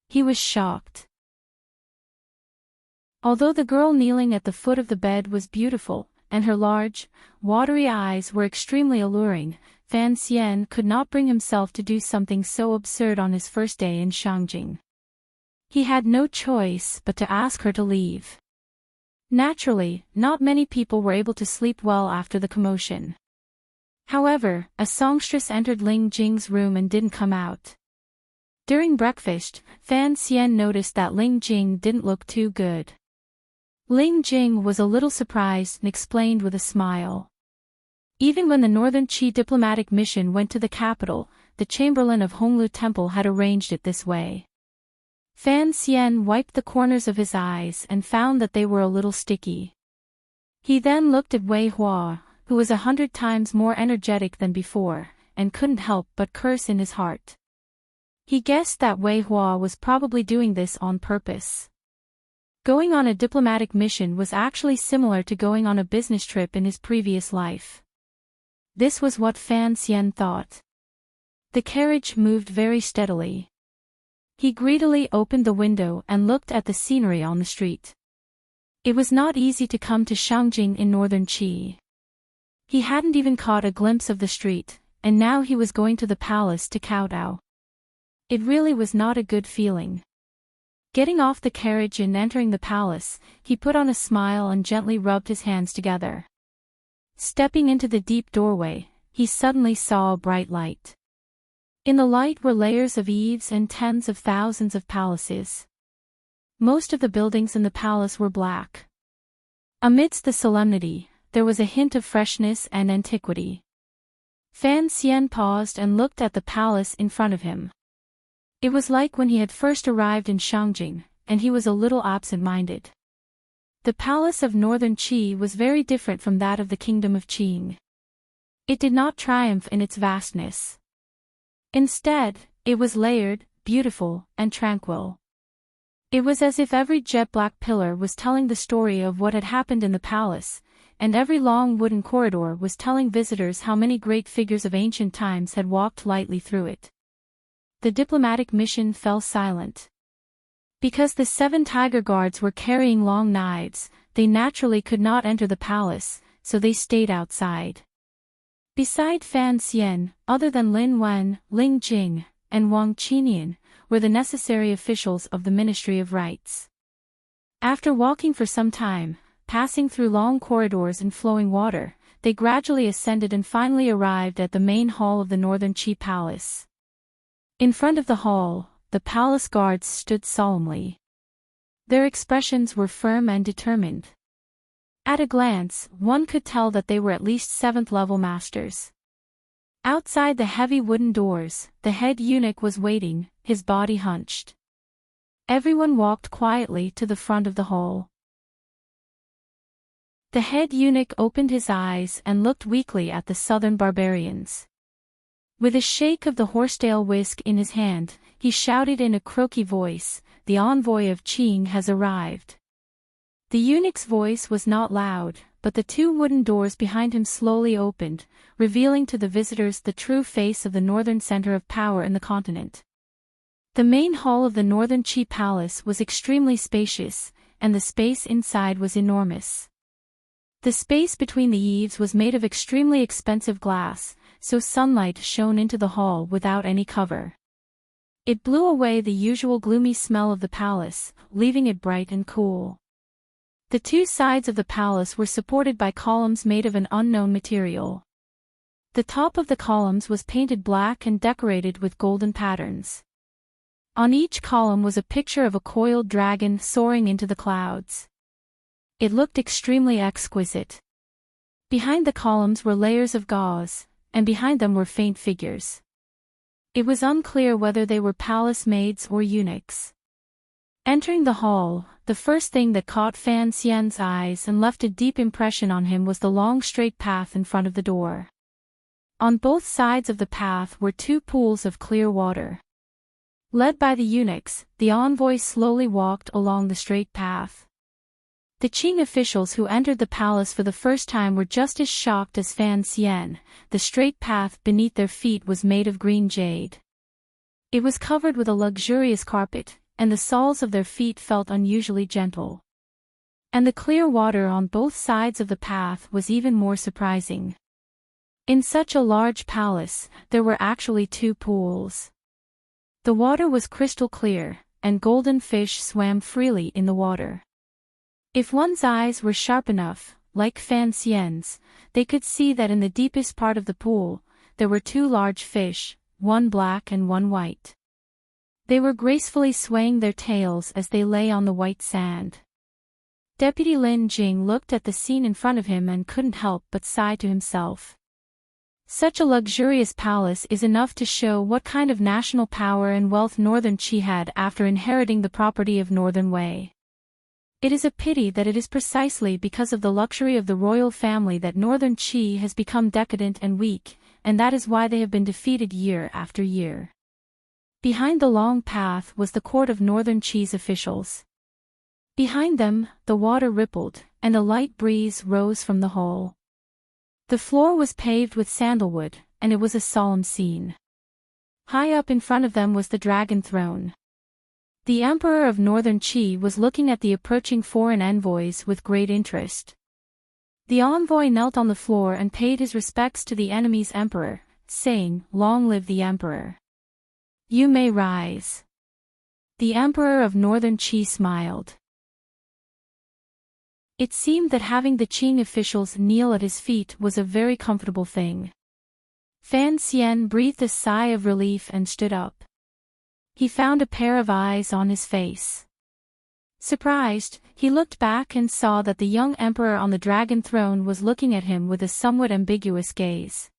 Speaker 1: He was shocked. Although the girl kneeling at the foot of the bed was beautiful, and her large, watery eyes were extremely alluring, Fan Xian could not bring himself to do something so absurd on his first day in Shangjing. He had no choice but to ask her to leave. Naturally, not many people were able to sleep well after the commotion. However, a songstress entered Ling Jing's room and didn't come out. During breakfast, Fan Xian noticed that Ling Jing didn't look too good. Ling Jing was a little surprised and explained with a smile. Even when the Northern Qi diplomatic mission went to the capital, the Chamberlain of Honglu Temple had arranged it this way. Fan Xian wiped the corners of his eyes and found that they were a little sticky. He then looked at Wei Hua, who was 100 times more energetic than before, and couldn't help but curse in his heart. He guessed that Wei Hua was probably doing this on purpose. Going on a diplomatic mission was actually similar to going on a business trip in his previous life. This was what Fan Xian thought. The carriage moved very steadily. He greedily opened the window and looked at the scenery on the street. It was not easy to come to Shangjing in Northern Qi. He hadn't even caught a glimpse of the street, and now he was going to the palace to kowtow. It really was not a good feeling. Getting off the carriage and entering the palace, he put on a smile and gently rubbed his hands together. Stepping into the deep doorway, he suddenly saw a bright light. In the light were layers of eaves and tens of thousands of palaces. Most of the buildings in the palace were black. Amidst the solemnity, there was a hint of freshness and antiquity. Fan Xian paused and looked at the palace in front of him. It was like when he had first arrived in Shangjing, and he was a little absent-minded. The palace of Northern Qi was very different from that of the kingdom of Qing. It did not triumph in its vastness. Instead, it was layered, beautiful, and tranquil. It was as if every jet-black pillar was telling the story of what had happened in the palace, and every long wooden corridor was telling visitors how many great figures of ancient times had walked lightly through it. The diplomatic mission fell silent. Because the 7 tiger guards were carrying long knives, they naturally could not enter the palace, so they stayed outside. Beside Fan Xian, other than Lin Wen, Ling Jing, and Wang Qinian, were the necessary officials of the Ministry of Rites. After walking for some time, passing through long corridors and flowing water, they gradually ascended and finally arrived at the main hall of the Northern Qi Palace. In front of the hall, the palace guards stood solemnly. Their expressions were firm and determined. At a glance, one could tell that they were at least 7th-level masters. Outside the heavy wooden doors, the head eunuch was waiting, his body hunched. Everyone walked quietly to the front of the hall. The head eunuch opened his eyes and looked weakly at the southern barbarians. With a shake of the horsetail whisk in his hand, he shouted in a croaky voice, "The envoy of Qing has arrived." The eunuch's voice was not loud, but the 2 wooden doors behind him slowly opened, revealing to the visitors the true face of the northern center of power in the continent. The main hall of the Northern Qi Palace was extremely spacious, and the space inside was enormous. The space between the eaves was made of extremely expensive glass, so sunlight shone into the hall without any cover. It blew away the usual gloomy smell of the palace, leaving it bright and cool. The 2 sides of the palace were supported by columns made of an unknown material. The top of the columns was painted black and decorated with golden patterns. On each column was a picture of a coiled dragon soaring into the clouds. It looked extremely exquisite. Behind the columns were layers of gauze, and behind them were faint figures. It was unclear whether they were palace maids or eunuchs. Entering the hall, the first thing that caught Fan Xian's eyes and left a deep impression on him was the long straight path in front of the door. On both sides of the path were 2 pools of clear water. Led by the eunuchs, the envoy slowly walked along the straight path. The Qing officials who entered the palace for the first time were just as shocked as Fan Xian. The straight path beneath their feet was made of green jade. It was covered with a luxurious carpet, and the soles of their feet felt unusually gentle. And the clear water on both sides of the path was even more surprising. In such a large palace, there were actually 2 pools. The water was crystal clear, and golden fish swam freely in the water. If one's eyes were sharp enough, like Fan Xian's, they could see that in the deepest part of the pool, there were two large fish, one black and one white. They were gracefully swaying their tails as they lay on the white sand. Deputy Lin Jing looked at the scene in front of him and couldn't help but sigh to himself. Such a luxurious palace is enough to show what kind of national power and wealth Northern Qi had after inheriting the property of Northern Wei. It is a pity that it is precisely because of the luxury of the royal family that Northern Qi has become decadent and weak, and that is why they have been defeated year after year. Behind the long path was the court of Northern Qi's officials. Behind them, the water rippled, and a light breeze rose from the hole. The floor was paved with sandalwood, and it was a solemn scene. High up in front of them was the dragon throne. The Emperor of Northern Qi was looking at the approaching foreign envoys with great interest. The envoy knelt on the floor and paid his respects to the enemy's emperor, saying, "Long live the emperor. You may rise." The Emperor of Northern Qi smiled. It seemed that having the Qing officials kneel at his feet was a very comfortable thing. Fan Xian breathed a sigh of relief and stood up. He found a pair of eyes on his face. Surprised, he looked back and saw that the young emperor on the dragon throne was looking at him with a somewhat ambiguous gaze.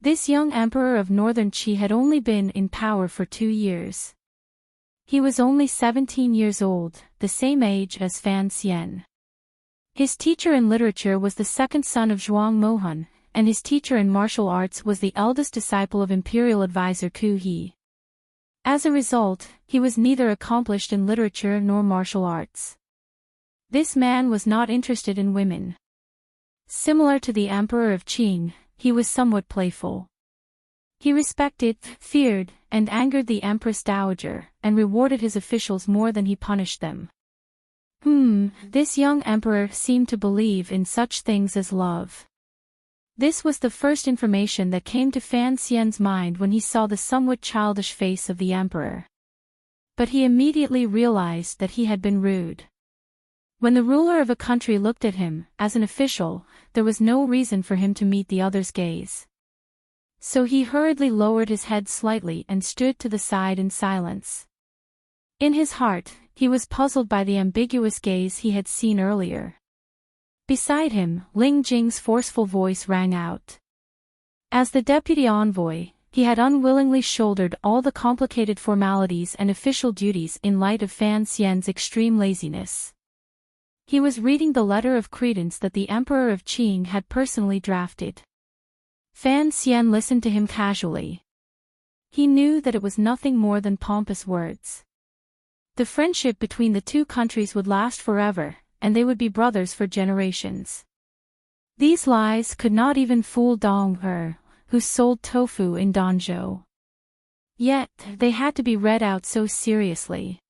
Speaker 1: This young emperor of Northern Qi had only been in power for 2 years. He was only 17 years old, the same age as Fan Xian. His teacher in literature was the second son of Zhuang Mohan, and his teacher in martial arts was the eldest disciple of imperial advisor Ku He. As a result, he was neither accomplished in literature nor martial arts. This man was not interested in women. Similar to the Emperor of Qing, he was somewhat playful. He respected, feared, and angered the Empress Dowager, and rewarded his officials more than he punished them. This young emperor seemed to believe in such things as love. This was the first information that came to Fan Xian's mind when he saw the somewhat childish face of the emperor. But he immediately realized that he had been rude. When the ruler of a country looked at him, as an official, there was no reason for him to meet the other's gaze. So he hurriedly lowered his head slightly and stood to the side in silence. In his heart, he was puzzled by the ambiguous gaze he had seen earlier. Beside him, Ling Jing's forceful voice rang out. As the deputy envoy, he had unwillingly shouldered all the complicated formalities and official duties in light of Fan Xian's extreme laziness. He was reading the letter of credence that the Emperor of Qing had personally drafted. Fan Xian listened to him casually. He knew that it was nothing more than pompous words. The friendship between the two countries would last forever, and they would be brothers for generations. These lies could not even fool Dong Er, who sold tofu in Danzhou. Yet, they had to be read out so seriously.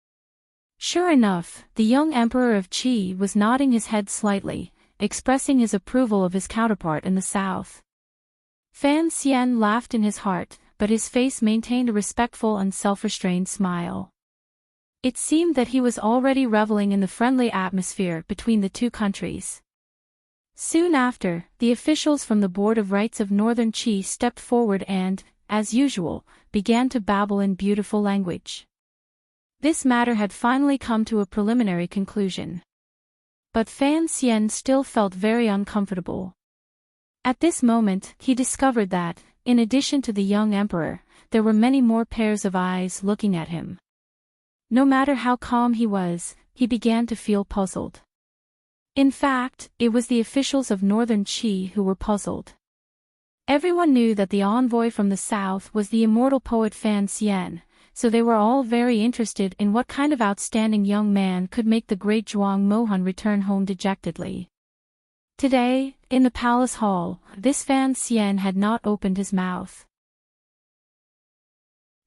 Speaker 1: Sure enough, the young Emperor of Qi was nodding his head slightly, expressing his approval of his counterpart in the south. Fan Xian laughed in his heart, but his face maintained a respectful and self-restrained smile. It seemed that he was already reveling in the friendly atmosphere between the two countries. Soon after, the officials from the Board of Rights of Northern Qi stepped forward and, as usual, began to babble in beautiful language. This matter had finally come to a preliminary conclusion. But Fan Xian still felt very uncomfortable. At this moment, he discovered that, in addition to the young emperor, there were many more pairs of eyes looking at him. No matter how calm he was, he began to feel puzzled. In fact, it was the officials of Northern Qi who were puzzled. Everyone knew that the envoy from the south was the immortal poet Fan Xian, so they were all very interested in what kind of outstanding young man could make the great Zhuang Mohan return home dejectedly. Today, in the palace hall, this Fan Xian had not opened his mouth.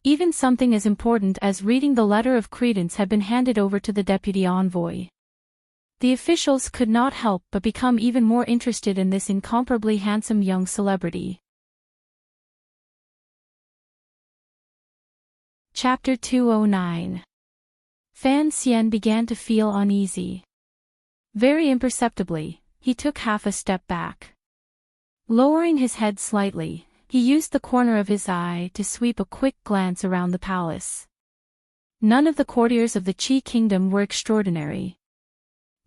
Speaker 1: Even something as important as reading the letter of credence had been handed over to the deputy envoy. The officials could not help but become even more interested in this incomparably handsome young celebrity. Chapter 209. Fan Xian began to feel uneasy. Very imperceptibly, he took half a step back. Lowering his head slightly, he used the corner of his eye to sweep a quick glance around the palace. None of the courtiers of the Qi kingdom were extraordinary.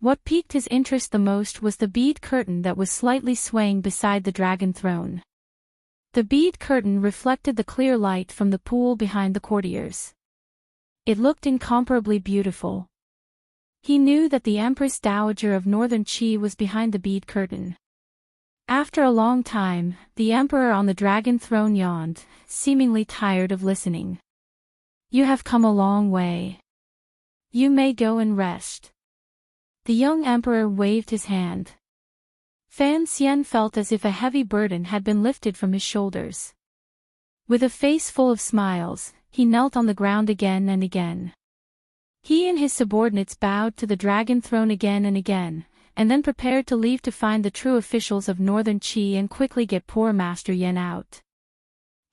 Speaker 1: What piqued his interest the most was the bead curtain that was slightly swaying beside the dragon throne. The bead curtain reflected the clear light from the pool behind the courtiers. It looked incomparably beautiful. He knew that the Empress Dowager of Northern Qi was behind the bead curtain. After a long time, the emperor on the dragon throne yawned, seemingly tired of listening. "You have come a long way. You may go and rest." The young emperor waved his hand. Fan Xian felt as if a heavy burden had been lifted from his shoulders. With a face full of smiles, he knelt on the ground again and again. He and his subordinates bowed to the dragon throne again and then prepared to leave to find the true officials of Northern Qi and quickly get poor Master Yan out.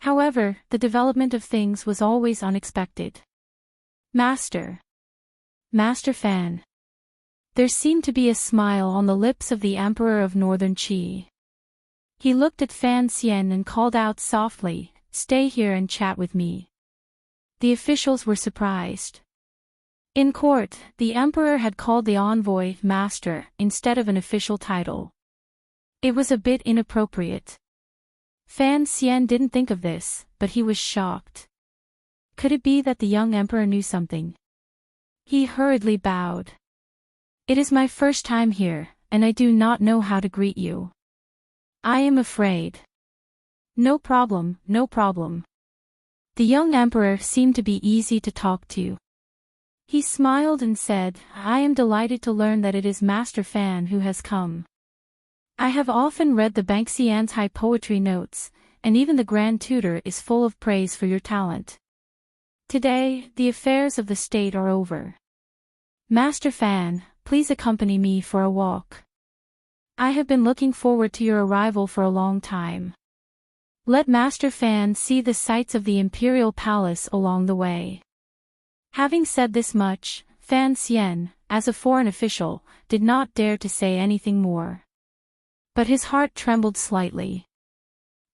Speaker 1: However, the development of things was always unexpected. Master Fan. There seemed to be a smile on the lips of the Emperor of Northern Qi. He looked at Fan Xian and called out softly, "Stay here and chat with me." The officials were surprised. In court, the Emperor had called the envoy Master instead of an official title. It was a bit inappropriate. Fan Xian didn't think of this, but he was shocked. Could it be that the young emperor knew something? He hurriedly bowed. "It is my first time here, and I do not know how to greet you. I am afraid." No problem. The young emperor seemed to be easy to talk to. He smiled and said, "I am delighted to learn that it is Master Fan who has come. I have often read the Banxian's high poetry notes, and even the Grand Tutor is full of praise for your talent. Today, the affairs of the state are over. Master Fan, please accompany me for a walk. I have been looking forward to your arrival for a long time. Let Master Fan see the sights of the Imperial Palace along the way." Having said this much, Fan Xian, as a foreign official, did not dare to say anything more. But his heart trembled slightly.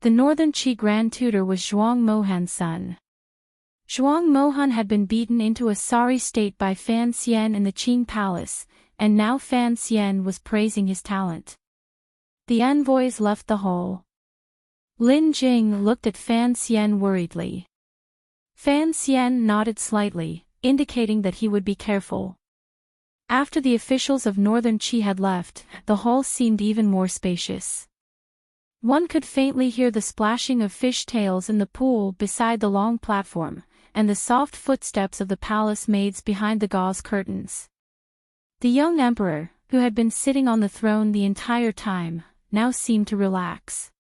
Speaker 1: The Northern Qi Grand Tutor was Zhuang Mohan's son. Zhuang Mohan had been beaten into a sorry state by Fan Xian in the Qing Palace, and now Fan Xian was praising his talent. The envoys left the hall. Lin Jing looked at Fan Xian worriedly. Fan Xian nodded slightly, indicating that he would be careful. After the officials of Northern Qi had left, the hall seemed even more spacious. One could faintly hear the splashing of fish tails in the pool beside the long platform, and the soft footsteps of the palace maids behind the gauze curtains. The young emperor, who had been sitting on the throne the entire time, now seemed to relax.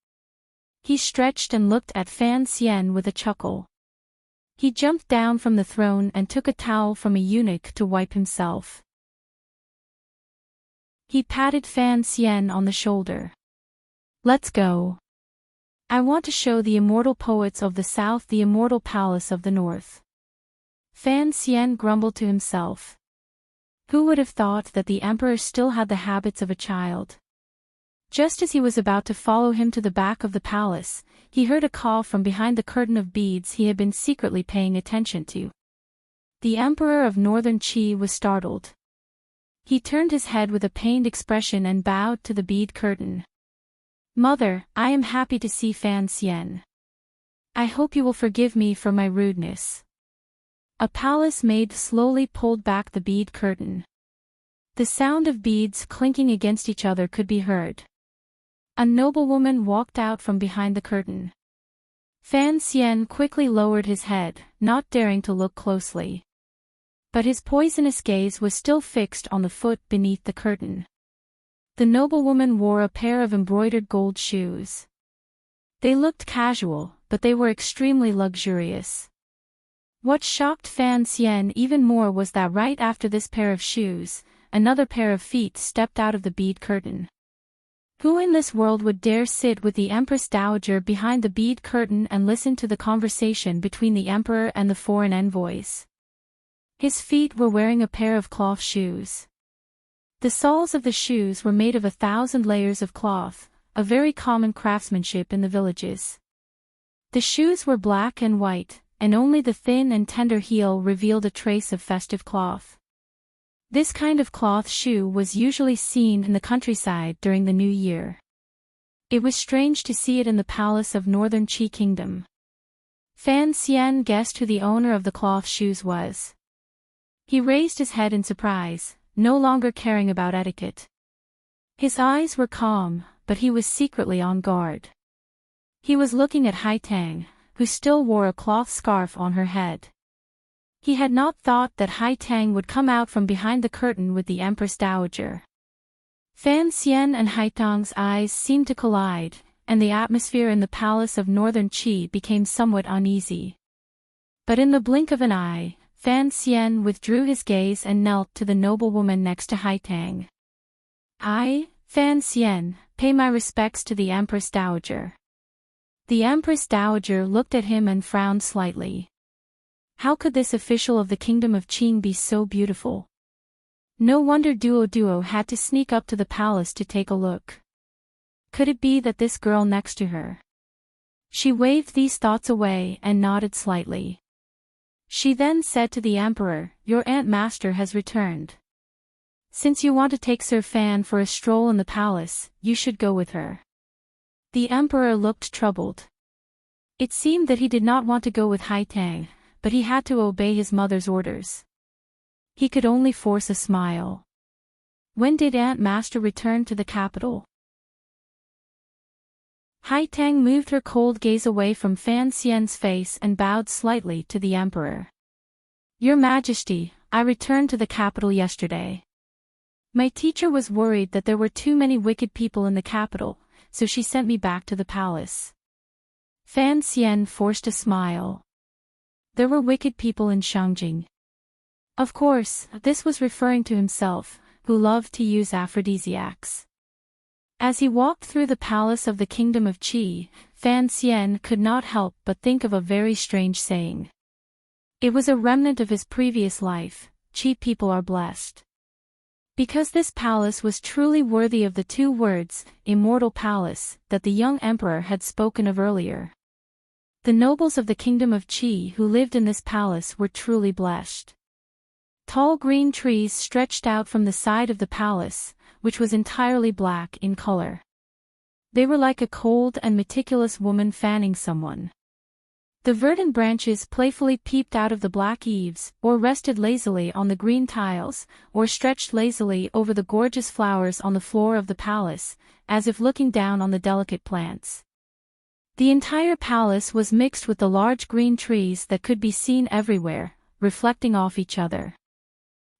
Speaker 1: He stretched and looked at Fan Xian with a chuckle. He jumped down from the throne and took a towel from a eunuch to wipe himself. He patted Fan Xian on the shoulder. "Let's go. I want to show the immortal poets of the south the immortal palace of the north." Fan Xian grumbled to himself. Who would have thought that the emperor still had the habits of a child? Just as he was about to follow him to the back of the palace, he heard a call from behind the curtain of beads he had been secretly paying attention to. The Emperor of Northern Qi was startled. He turned his head with a pained expression and bowed to the bead curtain. "Mother, I am happy to see Fan Xian. I hope you will forgive me for my rudeness." A palace maid slowly pulled back the bead curtain. The sound of beads clinking against each other could be heard. A noblewoman walked out from behind the curtain. Fan Xian quickly lowered his head, not daring to look closely. But his poisonous gaze was still fixed on the foot beneath the curtain. The noblewoman wore a pair of embroidered gold shoes. They looked casual, but they were extremely luxurious. What shocked Fan Xian even more was that right after this pair of shoes, another pair of feet stepped out of the bead curtain. Who in this world would dare sit with the Empress Dowager behind the bead curtain and listen to the conversation between the emperor and the foreign envoys? His feet were wearing a pair of cloth shoes. The soles of the shoes were made of 1,000 layers of cloth, a very common craftsmanship in the villages. The shoes were black and white, and only the thin and tender heel revealed a trace of festive cloth. This kind of cloth shoe was usually seen in the countryside during the New Year. It was strange to see it in the palace of Northern Qi Kingdom. Fan Xian guessed who the owner of the cloth shoes was. He raised his head in surprise, no longer caring about etiquette. His eyes were calm, but he was secretly on guard. He was looking at Haitang, who still wore a cloth scarf on her head. He had not thought that Haitang would come out from behind the curtain with the Empress Dowager. Fan Xian and Haitang's eyes seemed to collide, and the atmosphere in the palace of Northern Qi became somewhat uneasy. But in the blink of an eye, Fan Xian withdrew his gaze and knelt to the noblewoman next to Haitang. "I, Fan Xian, pay my respects to the Empress Dowager." The Empress Dowager looked at him and frowned slightly. How could this official of the kingdom of Qing be so beautiful? No wonder Duo had to sneak up to the palace to take a look. Could it be that this girl next to her? She waved these thoughts away and nodded slightly. She then said to the emperor, "Your Aunt Master has returned. Since you want to take Sir Fan for a stroll in the palace, you should go with her." The emperor looked troubled. It seemed that he did not want to go with Haitang, but he had to obey his mother's orders. He could only force a smile. When did Aunt Master return to the capital? Haitang moved her cold gaze away from Fan Xian's face and bowed slightly to the emperor. "Your Majesty, I returned to the capital yesterday. My teacher was worried that there were too many wicked people in the capital, so she sent me back to the palace." Fan Xian forced a smile. There were wicked people in Shangjing. Of course, this was referring to himself, who loved to use aphrodisiacs. As he walked through the palace of the kingdom of Qi, Fan Xian could not help but think of a very strange saying. It was a remnant of his previous life: Qi people are blessed. Because this palace was truly worthy of the two words, immortal palace, that the young emperor had spoken of earlier. The nobles of the kingdom of Qi who lived in this palace were truly blessed. Tall green trees stretched out from the side of the palace, which was entirely black in color. They were like a cold and meticulous woman fanning someone. The verdant branches playfully peeped out of the black eaves, or rested lazily on the green tiles, or stretched lazily over the gorgeous flowers on the floor of the palace, as if looking down on the delicate plants. The entire palace was mixed with the large green trees that could be seen everywhere, reflecting off each other.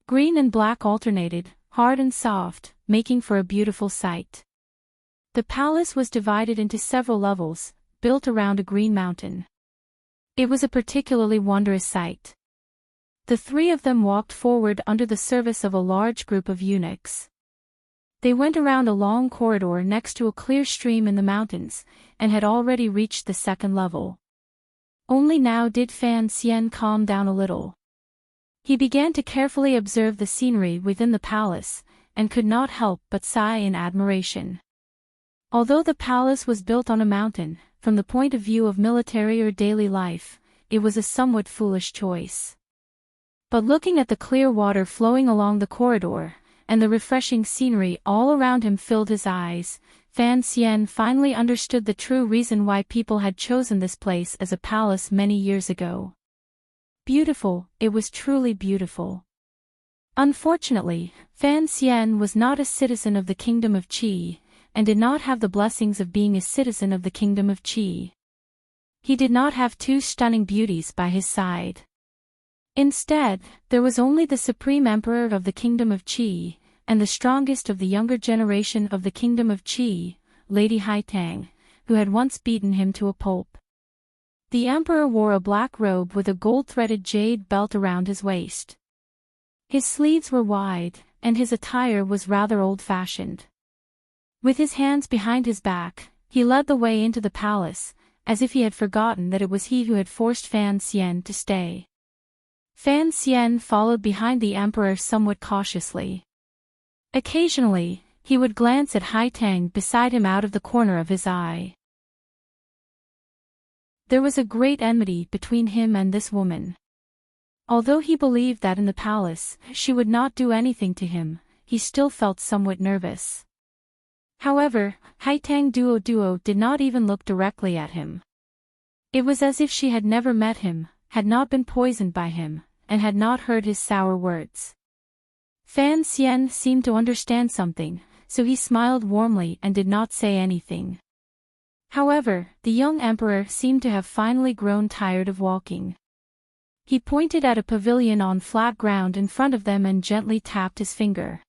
Speaker 1: Green and black alternated, hard and soft, making for a beautiful sight. The palace was divided into several levels, built around a green mountain. It was a particularly wondrous sight. The three of them walked forward under the service of a large group of eunuchs. They went around a long corridor next to a clear stream in the mountains, and had already reached the second level. Only now did Fan Xian calm down a little. He began to carefully observe the scenery within the palace, and could not help but sigh in admiration. Although the palace was built on a mountain, from the point of view of military or daily life, it was a somewhat foolish choice. But looking at the clear water flowing along the corridor, and the refreshing scenery all around him filled his eyes, Fan Xian finally understood the true reason why people had chosen this place as a palace many years ago. Beautiful, it was truly beautiful. Unfortunately, Fan Xian was not a citizen of the kingdom of Qi, and did not have the blessings of being a citizen of the kingdom of Qi. He did not have two stunning beauties by his side. Instead, there was only the supreme emperor of the kingdom of Qi, and the strongest of the younger generation of the kingdom of Qi, Lady Haitang, who had once beaten him to a pulp. The emperor wore a black robe with a gold-threaded jade belt around his waist. His sleeves were wide, and his attire was rather old-fashioned. With his hands behind his back, he led the way into the palace, as if he had forgotten that it was he who had forced Fan Xian to stay. Fan Xian followed behind the emperor somewhat cautiously. Occasionally, he would glance at Haitang beside him out of the corner of his eye. There was a great enmity between him and this woman. Although he believed that in the palace she would not do anything to him, he still felt somewhat nervous. However, Haitang Duo did not even look directly at him. It was as if she had never met him, had not been poisoned by him, and had not heard his sour words. Fan Xian seemed to understand something, so he smiled warmly and did not say anything. However, the young emperor seemed to have finally grown tired of walking. He pointed at a pavilion on flat ground in front of them and gently tapped his finger.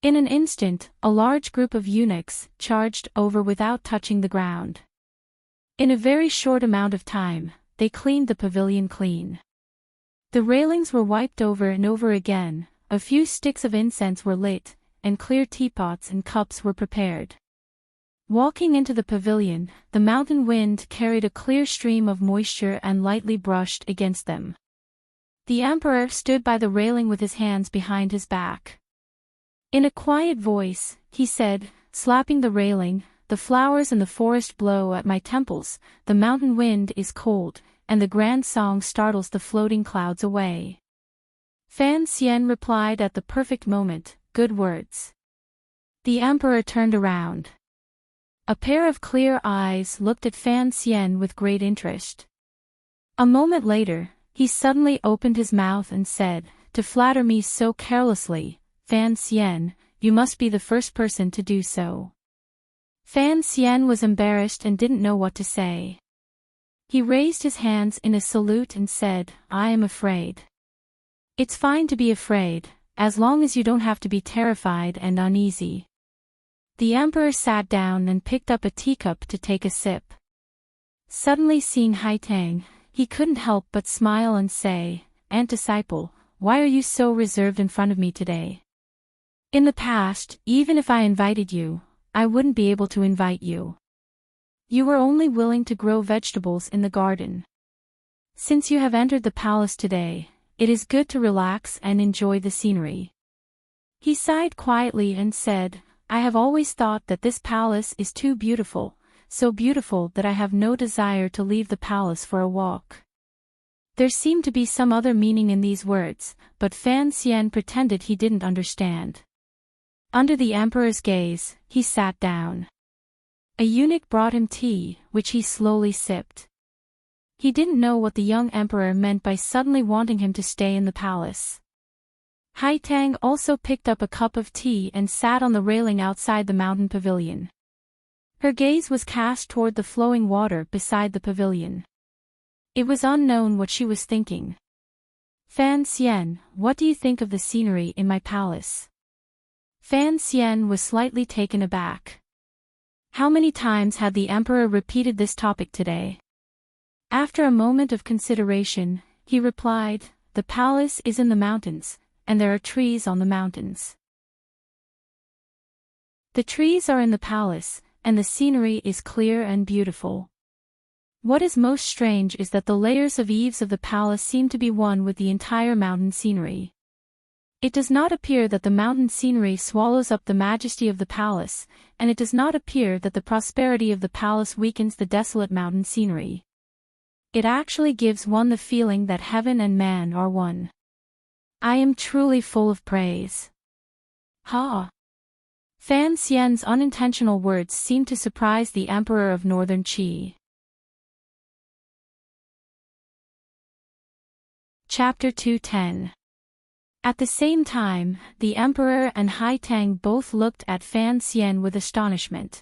Speaker 1: In an instant, a large group of eunuchs charged over without touching the ground. In a very short amount of time, they cleaned the pavilion clean. The railings were wiped over and over again, a few sticks of incense were lit, and clear teapots and cups were prepared. Walking into the pavilion, the mountain wind carried a clear stream of moisture and lightly brushed against them. The emperor stood by the railing with his hands behind his back. In a quiet voice, he said, slapping the railing, "The flowers in the forest blow at my temples, the mountain wind is cold, and the grand song startles the floating clouds away." Fan Xian replied at the perfect moment, "Good words." The emperor turned around. A pair of clear eyes looked at Fan Xian with great interest. A moment later, he suddenly opened his mouth and said, "To flatter me so carelessly, Fan Xian, you must be the first person to do so." Fan Xian was embarrassed and didn't know what to say. He raised his hands in a salute and said, "I am afraid." "It's fine to be afraid, as long as you don't have to be terrified and uneasy." The emperor sat down and picked up a teacup to take a sip. Suddenly seeing Haitang, he couldn't help but smile and say, "Aunt Disciple, why are you so reserved in front of me today? In the past, even if I invited you, I wouldn't be able to invite you. You were only willing to grow vegetables in the garden. Since you have entered the palace today, it is good to relax and enjoy the scenery." He sighed quietly and said, "I have always thought that this palace is too beautiful, so beautiful that I have no desire to leave the palace for a walk." There seemed to be some other meaning in these words, but Fan Xian pretended he didn't understand. Under the emperor's gaze, he sat down. A eunuch brought him tea, which he slowly sipped. He didn't know what the young emperor meant by suddenly wanting him to stay in the palace. Haitang also picked up a cup of tea and sat on the railing outside the mountain pavilion. Her gaze was cast toward the flowing water beside the pavilion. It was unknown what she was thinking. "Fan Xian, what do you think of the scenery in my palace?" Fan Xian was slightly taken aback. How many times had the emperor repeated this topic today? After a moment of consideration, he replied, "The palace is in the mountains, and there are trees on the mountains. The trees are in the palace, and the scenery is clear and beautiful. What is most strange is that the layers of eaves of the palace seem to be one with the entire mountain scenery. It does not appear that the mountain scenery swallows up the majesty of the palace, and it does not appear that the prosperity of the palace weakens the desolate mountain scenery. It actually gives one the feeling that heaven and man are one. I am truly full of praise." Ha! Fan Xian's unintentional words seemed to surprise the emperor of Northern Qi. Chapter 210. At the same time, the emperor and Haitang both looked at Fan Xian with astonishment.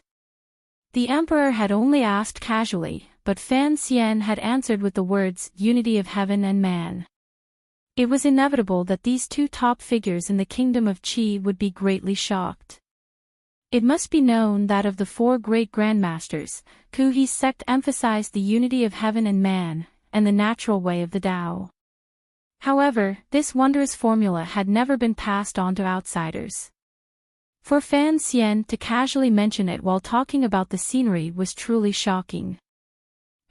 Speaker 1: The emperor had only asked casually, but Fan Xian had answered with the words, "Unity of heaven and man." It was inevitable that these two top figures in the kingdom of Qi would be greatly shocked. It must be known that of the four great grandmasters, Kuhi's sect emphasized the unity of heaven and man, and the natural way of the Tao. However, this wondrous formula had never been passed on to outsiders. For Fan Xian to casually mention it while talking about the scenery was truly shocking.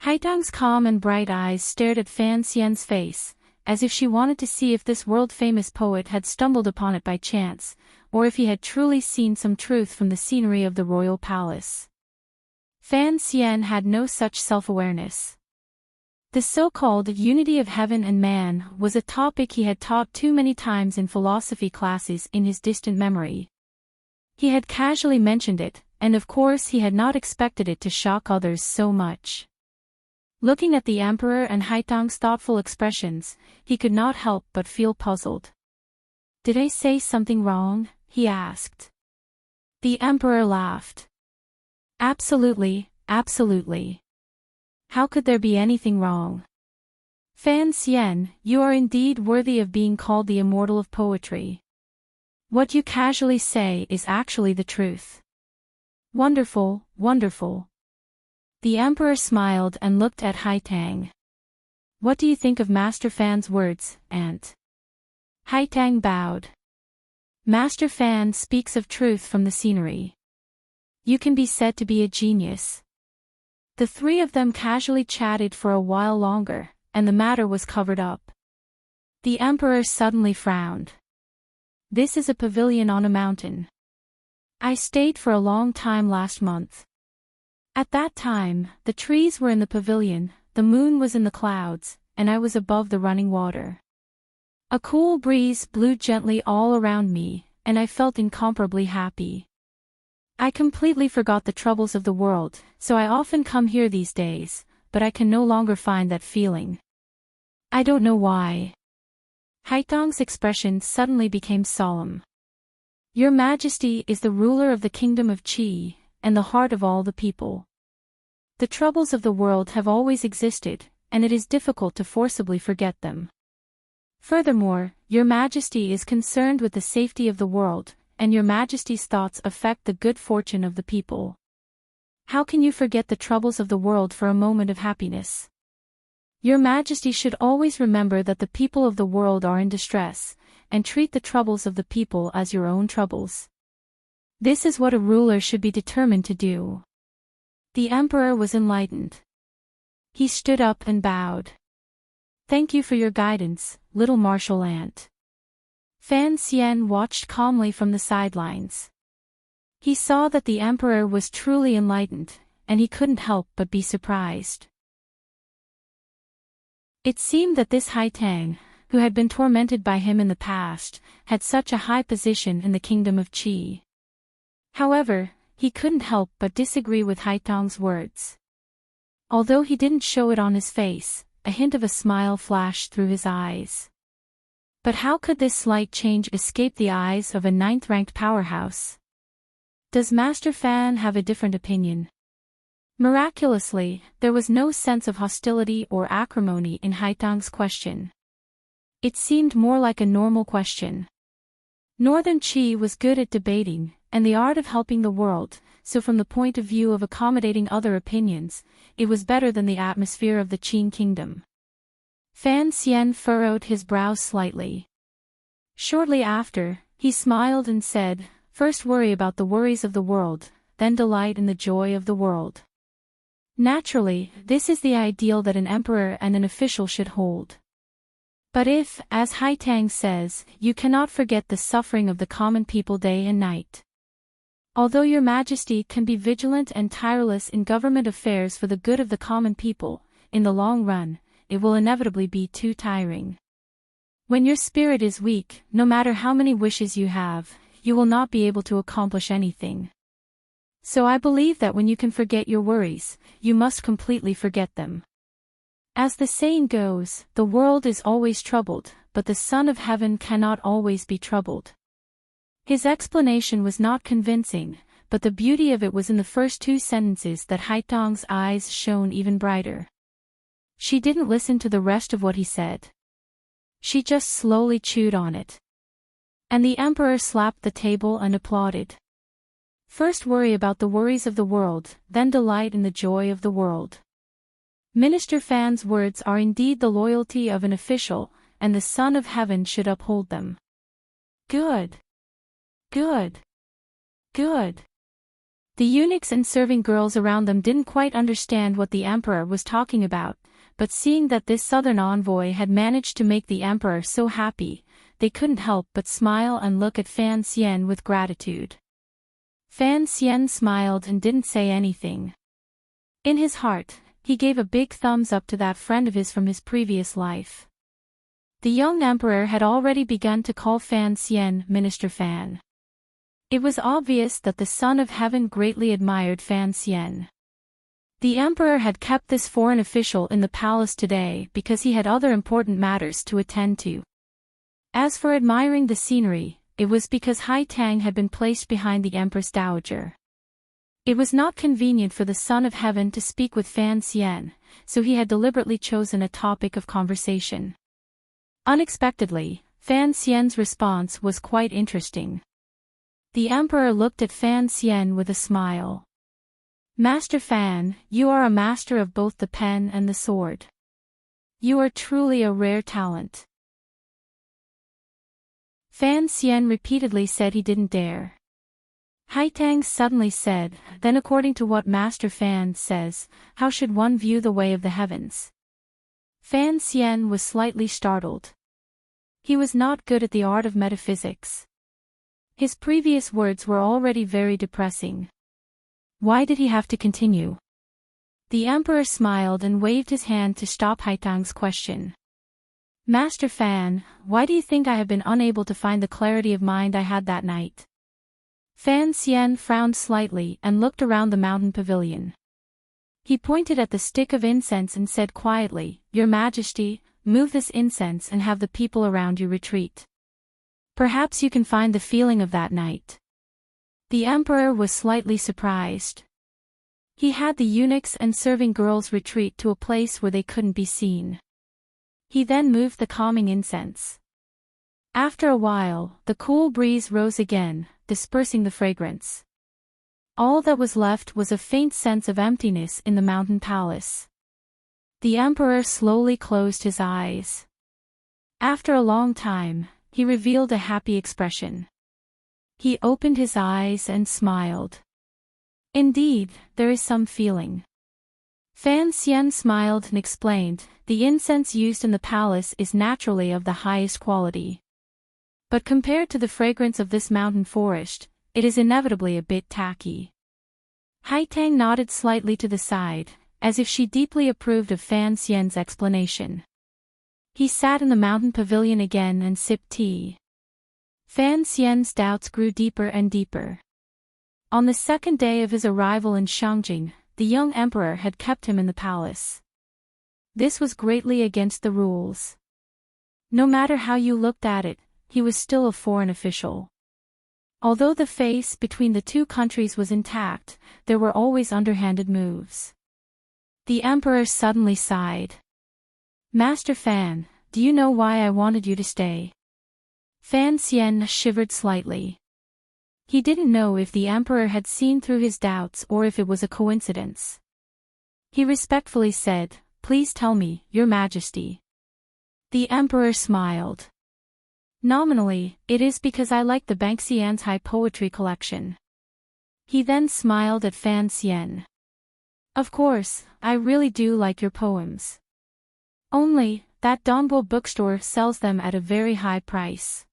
Speaker 1: Haitang's calm and bright eyes stared at Fan Xian's face, as if she wanted to see if this world-famous poet had stumbled upon it by chance, or if he had truly seen some truth from the scenery of the royal palace. Fan Xian had no such self-awareness. The so-called unity of heaven and man was a topic he had taught too many times in philosophy classes in his distant memory. He had casually mentioned it, and of course he had not expected it to shock others so much. Looking at the emperor and Haitang's thoughtful expressions, he could not help but feel puzzled. "Did I say something wrong?" he asked. The emperor laughed. "Absolutely, absolutely. How could there be anything wrong? Fan Xian, you are indeed worthy of being called the immortal of poetry. What you casually say is actually the truth. Wonderful, wonderful." The emperor smiled and looked at Haitang. "What do you think of Master Fan's words, Aunt?" Haitang bowed. "Master Fan speaks of truth from the scenery. You can be said to be a genius." The three of them casually chatted for a while longer, and the matter was covered up. The emperor suddenly frowned. "This is a pavilion on a mountain. I stayed for a long time last month. At that time, the trees were in the pavilion, the moon was in the clouds, and I was above the running water. A cool breeze blew gently all around me, and I felt incomparably happy. I completely forgot the troubles of the world, so I often come here these days, but I can no longer find that feeling. I don't know why." Haitang's expression suddenly became solemn. "Your Majesty is the ruler of the kingdom of Qi, and the heart of all the people. The troubles of the world have always existed, and it is difficult to forcibly forget them. Furthermore, Your Majesty is concerned with the safety of the world, and Your Majesty's thoughts affect the good fortune of the people. How can you forget the troubles of the world for a moment of happiness? Your Majesty should always remember that the people of the world are in distress, and treat the troubles of the people as your own troubles. This is what a ruler should be determined to do." The emperor was enlightened. He stood up and bowed. "Thank you for your guidance, little martial ant." Fan Xian watched calmly from the sidelines. He saw that the emperor was truly enlightened, and he couldn't help but be surprised. It seemed that this Haitang, who had been tormented by him in the past, had such a high position in the kingdom of Qi. However, he couldn't help but disagree with Haitang's words. Although he didn't show it on his face, a hint of a smile flashed through his eyes. But how could this slight change escape the eyes of a ninth-ranked powerhouse? Does Master Fan have a different opinion? Miraculously, there was no sense of hostility or acrimony in Haitang's question. It seemed more like a normal question. Northern Qi was good at debating, and the art of helping the world, so from the point of view of accommodating other opinions, it was better than the atmosphere of the Qin kingdom. Fan Xian furrowed his brow slightly. Shortly after, he smiled and said, "First worry about the worries of the world, then delight in the joy of the world." Naturally, this is the ideal that an emperor and an official should hold. But if, as Haitang says, you cannot forget the suffering of the common people day and night. Although Your Majesty can be vigilant and tireless in government affairs for the good of the common people, in the long run, it will inevitably be too tiring. When your spirit is weak, no matter how many wishes you have, you will not be able to accomplish anything. So I believe that when you can forget your worries, you must completely forget them. As the saying goes, the world is always troubled, but the Son of Heaven cannot always be troubled. His explanation was not convincing, but the beauty of it was in the first two sentences that Haitang's eyes shone even brighter. She didn't listen to the rest of what he said. She just slowly chewed on it. And the emperor slapped the table and applauded. First worry about the worries of the world, then delight in the joy of the world. Minister Fan's words are indeed the loyalty of an official, and the Son of Heaven should uphold them. Good. Good. Good. The eunuchs and serving girls around them didn't quite understand what the emperor was talking about, but seeing that this southern envoy had managed to make the emperor so happy, they couldn't help but smile and look at Fan Xian with gratitude. Fan Xian smiled and didn't say anything. In his heart, he gave a big thumbs up to that friend of his from his previous life. The young emperor had already begun to call Fan Xian Minister Fan. It was obvious that the Son of Heaven greatly admired Fan Xian. The emperor had kept this foreign official in the palace today because he had other important matters to attend to. As for admiring the scenery, it was because Haitang had been placed behind the Empress Dowager. It was not convenient for the Son of Heaven to speak with Fan Xian, so he had deliberately chosen a topic of conversation. Unexpectedly, Fan Xian's response was quite interesting. The emperor looked at Fan Xian with a smile. Master Fan, you are a master of both the pen and the sword. You are truly a rare talent. Fan Xian repeatedly said he didn't dare. Haitang suddenly said, then according to what Master Fan says, how should one view the way of the heavens? Fan Xian was slightly startled. He was not good at the art of metaphysics. His previous words were already very depressing. Why did he have to continue? The emperor smiled and waved his hand to stop Haitang's question. Master Fan, why do you think I have been unable to find the clarity of mind I had that night? Fan Xian frowned slightly and looked around the mountain pavilion. He pointed at the stick of incense and said quietly, Your Majesty, move this incense and have the people around you retreat. Perhaps you can find the feeling of that night. The emperor was slightly surprised. He had the eunuchs and serving girls retreat to a place where they couldn't be seen. He then moved the calming incense. After a while, the cool breeze rose again, dispersing the fragrance. All that was left was a faint sense of emptiness in the mountain palace. The emperor slowly closed his eyes. After a long time, he revealed a happy expression. He opened his eyes and smiled. Indeed, there is some feeling. Fan Xian smiled and explained, the incense used in the palace is naturally of the highest quality. But compared to the fragrance of this mountain forest, it is inevitably a bit tacky. Haitang nodded slightly to the side, as if she deeply approved of Fan Xian's explanation. He sat in the mountain pavilion again and sipped tea. Fan Xian's doubts grew deeper and deeper. On the second day of his arrival in Shangjing, the young emperor had kept him in the palace. This was greatly against the rules. No matter how you looked at it, he was still a foreign official. Although the face between the two countries was intact, there were always underhanded moves. The emperor suddenly sighed. Master Fan, do you know why I wanted you to stay? Fan Xian shivered slightly. He didn't know if the emperor had seen through his doubts or if it was a coincidence. He respectfully said, Please tell me, Your Majesty. The emperor smiled. Nominally, it is because I like the Banxian's high poetry collection. He then smiled at Fan Xian. Of course, I really do like your poems. Only, that Donbo bookstore sells them at a very high price.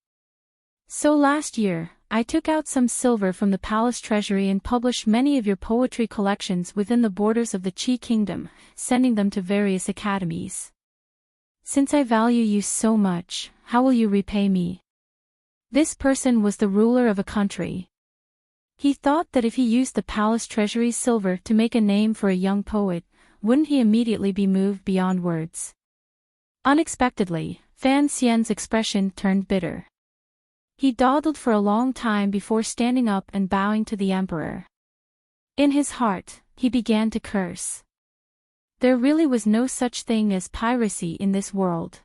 Speaker 1: So last year, I took out some silver from the palace treasury and published many of your poetry collections within the borders of the Qi Kingdom, sending them to various academies. Since I value you so much, how will you repay me? This person was the ruler of a country. He thought that if he used the palace treasury's silver to make a name for a young poet, wouldn't he immediately be moved beyond words? Unexpectedly, Fan Xian's expression turned bitter. He dawdled for a long time before standing up and bowing to the emperor. In his heart, he began to curse. There really was no such thing as piracy in this world.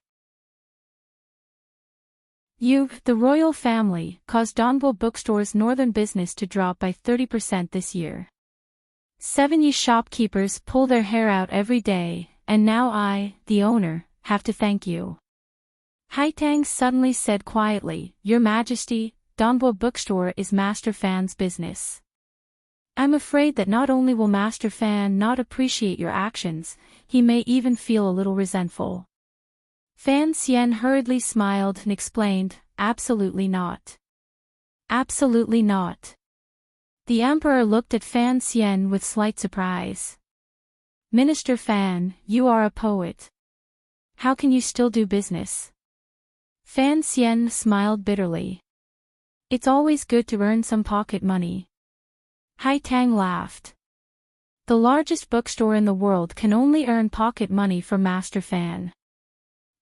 Speaker 1: You, the royal family, caused Donbo Bookstore's northern business to drop by 30% this year. 70 shopkeepers pull their hair out every day, and now I, the owner, have to thank you. Haitang suddenly said quietly, Your Majesty, Donbo Bookstore is Master Fan's business. I'm afraid that not only will Master Fan not appreciate your actions, he may even feel a little resentful. Fan Xian hurriedly smiled and explained, absolutely not. Absolutely not. The emperor looked at Fan Xian with slight surprise. Minister Fan, you are a poet. How can you still do business? Fan Xian smiled bitterly. It's always good to earn some pocket money. Hai Tang laughed. The largest bookstore in the world can only earn pocket money for Master Fan.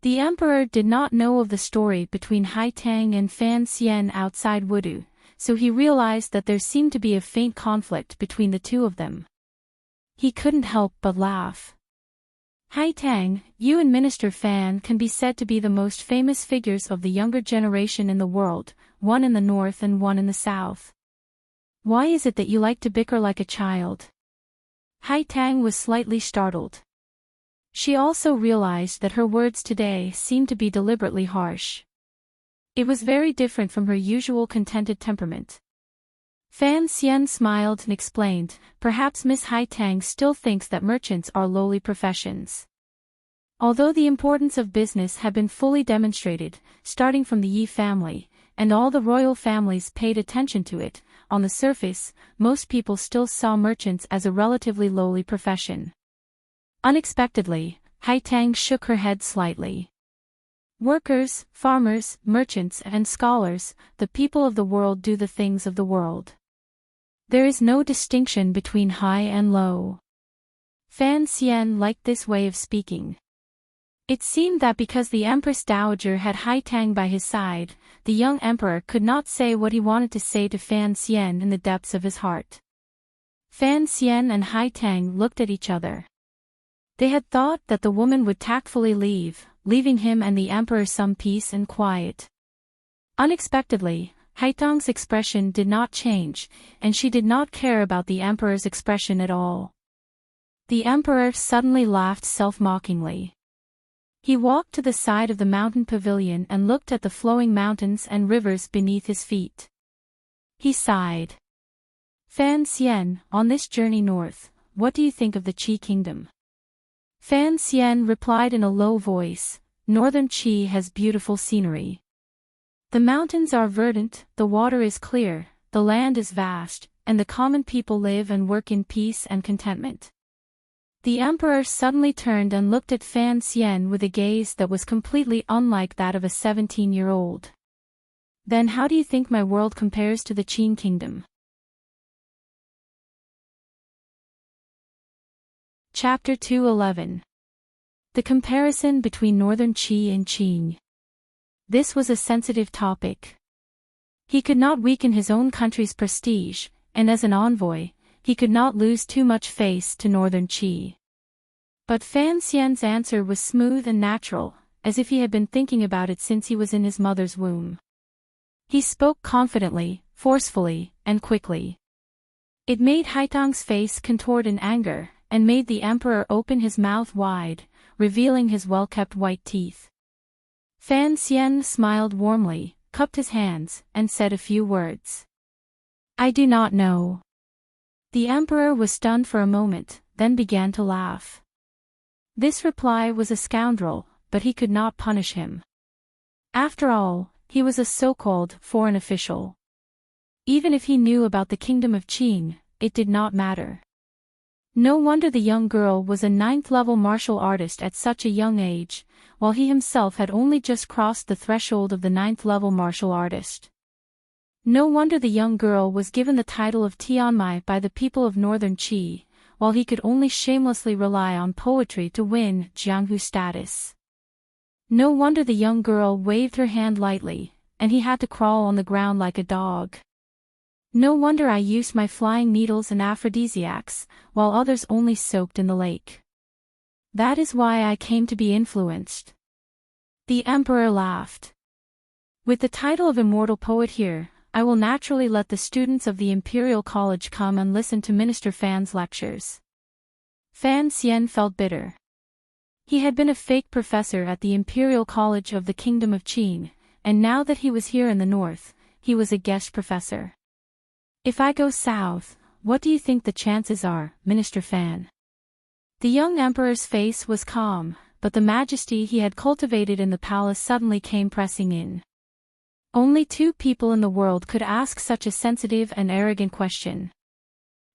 Speaker 1: The emperor did not know of the story between Hai Tang and Fan Xian outside Wudu, so he realized that there seemed to be a faint conflict between the two of them. He couldn't help but laugh. Hai Tang, you and Minister Fan can be said to be the most famous figures of the younger generation in the world, one in the north and one in the south. Why is it that you like to bicker like a child? Hai Tang was slightly startled. She also realized that her words today seemed to be deliberately harsh. It was very different from her usual contented temperament. Fan Xian smiled and explained, perhaps Miss Hai Tang still thinks that merchants are lowly professions. Although the importance of business had been fully demonstrated, starting from the Yi family, and all the royal families paid attention to it, on the surface, most people still saw merchants as a relatively lowly profession. Unexpectedly, Hai Tang shook her head slightly. Workers, farmers, merchants and scholars, the people of the world do the things of the world. There is no distinction between high and low. Fan Xian liked this way of speaking. It seemed that because the Empress Dowager had Hai Tang by his side, the young emperor could not say what he wanted to say to Fan Xian in the depths of his heart. Fan Xian and Hai Tang looked at each other. They had thought that the woman would tactfully leave, leaving him and the emperor some peace and quiet. Unexpectedly, Hai Tang's expression did not change, and she did not care about the emperor's expression at all. The emperor suddenly laughed self-mockingly. He walked to the side of the mountain pavilion and looked at the flowing mountains and rivers beneath his feet. He sighed. Fan Xian, on this journey north, what do you think of the Qi kingdom? Fan Xian replied in a low voice, Northern Qi has beautiful scenery. The mountains are verdant, the water is clear, the land is vast, and the common people live and work in peace and contentment. The emperor suddenly turned and looked at Fan Xian with a gaze that was completely unlike that of a 17-year-old. Then how do you think my world compares to the Qin kingdom? Chapter 211. The comparison between Northern Qi and Qin. This was a sensitive topic. He could not weaken his own country's prestige, and as an envoy, he could not lose too much face to Northern Qi. But Fan Xian's answer was smooth and natural, as if he had been thinking about it since he was in his mother's womb. He spoke confidently, forcefully, and quickly. It made Hai Tang's face contort in anger, and made the emperor open his mouth wide, revealing his well-kept white teeth. Fan Xian smiled warmly, cupped his hands, and said a few words. I do not know. The emperor was stunned for a moment, then began to laugh. This reply was a scoundrel, but he could not punish him. After all, he was a so-called foreign official. Even if he knew about the kingdom of Qin, it did not matter. No wonder the young girl was a 9th-level martial artist at such a young age, while he himself had only just crossed the threshold of the 9th-level martial artist. No wonder the young girl was given the title of Tianmai by the people of Northern Qi, while he could only shamelessly rely on poetry to win Jianghu status. No wonder the young girl waved her hand lightly, and he had to crawl on the ground like a dog. No wonder I used my flying needles and aphrodisiacs, while others only soaked in the lake. That is why I came to be influenced. The emperor laughed. With the title of immortal poet here, I will naturally let the students of the Imperial College come and listen to Minister Fan's lectures. Fan Xian felt bitter. He had been a fake professor at the Imperial College of the Kingdom of Qin, and now that he was here in the north, he was a guest professor. If I go south, what do you think the chances are, Minister Fan? The young emperor's face was calm, but the majesty he had cultivated in the palace suddenly came pressing in. Only 2 people in the world could ask such a sensitive and arrogant question.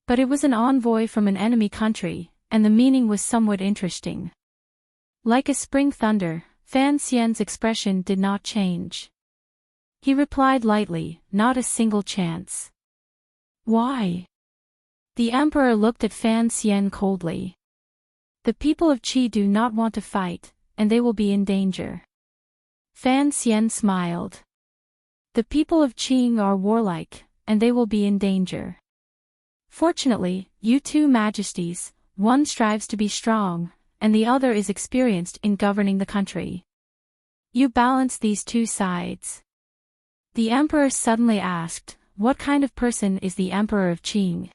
Speaker 1: But it was an envoy from an enemy country, and the meaning was somewhat interesting. Like a spring thunder, Fan Xian's expression did not change. He replied lightly, "Not a single chance." "Why?" The emperor looked at Fan Xian coldly. "The people of Qi do not want to fight, and they will be in danger." Fan Xian smiled. "The people of Qing are warlike, and they will be in danger. Fortunately, you 2 majesties, one strives to be strong, and the other is experienced in governing the country. You balance these 2 sides." The emperor suddenly asked, "What kind of person is the emperor of Qing?"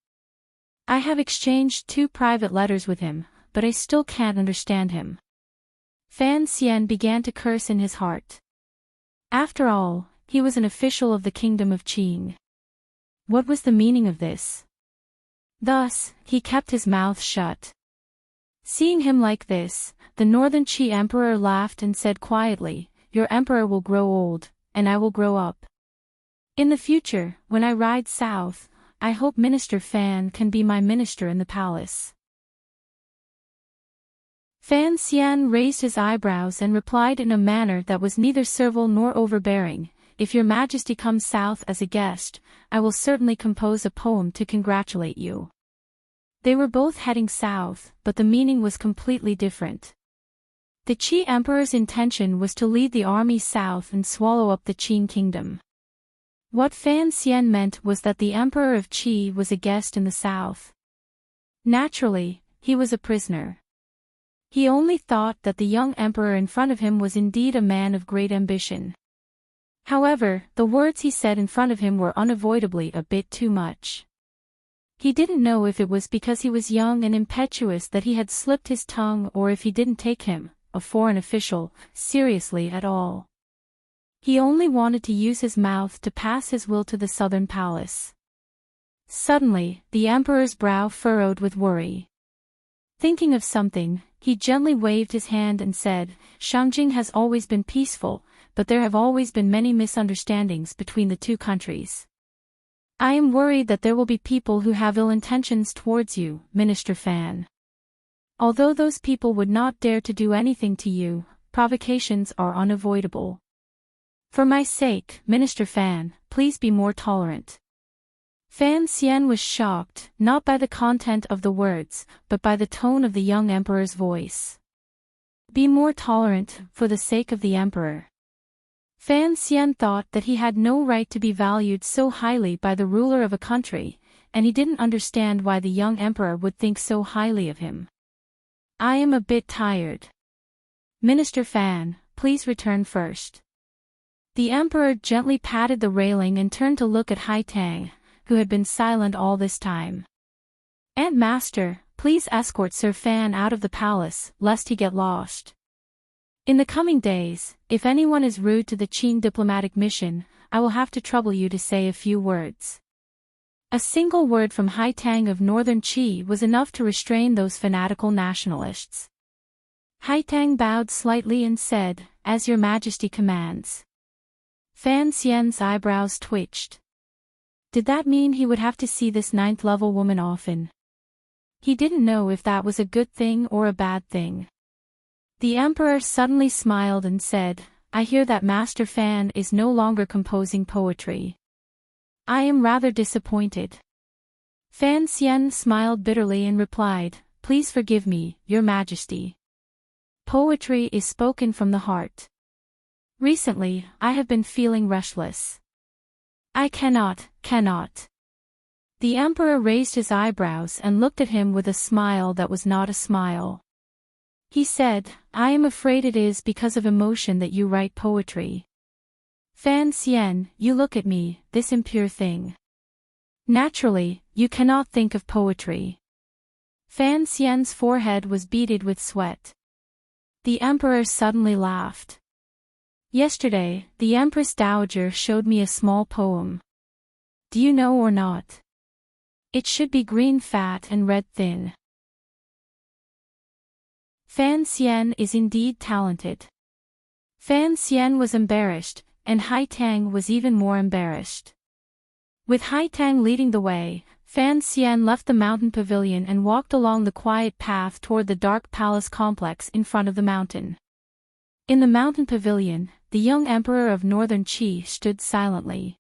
Speaker 1: "I have exchanged 2 private letters with him, but I still can't understand him." Fan Xian began to curse in his heart. After all, he was an official of the kingdom of Qing. What was the meaning of this? Thus, he kept his mouth shut. Seeing him like this, the northern Qi emperor laughed and said quietly, "Your emperor will grow old, and I will grow up. In the future, when I ride south, I hope Minister Fan can be my minister in the palace." Fan Xian raised his eyebrows and replied in a manner that was neither servile nor overbearing, "If your majesty comes south as a guest, I will certainly compose a poem to congratulate you." They were both heading south, but the meaning was completely different. The Qi emperor's intention was to lead the army south and swallow up the Qing kingdom. What Fan Xian meant was that the emperor of Qi was a guest in the south. Naturally, he was a prisoner. He only thought that the young emperor in front of him was indeed a man of great ambition. However, the words he said in front of him were unavoidably a bit too much. He didn't know if it was because he was young and impetuous that he had slipped his tongue or if he didn't take him, a foreign official, seriously at all. He only wanted to use his mouth to pass his will to the southern palace. Suddenly, the emperor's brow furrowed with worry. Thinking of something, he gently waved his hand and said, "Shangjing has always been peaceful, but there have always been many misunderstandings between the 2 countries. I am worried that there will be people who have ill intentions towards you, Minister Fan. Although those people would not dare to do anything to you, provocations are unavoidable. For my sake, Minister Fan, please be more tolerant." Fan Xian was shocked, not by the content of the words, but by the tone of the young emperor's voice. Be more tolerant, for the sake of the emperor. Fan Xian thought that he had no right to be valued so highly by the ruler of a country, and he didn't understand why the young emperor would think so highly of him. "I am a bit tired. Minister Fan, please return first." The emperor gently patted the railing and turned to look at Haitang, who had been silent all this time. "Aunt Master, please escort Sir Fan out of the palace, lest he get lost. In the coming days, if anyone is rude to the Qing diplomatic mission, I will have to trouble you to say a few words." A single word from Haitang of northern Qi was enough to restrain those fanatical nationalists. Haitang bowed slightly and said, "As your majesty commands." Fan Xian's eyebrows twitched. Did that mean he would have to see this 9th-level woman often? He didn't know if that was a good thing or a bad thing. The emperor suddenly smiled and said, "I hear that Master Fan is no longer composing poetry. I am rather disappointed." Fan Xian smiled bitterly and replied, "Please forgive me, your majesty. Poetry is spoken from the heart. Recently, I have been feeling restless. I cannot. The emperor raised his eyebrows and looked at him with a smile that was not a smile. He said, "I am afraid it is because of emotion that you write poetry. Fan Xian, you look at me, this impure thing. Naturally, you cannot think of poetry." Fan Xian's forehead was beaded with sweat. The emperor suddenly laughed. "Yesterday, the Empress Dowager showed me a small poem. Do you know or not? It should be green fat and red thin." Fan Xian is indeed talented. Fan Xian was embarrassed, and Haitang was even more embarrassed. With Haitang leading the way, Fan Xian left the mountain pavilion and walked along the quiet path toward the dark palace complex in front of the mountain. In the mountain pavilion, the young emperor of northern Qi stood silently.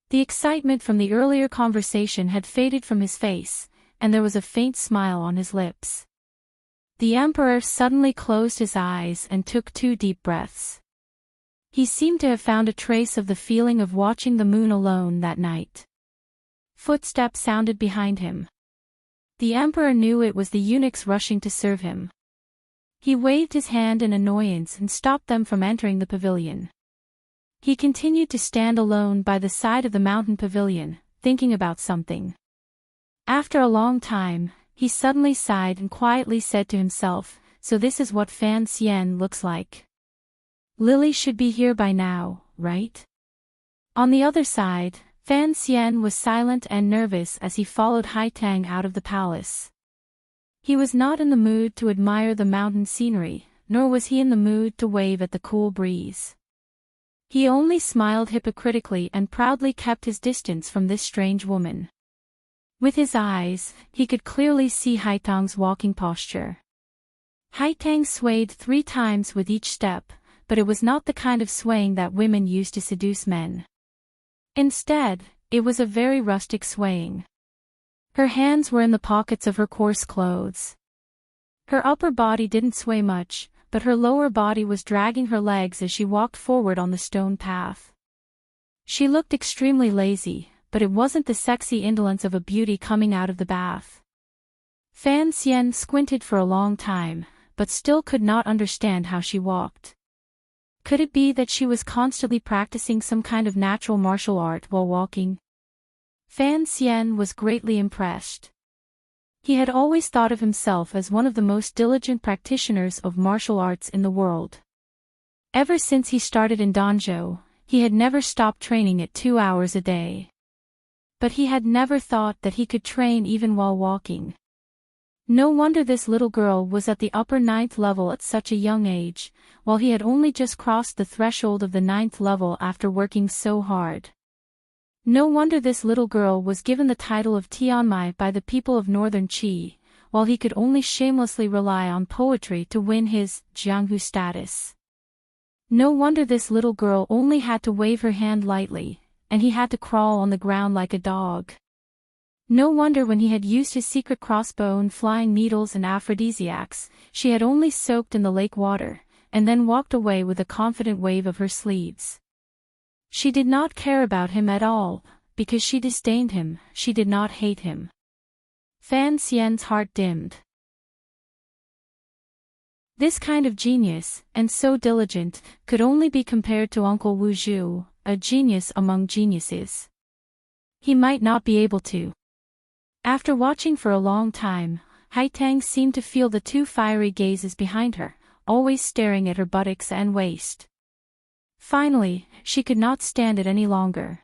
Speaker 1: The excitement from the earlier conversation had faded from his face, and there was a faint smile on his lips. The emperor suddenly closed his eyes and took 2 deep breaths. He seemed to have found a trace of the feeling of watching the moon alone that night. Footsteps sounded behind him. The emperor knew it was the eunuchs rushing to serve him. He waved his hand in annoyance and stopped them from entering the pavilion. He continued to stand alone by the side of the mountain pavilion, thinking about something. After a long time, he suddenly sighed and quietly said to himself, "So this is what Fan Xian looks like. Lily should be here by now, right?" On the other side, Fan Xian was silent and nervous as he followed Haitang out of the palace. He was not in the mood to admire the mountain scenery, nor was he in the mood to wave at the cool breeze. He only smiled hypocritically and proudly kept his distance from this strange woman. With his eyes, he could clearly see Haitang's walking posture. Haitang swayed 3 times with each step, but it was not the kind of swaying that women use to seduce men. Instead, it was a very rustic swaying. Her hands were in the pockets of her coarse clothes. Her upper body didn't sway much, but her lower body was dragging her legs as she walked forward on the stone path. She looked extremely lazy, but it wasn't the sexy indolence of a beauty coming out of the bath. Fan Xian squinted for a long time, but still could not understand how she walked. Could it be that she was constantly practicing some kind of natural martial art while walking? Fan Xian was greatly impressed. He had always thought of himself as one of the most diligent practitioners of martial arts in the world. Ever since he started in Danzhou, he had never stopped training at 2 hours a day. But he had never thought that he could train even while walking. No wonder this little girl was at the upper 9th level at such a young age, while he had only just crossed the threshold of the 9th level after working so hard. No wonder this little girl was given the title of Tianmai by the people of northern Qi, while he could only shamelessly rely on poetry to win his Jianghu status. No wonder this little girl only had to wave her hand lightly, and he had to crawl on the ground like a dog. No wonder when he had used his secret crossbow and flying needles and aphrodisiacs, she had only soaked in the lake water, and then walked away with a confident wave of her sleeves. She did not care about him at all, because she disdained him, she did not hate him. Fan Xian's heart dimmed. This kind of genius, and so diligent, could only be compared to Uncle Wu Zhu, a genius among geniuses. He might not be able to. After watching for a long time, Haitang seemed to feel the 2 fiery gazes behind her, always staring at her buttocks and waist. Finally, she could not stand it any longer.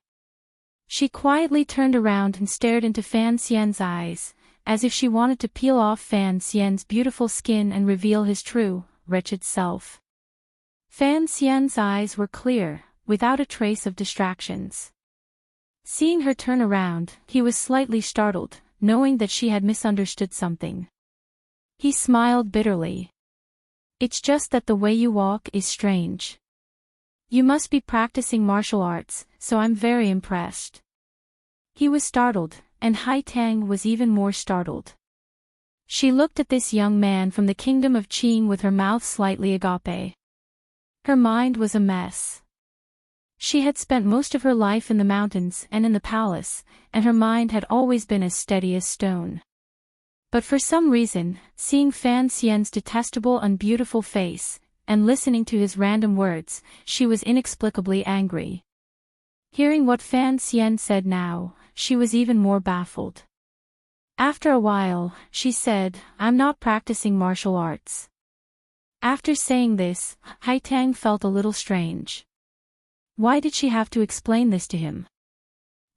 Speaker 1: She quietly turned around and stared into Fan Xian's eyes, as if she wanted to peel off Fan Xian's beautiful skin and reveal his true, wretched self. Fan Xian's eyes were clear, without a trace of distractions. Seeing her turn around, he was slightly startled, knowing that she had misunderstood something. He smiled bitterly. "It's just that the way you walk is strange. You must be practicing martial arts, so I'm very impressed." He was startled, and Haitang was even more startled. She looked at this young man from the kingdom of Qing with her mouth slightly agape. Her mind was a mess. She had spent most of her life in the mountains and in the palace, and her mind had always been as steady as stone. But for some reason, seeing Fan Xian's detestable and beautiful face, and listening to his random words, she was inexplicably angry. Hearing what Fan Xian said now, she was even more baffled. After a while, she said, "I'm not practicing martial arts." After saying this, Haitang felt a little strange. Why did she have to explain this to him?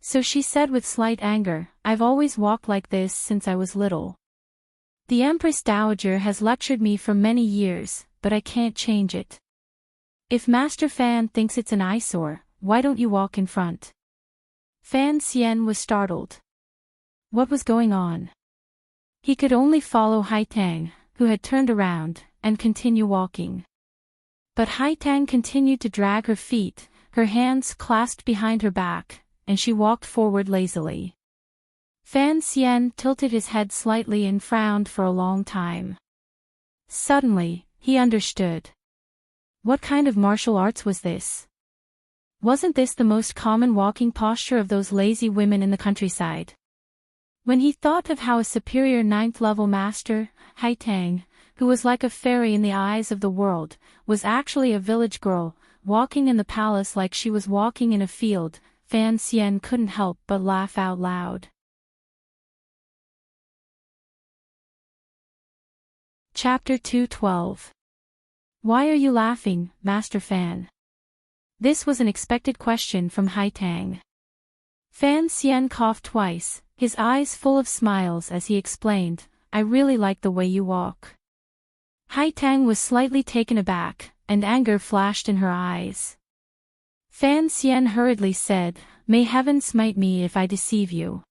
Speaker 1: So she said with slight anger, "I've always walked like this since I was little. The Empress Dowager has lectured me for many years, but I can't change it. If Master Fan thinks it's an eyesore, why don't you walk in front? Fan Xian was startled. What was going on? He could only follow Haitang, who had turned around, and continue walking. But Haitang continued to drag her feet, her hands clasped behind her back, and she walked forward lazily. Fan Xian tilted his head slightly and frowned for a long time. Suddenly, he understood. What kind of martial arts was this? Wasn't this the most common walking posture of those lazy women in the countryside? When he thought of how a superior 9th-level master, Haitang, who was like a fairy in the eyes of the world, was actually a village girl, walking in the palace like she was walking in a field, Fan Xian couldn't help but laugh out loud. Chapter 212. Why are you laughing, Master Fan? This was an expected question from Haitang. Fan Xian coughed twice, his eyes full of smiles as he explained, I really like the way you walk. Haitang was slightly taken aback, and anger flashed in her eyes. Fan Xian hurriedly said, May heaven smite me if I deceive you.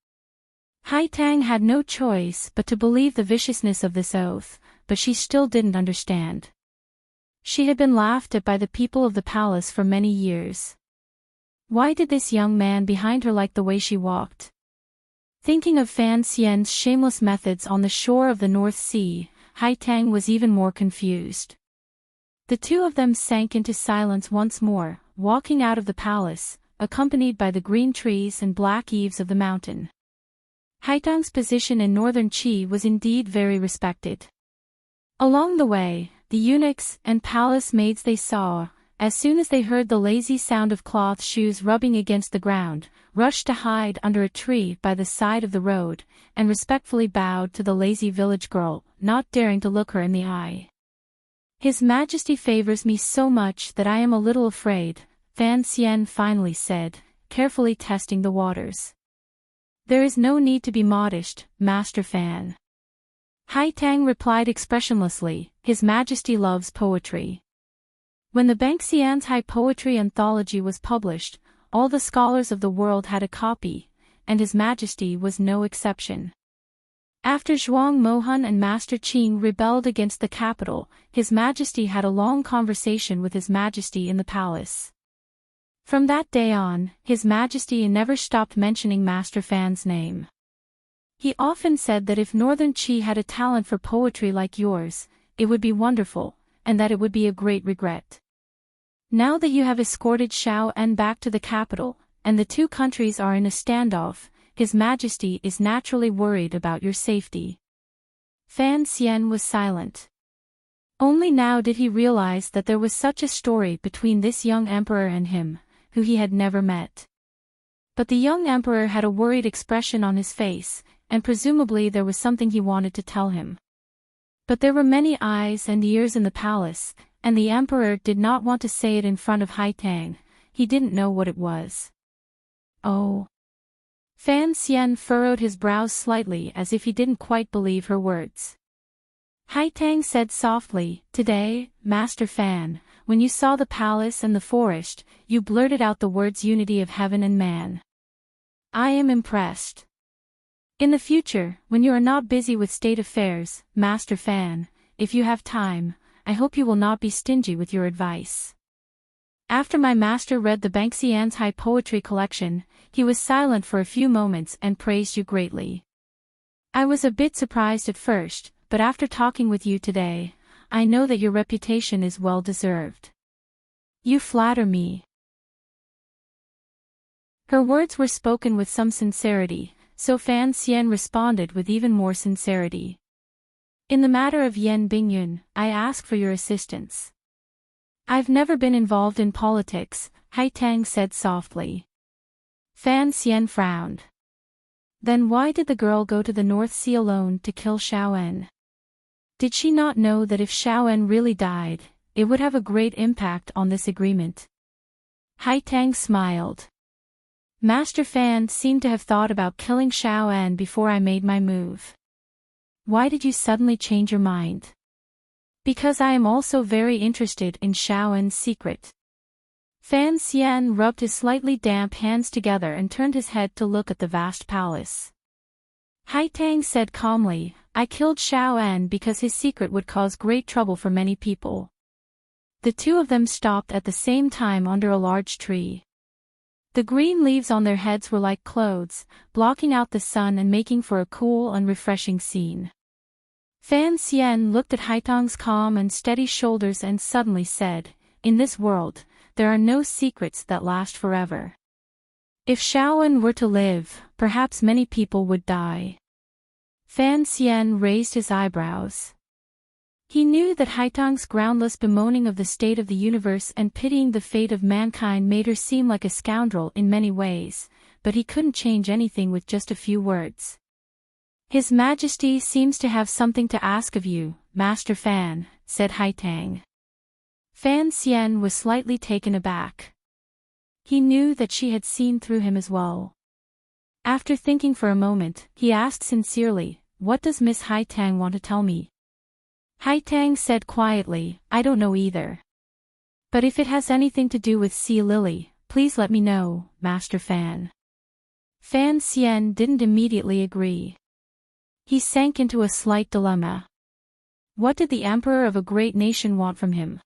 Speaker 1: Haitang had no choice but to believe the viciousness of this oath, but she still didn't understand. She had been laughed at by the people of the palace for many years. Why did this young man behind her like the way she walked? Thinking of Fan Xian's shameless methods on the shore of the North Sea, Haitang was even more confused. The two of them sank into silence once more, walking out of the palace, accompanied by the green trees and black eaves of the mountain. Haitang's position in northern Qi was indeed very respected. Along the way, the eunuchs and palace maids they saw, as soon as they heard the lazy sound of cloth shoes rubbing against the ground, rushed to hide under a tree by the side of the road, and respectfully bowed to the lazy village girl, not daring to look her in the eye. His Majesty favors me so much that I am a little afraid, Fan Xian finally said, carefully testing the waters. There is no need to be modest, Master Fan. Haitang replied expressionlessly, His Majesty loves poetry. When the Bankxian's High Poetry Anthology was published, all the scholars of the world had a copy, and His Majesty was no exception. After Zhuang Mohan and Master Qing rebelled against the capital, His Majesty had a long conversation with His Majesty in the palace. From that day on, His Majesty never stopped mentioning Master Fan's name. He often said that if Northern Qi had a talent for poetry like yours, it would be wonderful, and that it would be a great regret. Now that you have escorted Xiao En back to the capital, and the two countries are in a standoff, His Majesty is naturally worried about your safety. Fan Xian was silent. Only now did he realize that there was such a story between this young emperor and him, who he had never met. But the young emperor had a worried expression on his face, and presumably there was something he wanted to tell him. But there were many eyes and ears in the palace, and the emperor did not want to say it in front of Haitang. He didn't know what it was. Oh. Fan Xian furrowed his brows slightly as if he didn't quite believe her words. Haitang said softly, Today, Master Fan, when you saw the palace and the forest, you blurted out the words unity of heaven and man. I am impressed. In the future, when you are not busy with state affairs, Master Fan, if you have time, I hope you will not be stingy with your advice. After my master read the Bankxian's High Poetry collection, he was silent for a few moments and praised you greatly. I was a bit surprised at first, but after talking with you today, I know that your reputation is well deserved. You flatter me. Her words were spoken with some sincerity, so Fan Xian responded with even more sincerity. In the matter of Yan Bingyun, I ask for your assistance. I've never been involved in politics, Haitang said softly. Fan Xian frowned. Then why did the girl go to the North Sea alone to kill Xiao En? Did she not know that if Xiao En really died, it would have a great impact on this agreement? Haitang smiled. Master Fan seemed to have thought about killing Xiao En before I made my move. Why did you suddenly change your mind? Because I am also very interested in Xiaoen's secret. Fan Xian rubbed his slightly damp hands together and turned his head to look at the vast palace. Haitang said calmly, I killed Xiaoen because his secret would cause great trouble for many people. The two of them stopped at the same time under a large tree. The green leaves on their heads were like clothes, blocking out the sun and making for a cool and refreshing scene. Fan Xian looked at Haitang's calm and steady shoulders and suddenly said, in this world, there are no secrets that last forever. If Xiaoen were to live, perhaps many people would die. Fan Xian raised his eyebrows. He knew that Haitang's groundless bemoaning of the state of the universe and pitying the fate of mankind made her seem like a scoundrel in many ways, but he couldn't change anything with just a few words. His Majesty seems to have something to ask of you, Master Fan, said Haitang. Fan Xian was slightly taken aback. He knew that she had seen through him as well. After thinking for a moment, he asked sincerely, what does Miss Haitang want to tell me? Haitang said quietly, I don't know either. But if it has anything to do with Sea Lily, please let me know, Master Fan. Fan Xian didn't immediately agree. He sank into a slight dilemma. What did the emperor of a great nation want from him?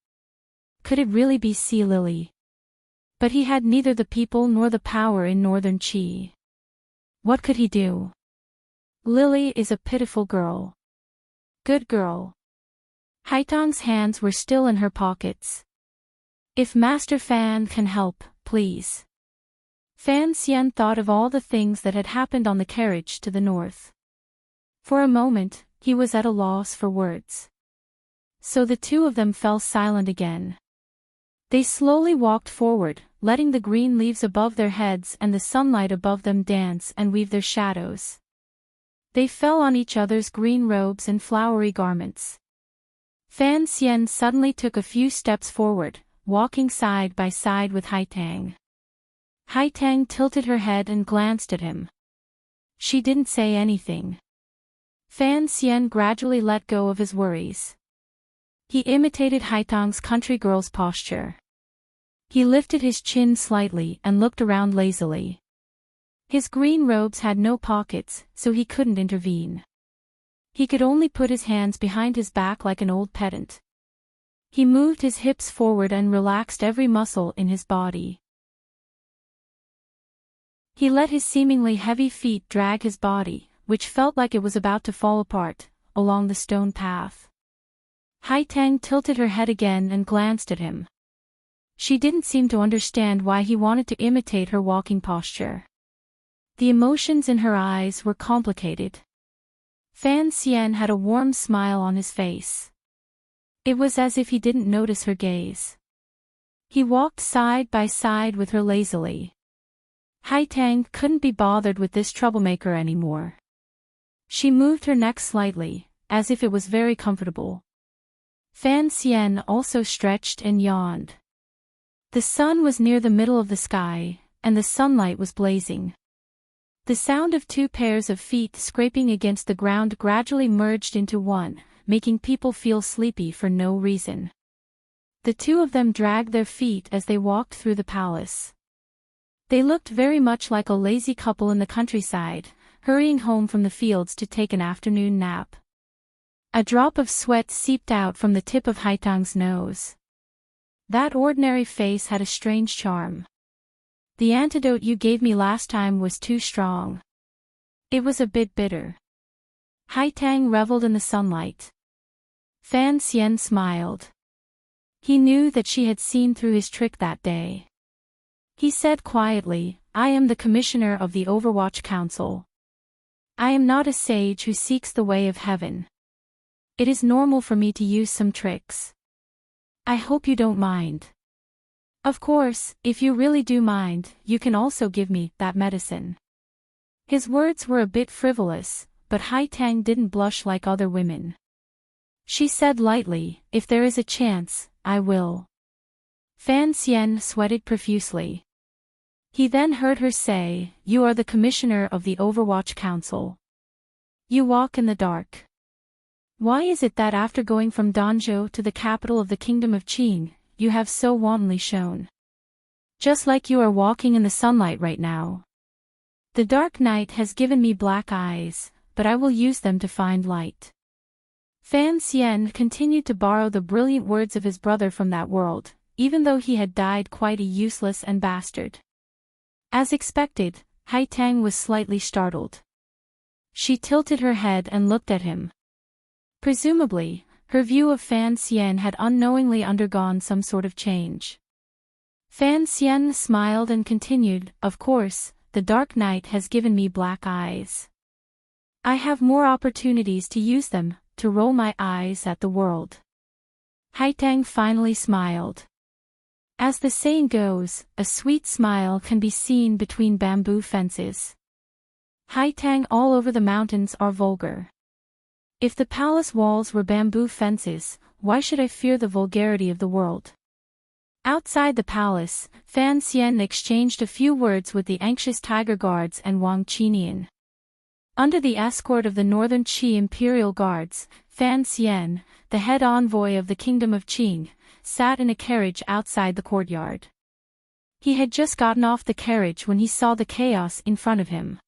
Speaker 1: Could it really be Sea Lily? But he had neither the people nor the power in northern Qi. What could he do? Lily is a pitiful girl. Good girl. Haitang's hands were still in her pockets. If Master Fan can help, please. Fan Xian thought of all the things that had happened on the carriage to the north. For a moment, he was at a loss for words. So the two of them fell silent again. They slowly walked forward, letting the green leaves above their heads and the sunlight above them dance and weave their shadows. They fell on each other's green robes and flowery garments. Fan Xian suddenly took a few steps forward, walking side by side with Haitang. Haitang tilted her head and glanced at him. She didn't say anything. Fan Xian gradually let go of his worries. He imitated Haitang's country girl's posture. He lifted his chin slightly and looked around lazily. His green robes had no pockets, so he couldn't intervene. He could only put his hands behind his back like an old pedant. He moved his hips forward and relaxed every muscle in his body. He let his seemingly heavy feet drag his body, which felt like it was about to fall apart, along the stone path. Haitang tilted her head again and glanced at him. She didn't seem to understand why he wanted to imitate her walking posture. The emotions in her eyes were complicated. Fan Xian had a warm smile on his face. It was as if he didn't notice her gaze. He walked side by side with her lazily. Haitang couldn't be bothered with this troublemaker anymore. She moved her neck slightly, as if it was very comfortable. Fan Xian also stretched and yawned. The sun was near the middle of the sky, and the sunlight was blazing. The sound of two pairs of feet scraping against the ground gradually merged into one, making people feel sleepy for no reason. The two of them dragged their feet as they walked through the palace. They looked very much like a lazy couple in the countryside, hurrying home from the fields to take an afternoon nap. A drop of sweat seeped out from the tip of Haitang's nose. That ordinary face had a strange charm. The antidote you gave me last time was too strong. It was a bit bitter. Haitang reveled in the sunlight. Fan Xian smiled. He knew that she had seen through his trick that day. He said quietly, I am the commissioner of the Overwatch Council. I am not a sage who seeks the way of heaven. It is normal for me to use some tricks. I hope you don't mind. Of course, if you really do mind, you can also give me that medicine. His words were a bit frivolous, but Haitang didn't blush like other women. She said lightly, if there is a chance, I will. Fan Xian sweated profusely. He then heard her say, you are the commissioner of the Overwatch Council. You walk in the dark. Why is it that after going from Danzhou to the capital of the kingdom of Qing, you have so wantonly shone? Just like you are walking in the sunlight right now. The dark night has given me black eyes, but I will use them to find light. Fan Xian continued to borrow the brilliant words of his brother from that world, even though he had died quite a useless and bastard. As expected, Hai Tang was slightly startled. She tilted her head and looked at him. Presumably, her view of Fan Xian had unknowingly undergone some sort of change. Fan Xian smiled and continued, "Of course, the dark night has given me black eyes. I have more opportunities to use them, to roll my eyes at the world." Hai Tang finally smiled. As the saying goes, a sweet smile can be seen between bamboo fences. Hai Tang all over the mountains are vulgar. If the palace walls were bamboo fences, why should I fear the vulgarity of the world? Outside the palace, Fan Xian exchanged a few words with the anxious tiger guards and Wang Qinian. Under the escort of the Northern Qi Imperial Guards, Fan Xian, the head envoy of the Kingdom of Qing, sat in a carriage outside the courtyard. He had just gotten off the carriage when he saw the chaos in front of him.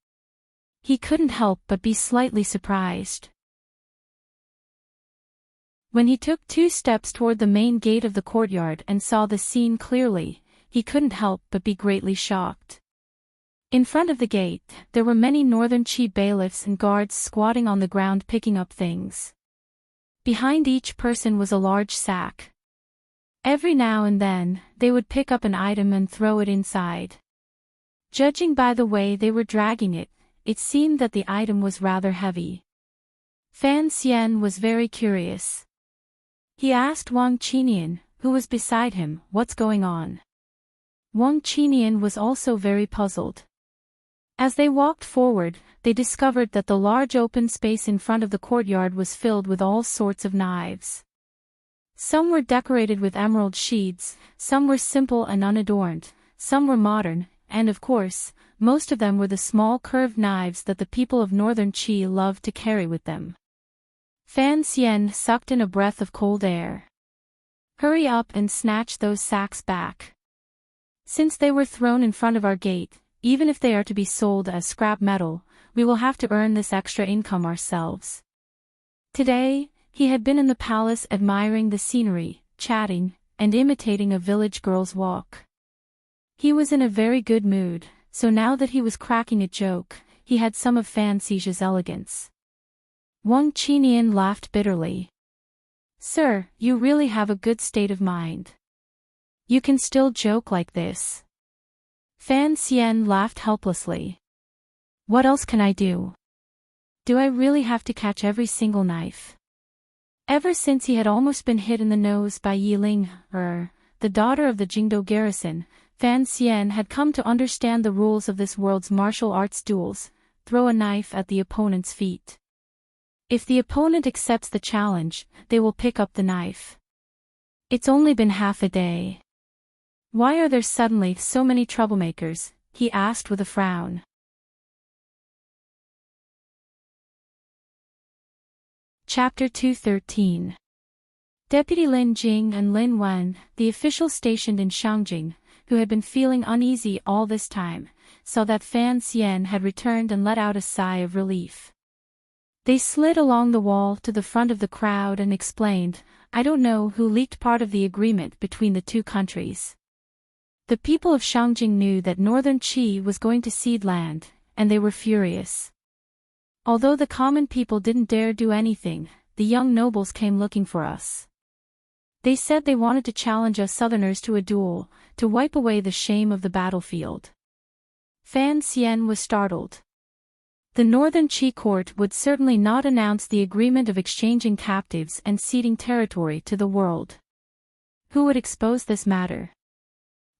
Speaker 1: He couldn't help but be slightly surprised. When he took 2 steps toward the main gate of the courtyard and saw the scene clearly, he couldn't help but be greatly shocked. In front of the gate, there were many Northern Qi bailiffs and guards squatting on the ground picking up things. Behind each person was a large sack. Every now and then, they would pick up an item and throw it inside. Judging by the way they were dragging it, it seemed that the item was rather heavy. Fan Xian was very curious. He asked Wang Qinian, who was beside him, what's going on. Wang Qinian was also very puzzled. As they walked forward, they discovered that the large open space in front of the courtyard was filled with all sorts of knives. Some were decorated with emerald sheaths, some were simple and unadorned, some were modern, and of course, most of them were the small curved knives that the people of Northern Qi loved to carry with them. Fan Xian sucked in a breath of cold air. "Hurry up and snatch those sacks back. Since they were thrown in front of our gate, even if they are to be sold as scrap metal, we will have to earn this extra income ourselves." Today, he had been in the palace admiring the scenery, chatting, and imitating a village girl's walk. He was in a very good mood, so now that he was cracking a joke, he had some of Fan Xi's elegance. Wang Qinian laughed bitterly. "Sir, you really have a good state of mind. You can still joke like this." Fan Xian laughed helplessly. "What else can I do? Do I really have to catch every single knife?" Ever since he had almost been hit in the nose by Yiling, the daughter of the Jingdou garrison, Fan Xian had come to understand the rules of this world's martial arts duels: throw a knife at the opponent's feet. If the opponent accepts the challenge, they will pick up the knife. It's only been half a day. Why are there suddenly so many troublemakers? He asked with a frown. Chapter 213. Deputy Lin Jing and Lin Wen, the officials stationed in Shangjing, who had been feeling uneasy all this time, saw that Fan Xian had returned and let out a sigh of relief. They slid along the wall to the front of the crowd and explained, "I don't know who leaked part of the agreement between the two countries." The people of Shangjing knew that Northern Qi was going to cede land, and they were furious. Although the common people didn't dare do anything, the young nobles came looking for us. They said they wanted to challenge us Southerners to a duel, to wipe away the shame of the battlefield. Fan Xian was startled. The Northern Qi court would certainly not announce the agreement of exchanging captives and ceding territory to the world. Who would expose this matter?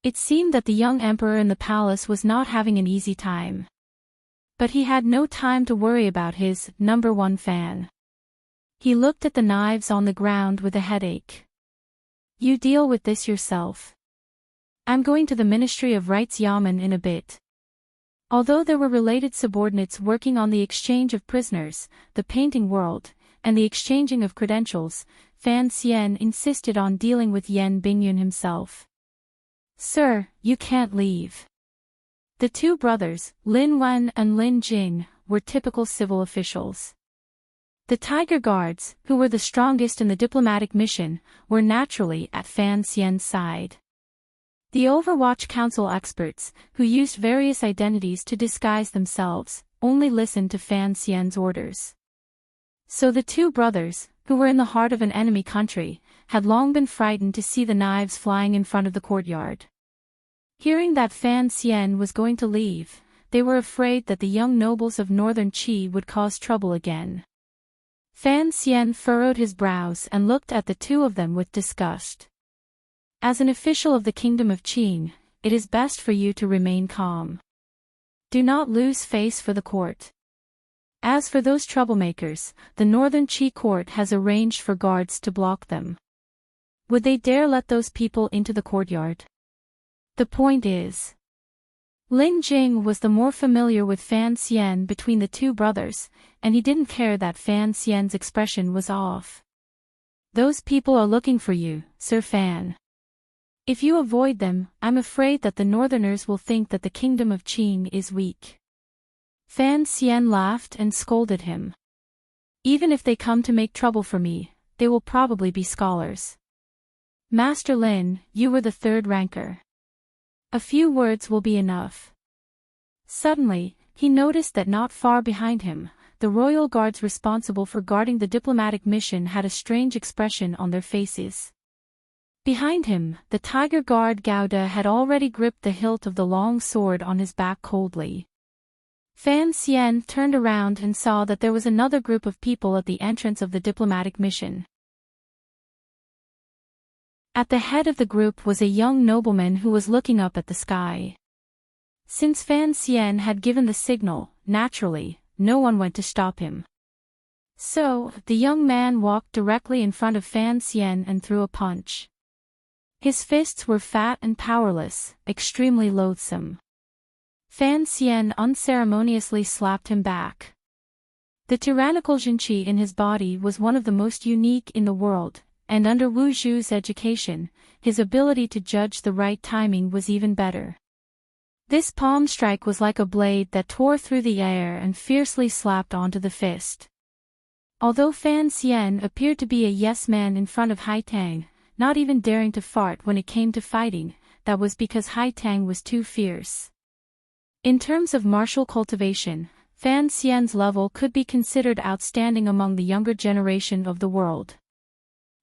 Speaker 1: It seemed that the young emperor in the palace was not having an easy time. But he had no time to worry about his #1 fan. He looked at the knives on the ground with a headache. "You deal with this yourself. I'm going to the Ministry of Rights Yamen in a bit." Although there were related subordinates working on the exchange of prisoners, the painting world, and the exchanging of credentials, Fan Xian insisted on dealing with Yan Bingyun himself. "Sir, you can't leave." The two brothers, Lin Wen and Lin Jing, were typical civil officials. The Tiger Guards, who were the strongest in the diplomatic mission, were naturally at Fan Xian's side. The Overwatch Council experts, who used various identities to disguise themselves, only listened to Fan Xian's orders. So the two brothers, who were in the heart of an enemy country, had long been frightened to see the knives flying in front of the courtyard. Hearing that Fan Xian was going to leave, they were afraid that the young nobles of northern Qi would cause trouble again. Fan Xian furrowed his brows and looked at the two of them with disgust. "As an official of the kingdom of Qin, it is best for you to remain calm. Do not lose face for the court. As for those troublemakers, the northern Qi court has arranged for guards to block them. Would they dare let those people into the courtyard? The point is..." Lin Jing was the more familiar with Fan Xian between the two brothers, and he didn't care that Fan Xian's expression was off. "Those people are looking for you, Sir Fan. If you avoid them, I'm afraid that the northerners will think that the kingdom of Qin is weak." Fan Xian laughed and scolded him. "Even if they come to make trouble for me, they will probably be scholars. Master Lin, you were the third ranker. A few words will be enough." Suddenly, he noticed that not far behind him, the royal guards responsible for guarding the diplomatic mission had a strange expression on their faces. Behind him, the Tiger Guard Gouda had already gripped the hilt of the long sword on his back coldly. Fan Xian turned around and saw that there was another group of people at the entrance of the diplomatic mission. At the head of the group was a young nobleman who was looking up at the sky. Since Fan Xian had given the signal, naturally, no one went to stop him. So, the young man walked directly in front of Fan Xian and threw a punch. His fists were fat and powerless, extremely loathsome. Fan Xian unceremoniously slapped him back. The tyrannical Jinqi in his body was one of the most unique in the world, and under Wu Zhu's education, his ability to judge the right timing was even better. This palm strike was like a blade that tore through the air and fiercely slapped onto the fist. Although Fan Xian appeared to be a yes-man in front of Hai Tang, not even daring to fart when it came to fighting, that was because Hai Tang was too fierce. In terms of martial cultivation, Fan Xian's level could be considered outstanding among the younger generation of the world.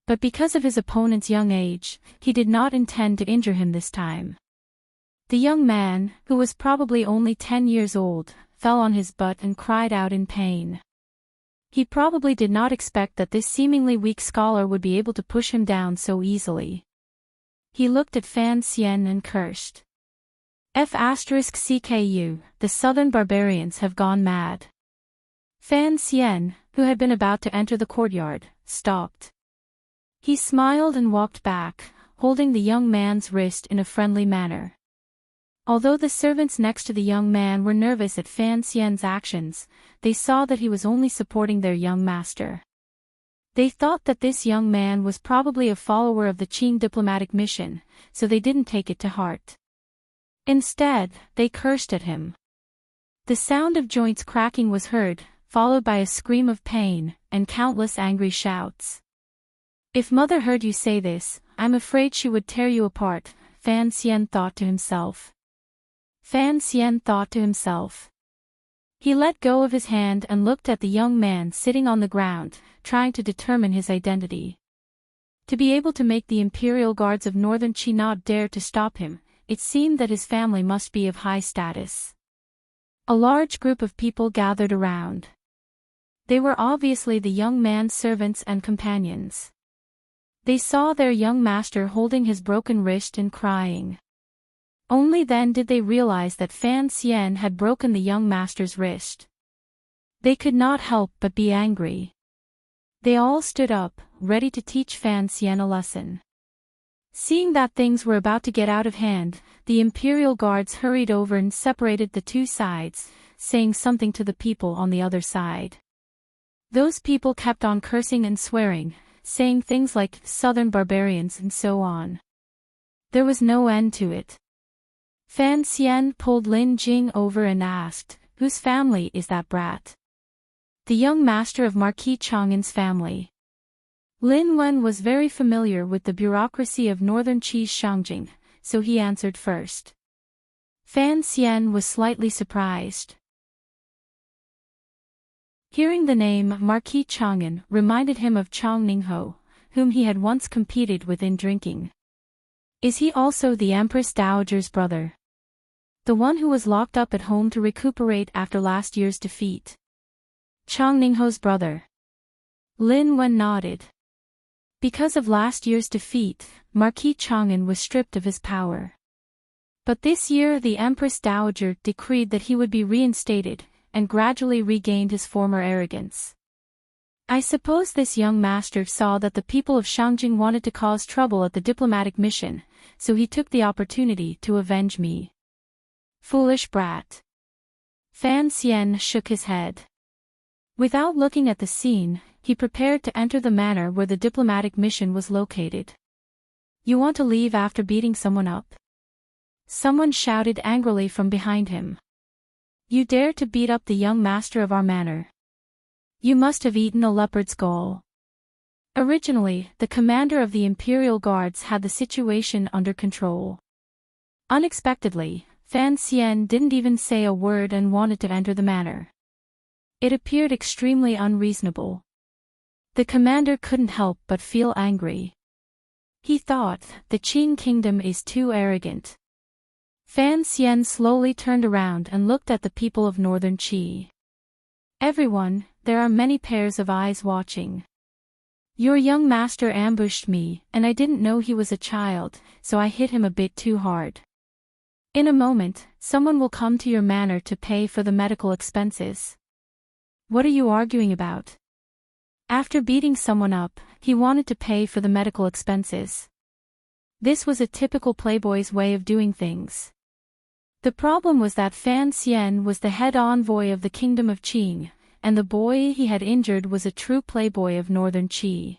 Speaker 1: But because of his opponent's young age, he did not intend to injure him this time. The young man, who was probably only 10 years old, fell on his butt and cried out in pain. He probably did not expect that this seemingly weak scholar would be able to push him down so easily. He looked at Fan Xian and cursed. F***CKU, the southern barbarians have gone mad. Fan Xian, who had been about to enter the courtyard, stopped. He smiled and walked back, holding the young man's wrist in a friendly manner. Although the servants next to the young man were nervous at Fan Xian's actions, they saw that he was only supporting their young master. They thought that this young man was probably a follower of the Qing diplomatic mission, so they didn't take it to heart. Instead, they cursed at him. The sound of joints cracking was heard, followed by a scream of pain, and countless angry shouts. "If mother heard you say this, I'm afraid she would tear you apart," Fan Xian thought to himself. He let go of his hand and looked at the young man sitting on the ground, trying to determine his identity. To be able to make the imperial guards of northern Qi not dare to stop him, it seemed that his family must be of high status. A large group of people gathered around. They were obviously the young man's servants and companions. They saw their young master holding his broken wrist and crying. Only then did they realize that Fan Xian had broken the young master's wrist. They could not help but be angry. They all stood up, ready to teach Fan Xian a lesson. Seeing that things were about to get out of hand, the imperial guards hurried over and separated the two sides, saying something to the people on the other side. Those people kept on cursing and swearing, saying things like "southern barbarians" and so on. There was no end to it. Fan Xian pulled Lin Jing over and asked, "Whose family is that brat?" "The young master of Marquis Chang'an's family." Lin Wen was very familiar with the bureaucracy of northern Qi's Shangjing, so he answered first. Fan Xian was slightly surprised. Hearing the name Marquis Chang'an reminded him of Chang Ningho, whom he had once competed with in drinking. Is he also the Empress Dowager's brother? The one who was locked up at home to recuperate after last year's defeat? Chang Ningho's brother. Lin Wen nodded. Because of last year's defeat, Marquis Chang'an was stripped of his power. But this year the Empress Dowager decreed that he would be reinstated, and gradually regained his former arrogance. I suppose this young master saw that the people of Shangjing wanted to cause trouble at the diplomatic mission, so he took the opportunity to avenge me. Foolish brat. Fan Xian shook his head. Without looking at the scene, he prepared to enter the manor where the diplomatic mission was located. You want to leave after beating someone up? Someone shouted angrily from behind him. You dare to beat up the young master of our manor? You must have eaten a leopard's gall. Originally, the commander of the Imperial Guards had the situation under control. Unexpectedly, Fan Xian didn't even say a word and wanted to enter the manor. It appeared extremely unreasonable. The commander couldn't help but feel angry. He thought, the Qing kingdom is too arrogant. Fan Xian slowly turned around and looked at the people of northern Qi. Everyone, there are many pairs of eyes watching. Your young master ambushed me, and I didn't know he was a child, so I hit him a bit too hard. In a moment, someone will come to your manor to pay for the medical expenses. What are you arguing about? After beating someone up, he wanted to pay for the medical expenses. This was a typical playboy's way of doing things. The problem was that Fan Xian was the head envoy of the Kingdom of Qing, and the boy he had injured was a true playboy of northern Qi.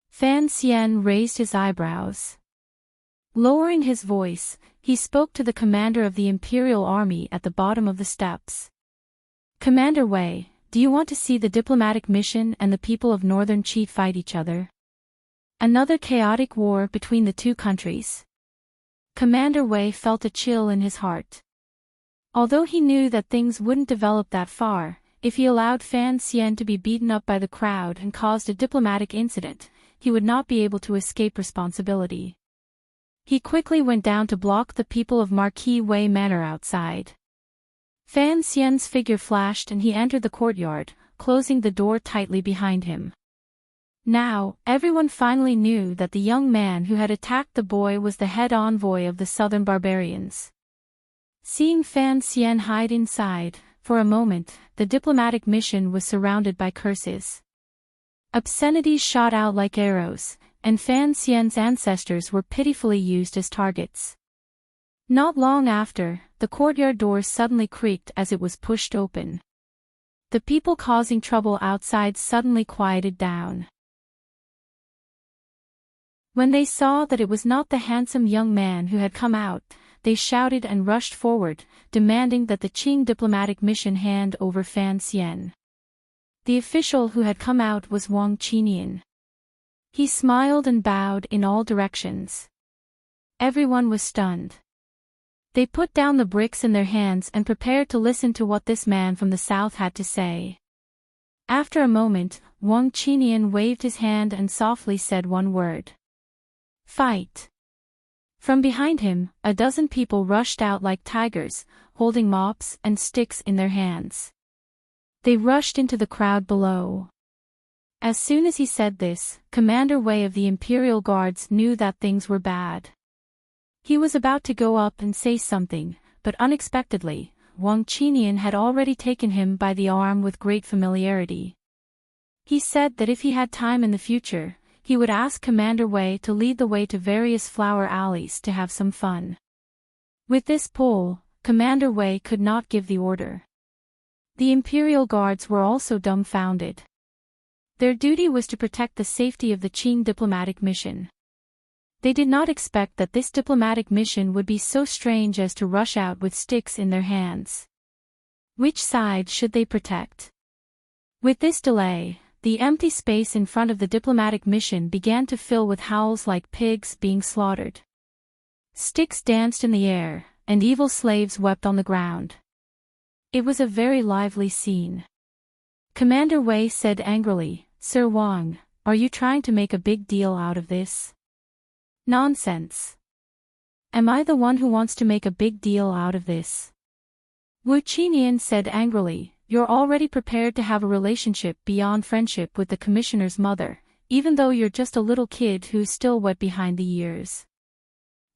Speaker 1: Fan Xian raised his eyebrows. Lowering his voice, he spoke to the commander of the Imperial Army at the bottom of the steps. Commander Wei, do you want to see the diplomatic mission and the people of northern Qi fight each other? Another chaotic war between the two countries. Commander Wei felt a chill in his heart. Although he knew that things wouldn't develop that far, if he allowed Fan Xian to be beaten up by the crowd and caused a diplomatic incident, he would not be able to escape responsibility. He quickly went down to block the people of Marquis Wei Manor outside. Fan Xian's figure flashed and he entered the courtyard, closing the door tightly behind him. Now, everyone finally knew that the young man who had attacked the boy was the head envoy of the southern barbarians. Seeing Fan Xian hide inside, for a moment, the diplomatic mission was surrounded by curses. Obscenities shot out like arrows, and Fan Xian's ancestors were pitifully used as targets. Not long after, the courtyard door suddenly creaked as it was pushed open. The people causing trouble outside suddenly quieted down. When they saw that it was not the handsome young man who had come out, they shouted and rushed forward, demanding that the Qing diplomatic mission hand over Fan Xian. The official who had come out was Wang Qinian. He smiled and bowed in all directions. Everyone was stunned. They put down the bricks in their hands and prepared to listen to what this man from the south had to say. After a moment, Wang Qinian waved his hand and softly said one word. Fight! From behind him, a dozen people rushed out like tigers, holding mops and sticks in their hands. They rushed into the crowd below. As soon as he said this, Commander Wei of the Imperial Guards knew that things were bad. He was about to go up and say something, but unexpectedly, Wang Qinian had already taken him by the arm with great familiarity. He said that if he had time in the future, he would ask Commander Wei to lead the way to various flower alleys to have some fun. With this pull, Commander Wei could not give the order. The Imperial Guards were also dumbfounded. Their duty was to protect the safety of the Qing diplomatic mission. They did not expect that this diplomatic mission would be so strange as to rush out with sticks in their hands. Which side should they protect? With this delay, the empty space in front of the diplomatic mission began to fill with howls like pigs being slaughtered. Sticks danced in the air, and evil slaves wept on the ground. It was a very lively scene. Commander Wei said angrily, "Sir Wang, are you trying to make a big deal out of this?" "Nonsense. Am I the one who wants to make a big deal out of this?" Wu Qinian said angrily, "You're already prepared to have a relationship beyond friendship with the commissioner's mother, even though you're just a little kid who's still wet behind the ears.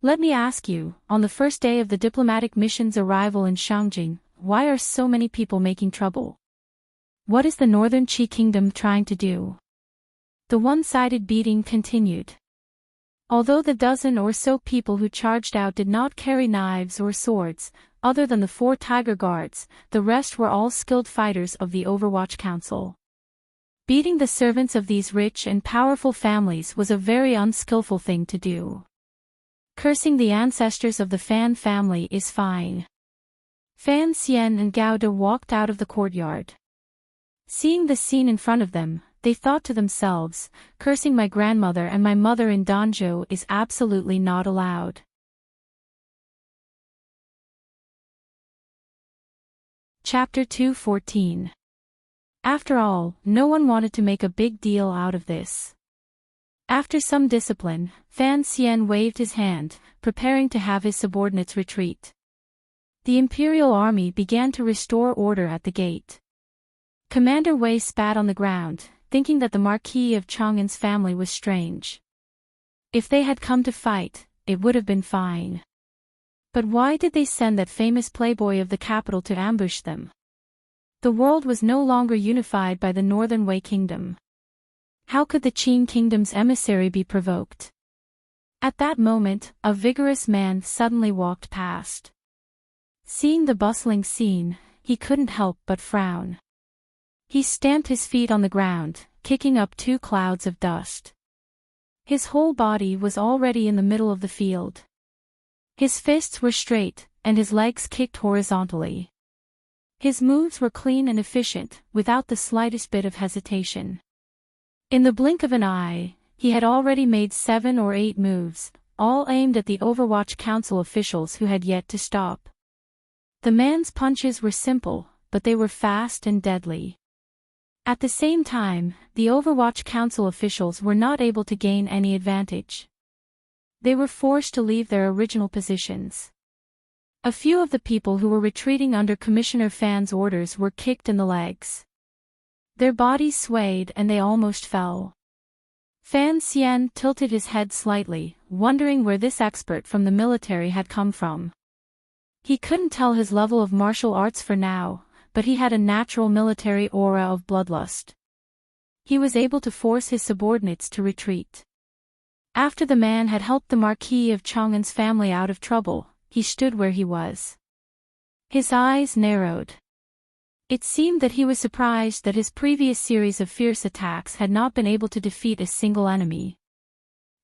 Speaker 1: Let me ask you, on the first day of the diplomatic mission's arrival in Shangjing, why are so many people making trouble? What is the Northern Qi Kingdom trying to do?" The one-sided beating continued. Although the dozen or so people who charged out did not carry knives or swords, other than the 4 tiger guards, the rest were all skilled fighters of the Overwatch Council. Beating the servants of these rich and powerful families was a very unskillful thing to do. Cursing the ancestors of the Fan family is fine. Fan Xian and Gao De walked out of the courtyard. Seeing the scene in front of them, they thought to themselves, cursing my grandmother and my mother in Danzhou is absolutely not allowed. Chapter 2:14. After all, no one wanted to make a big deal out of this. After some discipline, Fan Xian waved his hand, preparing to have his subordinates retreat. The imperial army began to restore order at the gate. Commander Wei spat on the ground, thinking that the Marquis of Chang'an's family was strange. If they had come to fight, it would have been fine. But why did they send that famous playboy of the capital to ambush them? The world was no longer unified by the Northern Wei Kingdom. How could the Qing Kingdom's emissary be provoked? At that moment, a vigorous man suddenly walked past. Seeing the bustling scene, he couldn't help but frown. He stamped his feet on the ground, kicking up 2 clouds of dust. His whole body was already in the middle of the field. His fists were straight, and his legs kicked horizontally. His moves were clean and efficient, without the slightest bit of hesitation. In the blink of an eye, he had already made 7 or 8 moves, all aimed at the Overwatch Council officials who had yet to stop. The man's punches were simple, but they were fast and deadly. At the same time, the Overwatch Council officials were not able to gain any advantage. They were forced to leave their original positions. A few of the people who were retreating under Commissioner Fan's orders were kicked in the legs. Their bodies swayed and they almost fell. Fan Xian tilted his head slightly, wondering where this expert from the military had come from. He couldn't tell his level of martial arts for now, but he had a natural military aura of bloodlust. He was able to force his subordinates to retreat. After the man had helped the Marquis of Chang'an's family out of trouble, he stood where he was. His eyes narrowed. It seemed that he was surprised that his previous series of fierce attacks had not been able to defeat a single enemy.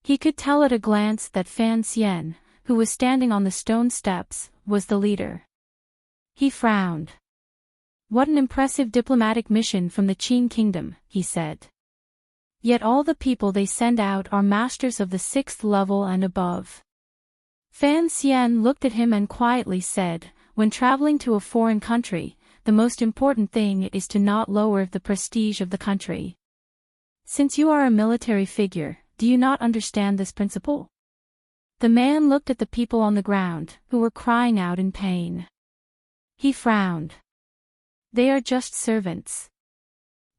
Speaker 1: He could tell at a glance that Fan Xian, who was standing on the stone steps, was the leader. He frowned. "What an impressive diplomatic mission from the Qing Kingdom," he said. "Yet all the people they send out are masters of the 6th level and above." Fan Xian looked at him and quietly said, "When traveling to a foreign country, the most important thing is to not lower the prestige of the country. Since you are a military figure, do you not understand this principle?" The man looked at the people on the ground, who were crying out in pain. He frowned. "They are just servants.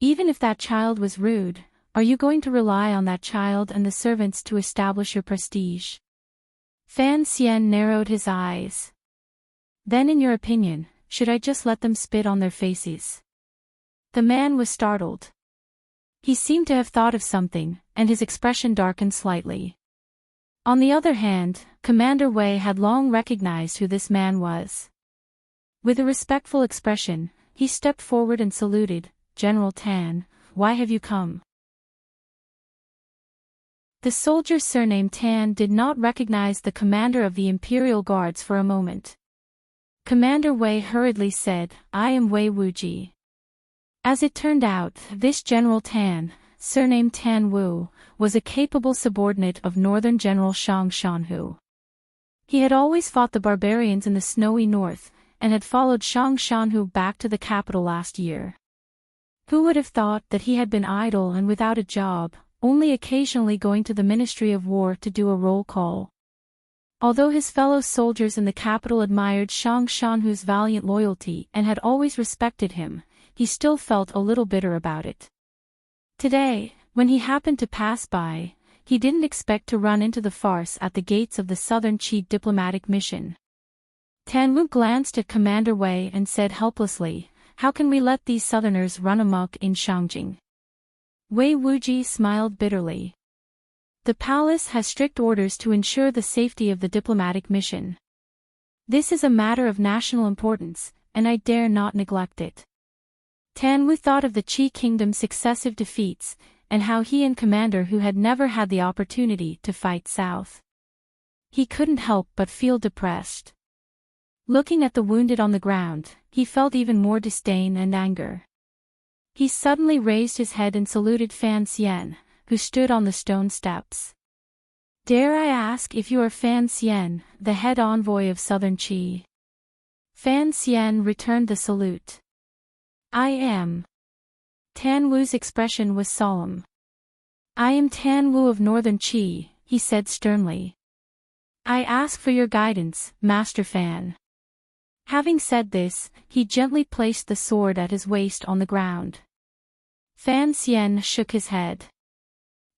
Speaker 1: Even if that child was rude, are you going to rely on that child and the servants to establish your prestige?" Fan Xian narrowed his eyes. "Then in your opinion, should I just let them spit on their faces?" The man was startled. He seemed to have thought of something, and his expression darkened slightly. On the other hand, Commander Wei had long recognized who this man was. With a respectful expression, he stepped forward and saluted, "General Tan, why have you come?" The soldier surnamed Tan did not recognize the commander of the Imperial Guards for a moment. Commander Wei hurriedly said, "I am Wei Wuji." As it turned out, this General Tan, surnamed Tan Wu, was a capable subordinate of Northern General Shang Shanhu. He had always fought the barbarians in the snowy north, and had followed Shang Shanhu back to the capital last year. Who would have thought that he had been idle and without a job, only occasionally going to the Ministry of War to do a roll call? Although his fellow soldiers in the capital admired Shang Shanhu's valiant loyalty and had always respected him, he still felt a little bitter about it. Today, when he happened to pass by, he didn't expect to run into the farce at the gates of the Southern Qi diplomatic mission. Tan Wu glanced at Commander Wei and said helplessly, "How can we let these Southerners run amok in Shangjing?" Wei Wuji smiled bitterly. "The palace has strict orders to ensure the safety of the diplomatic mission. This is a matter of national importance, and I dare not neglect it." Tan Wu thought of the Qi kingdom's successive defeats, and how he and Commander Hu had never had the opportunity to fight south. He couldn't help but feel depressed. Looking at the wounded on the ground, he felt even more disdain and anger. He suddenly raised his head and saluted Fan Xian, who stood on the stone steps. "Dare I ask if you are Fan Xian, the head envoy of Southern Qi?" Fan Xian returned the salute. "I am." Tan Wu's expression was solemn. "I am Tan Wu of Northern Qi," he said sternly. "I ask for your guidance, Master Fan." Having said this, he gently placed the sword at his waist on the ground. Fan Xian shook his head.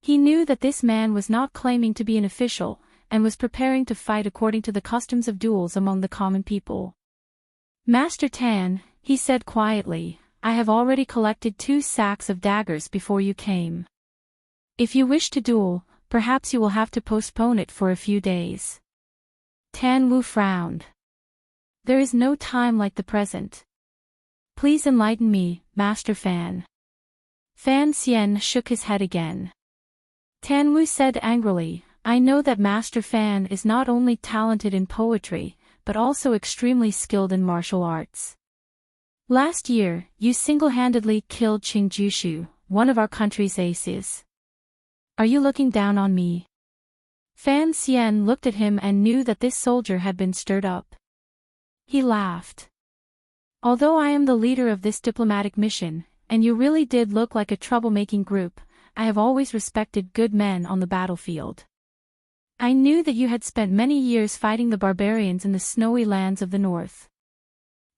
Speaker 1: He knew that this man was not claiming to be an official, and was preparing to fight according to the customs of duels among the common people. "Master Tan," he said quietly, "I have already collected 2 sacks of daggers before you came. If you wish to duel, perhaps you will have to postpone it for a few days." Tan Wu frowned. "There is no time like the present. Please enlighten me, Master Fan." Fan Xian shook his head again. Tan Wu said angrily, "I know that Master Fan is not only talented in poetry, but also extremely skilled in martial arts. Last year, you single-handedly killed Qing Jushu, one of our country's aces. Are you looking down on me?" Fan Xian looked at him and knew that this soldier had been stirred up. He laughed. "Although I am the leader of this diplomatic mission, and you really did look like a troublemaking group, I have always respected good men on the battlefield. I knew that you had spent many years fighting the barbarians in the snowy lands of the north.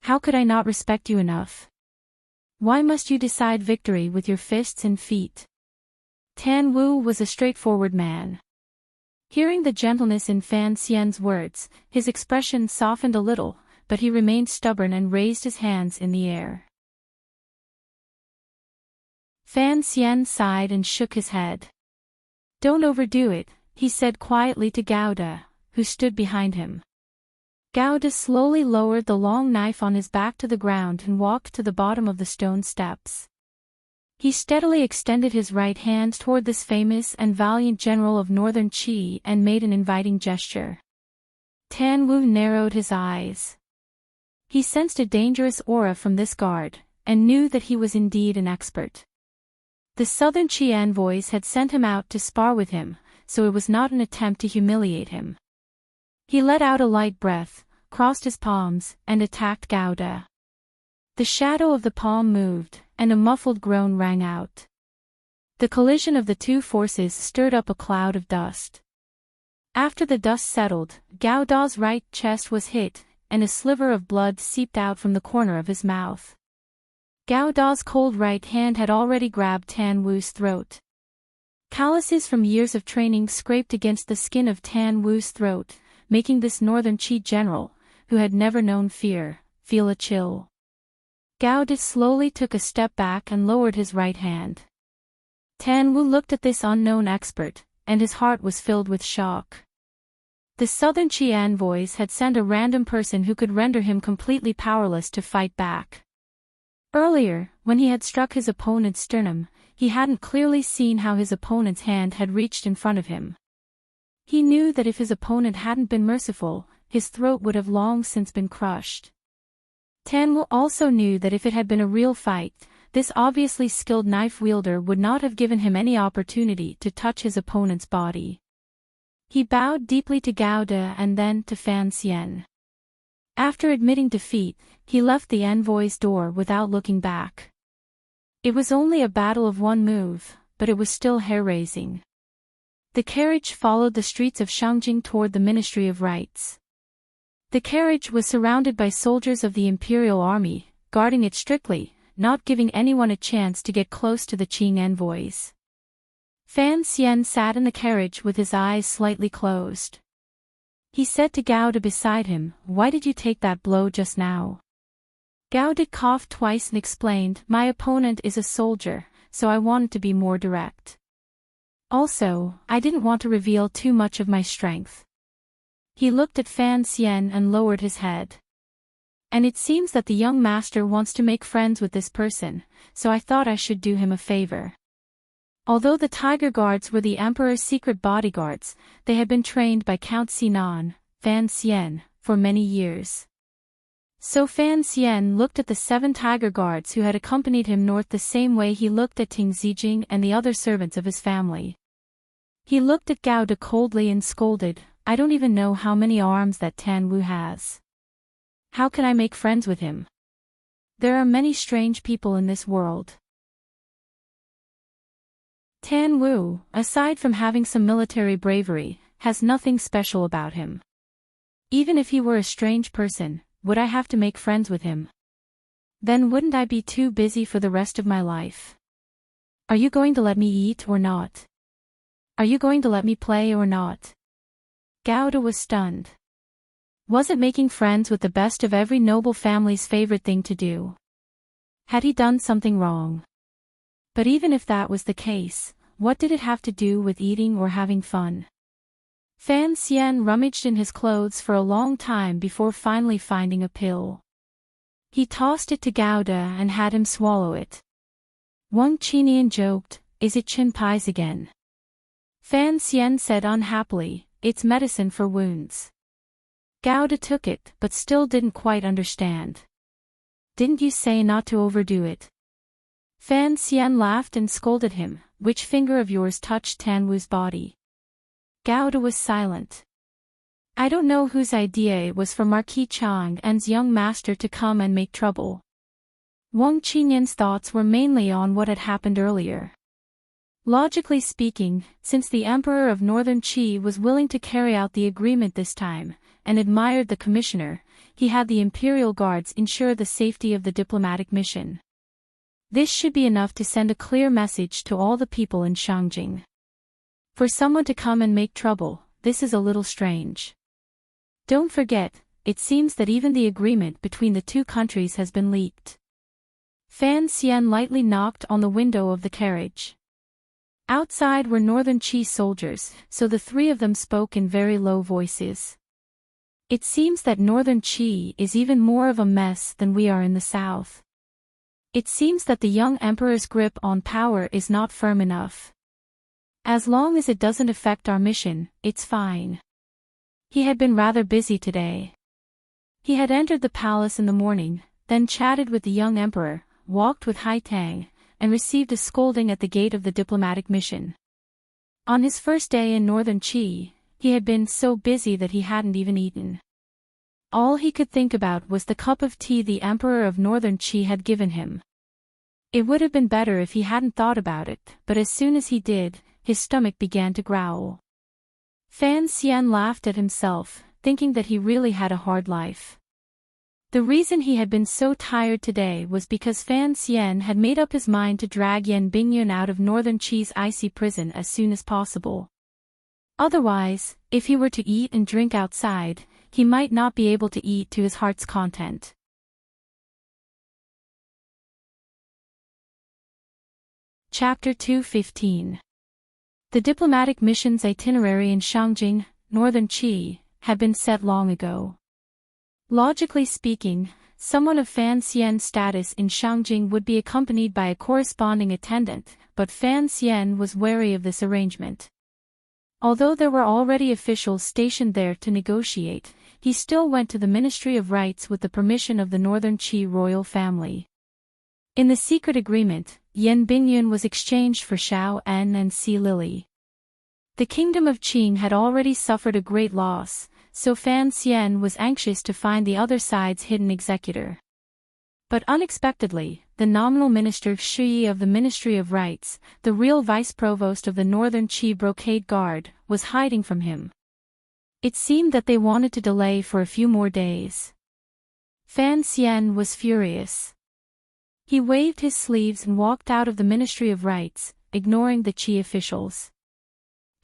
Speaker 1: How could I not respect you enough? Why must you decide victory with your fists and feet?" Tan Wu was a straightforward man. Hearing the gentleness in Fan Xian's words, his expression softened a little, but he remained stubborn and raised his hands in the air. Fan Xian sighed and shook his head. "Don't overdo it," he said quietly to Gauda, who stood behind him. Gauda slowly lowered the long knife on his back to the ground and walked to the bottom of the stone steps. He steadily extended his right hand toward this famous and valiant general of Northern Qi and made an inviting gesture. Tan Wu narrowed his eyes. He sensed a dangerous aura from this guard, and knew that he was indeed an expert. The Southern Qi envoys had sent him out to spar with him, so it was not an attempt to humiliate him. He let out a light breath, crossed his palms, and attacked Gauda. The shadow of the palm moved, and a muffled groan rang out. The collision of the two forces stirred up a cloud of dust. After the dust settled, Gauda's right chest was hit, and a sliver of blood seeped out from the corner of his mouth. Gauda's cold right hand had already grabbed Tan Wu's throat. Calluses from years of training scraped against the skin of Tan Wu's throat, making this Northern Qi general, who had never known fear, feel a chill. Gauda slowly took a step back and lowered his right hand. Tan Wu looked at this unknown expert, and his heart was filled with shock. The Southern Qi envoys had sent a random person who could render him completely powerless to fight back. Earlier, when he had struck his opponent's sternum, he hadn't clearly seen how his opponent's hand had reached in front of him. He knew that if his opponent hadn't been merciful, his throat would have long since been crushed. Tan Wu also knew that if it had been a real fight, this obviously skilled knife wielder would not have given him any opportunity to touch his opponent's body. He bowed deeply to Gao De and then to Fan Xian. After admitting defeat, he left the envoy's door without looking back. It was only a battle of one move, but it was still hair-raising. The carriage followed the streets of Shangjing toward the Ministry of Rites. The carriage was surrounded by soldiers of the Imperial Army, guarding it strictly, not giving anyone a chance to get close to the Qing envoys. Fan Xian sat in the carriage with his eyes slightly closed. He said to Gao De beside him, "Why did you take that blow just now?" Gao De coughed twice and explained, "My opponent is a soldier, so I wanted to be more direct. Also, I didn't want to reveal too much of my strength." He looked at Fan Xian and lowered his head. "And it seems that the young master wants to make friends with this person, so I thought I should do him a favor." Although the Tiger Guards were the Emperor's secret bodyguards, they had been trained by Count Sinan, Fan Xian, for many years. So Fan Xian looked at the 7 Tiger Guards who had accompanied him north the same way he looked at Ting Zijing and the other servants of his family. He looked at Gao De coldly and scolded, "I don't even know how many arms that Tan Wu has. How can I make friends with him? There are many strange people in this world." Tan Wu, aside from having some military bravery, has nothing special about him. Even if he were a strange person, would I have to make friends with him? Then wouldn't I be too busy for the rest of my life? Are you going to let me eat or not? Are you going to let me play or not? Gao De was stunned. Wasn't making friends with the best of every noble family's favorite thing to do? Had he done something wrong? But even if that was the case, what did it have to do with eating or having fun? Fan Xian rummaged in his clothes for a long time before finally finding a pill. He tossed it to Gao De and had him swallow it. Wang Qinian joked, "Is it Chin pies again?" Fan Xian said unhappily, "It's medicine for wounds." Gao De took it, but still didn't quite understand. "Didn't you say not to overdo it?" Fan Xian laughed and scolded him, "Which finger of yours touched Tan Wu's body?" Gao De was silent. "I don't know whose idea it was for Marquis Chang and's young master to come and make trouble." Wang Qinian's thoughts were mainly on what had happened earlier. Logically speaking, since the Emperor of Northern Qi was willing to carry out the agreement this time, and admired the commissioner, he had the Imperial Guards ensure the safety of the diplomatic mission. This should be enough to send a clear message to all the people in Shangjing. For someone to come and make trouble, this is a little strange. Don't forget, it seems that even the agreement between the 2 countries has been leaked. Fan Xian lightly knocked on the window of the carriage. Outside were Northern Qi soldiers, so the 3 of them spoke in very low voices. "It seems that Northern Qi is even more of a mess than we are in the south. It seems that the young emperor's grip on power is not firm enough. As long as it doesn't affect our mission, it's fine." He had been rather busy today. He had entered the palace in the morning, then chatted with the young emperor, walked with Hai Tang, and received a scolding at the gate of the diplomatic mission. On his first day in Northern Qi, he had been so busy that he hadn't even eaten. All he could think about was the cup of tea the Emperor of Northern Qi had given him. It would have been better if he hadn't thought about it, but as soon as he did, his stomach began to growl. Fan Xian laughed at himself, thinking that he really had a hard life. The reason he had been so tired today was because Fan Xian had made up his mind to drag Yan Bingyun out of Northern Qi's icy prison as soon as possible. Otherwise, if he were to eat and drink outside, he might not be able to eat to his heart's content. Chapter 2:15. The diplomatic mission's itinerary in Shangjing, Northern Qi, had been set long ago. Logically speaking, Someone of Fan Xian's status in Shangjing would be accompanied by a corresponding attendant, but Fan Xian was wary of this arrangement. Although there were already officials stationed there to negotiate, he still went to the Ministry of Rites with the permission of the Northern Qi royal family. In the secret agreement, Yan Bingyun was exchanged for Xiao En and Si Lily. The kingdom of Qing had already suffered a great loss, so Fan Xian was anxious to find the other side's hidden executor. But unexpectedly, the nominal minister Xu Yi of the Ministry of Rites, the real vice provost of the Northern Qi Brocade Guard, was hiding from him. It seemed that they wanted to delay for a few more days. Fan Xian was furious. He waved his sleeves and walked out of the Ministry of Rites, ignoring the Qi officials.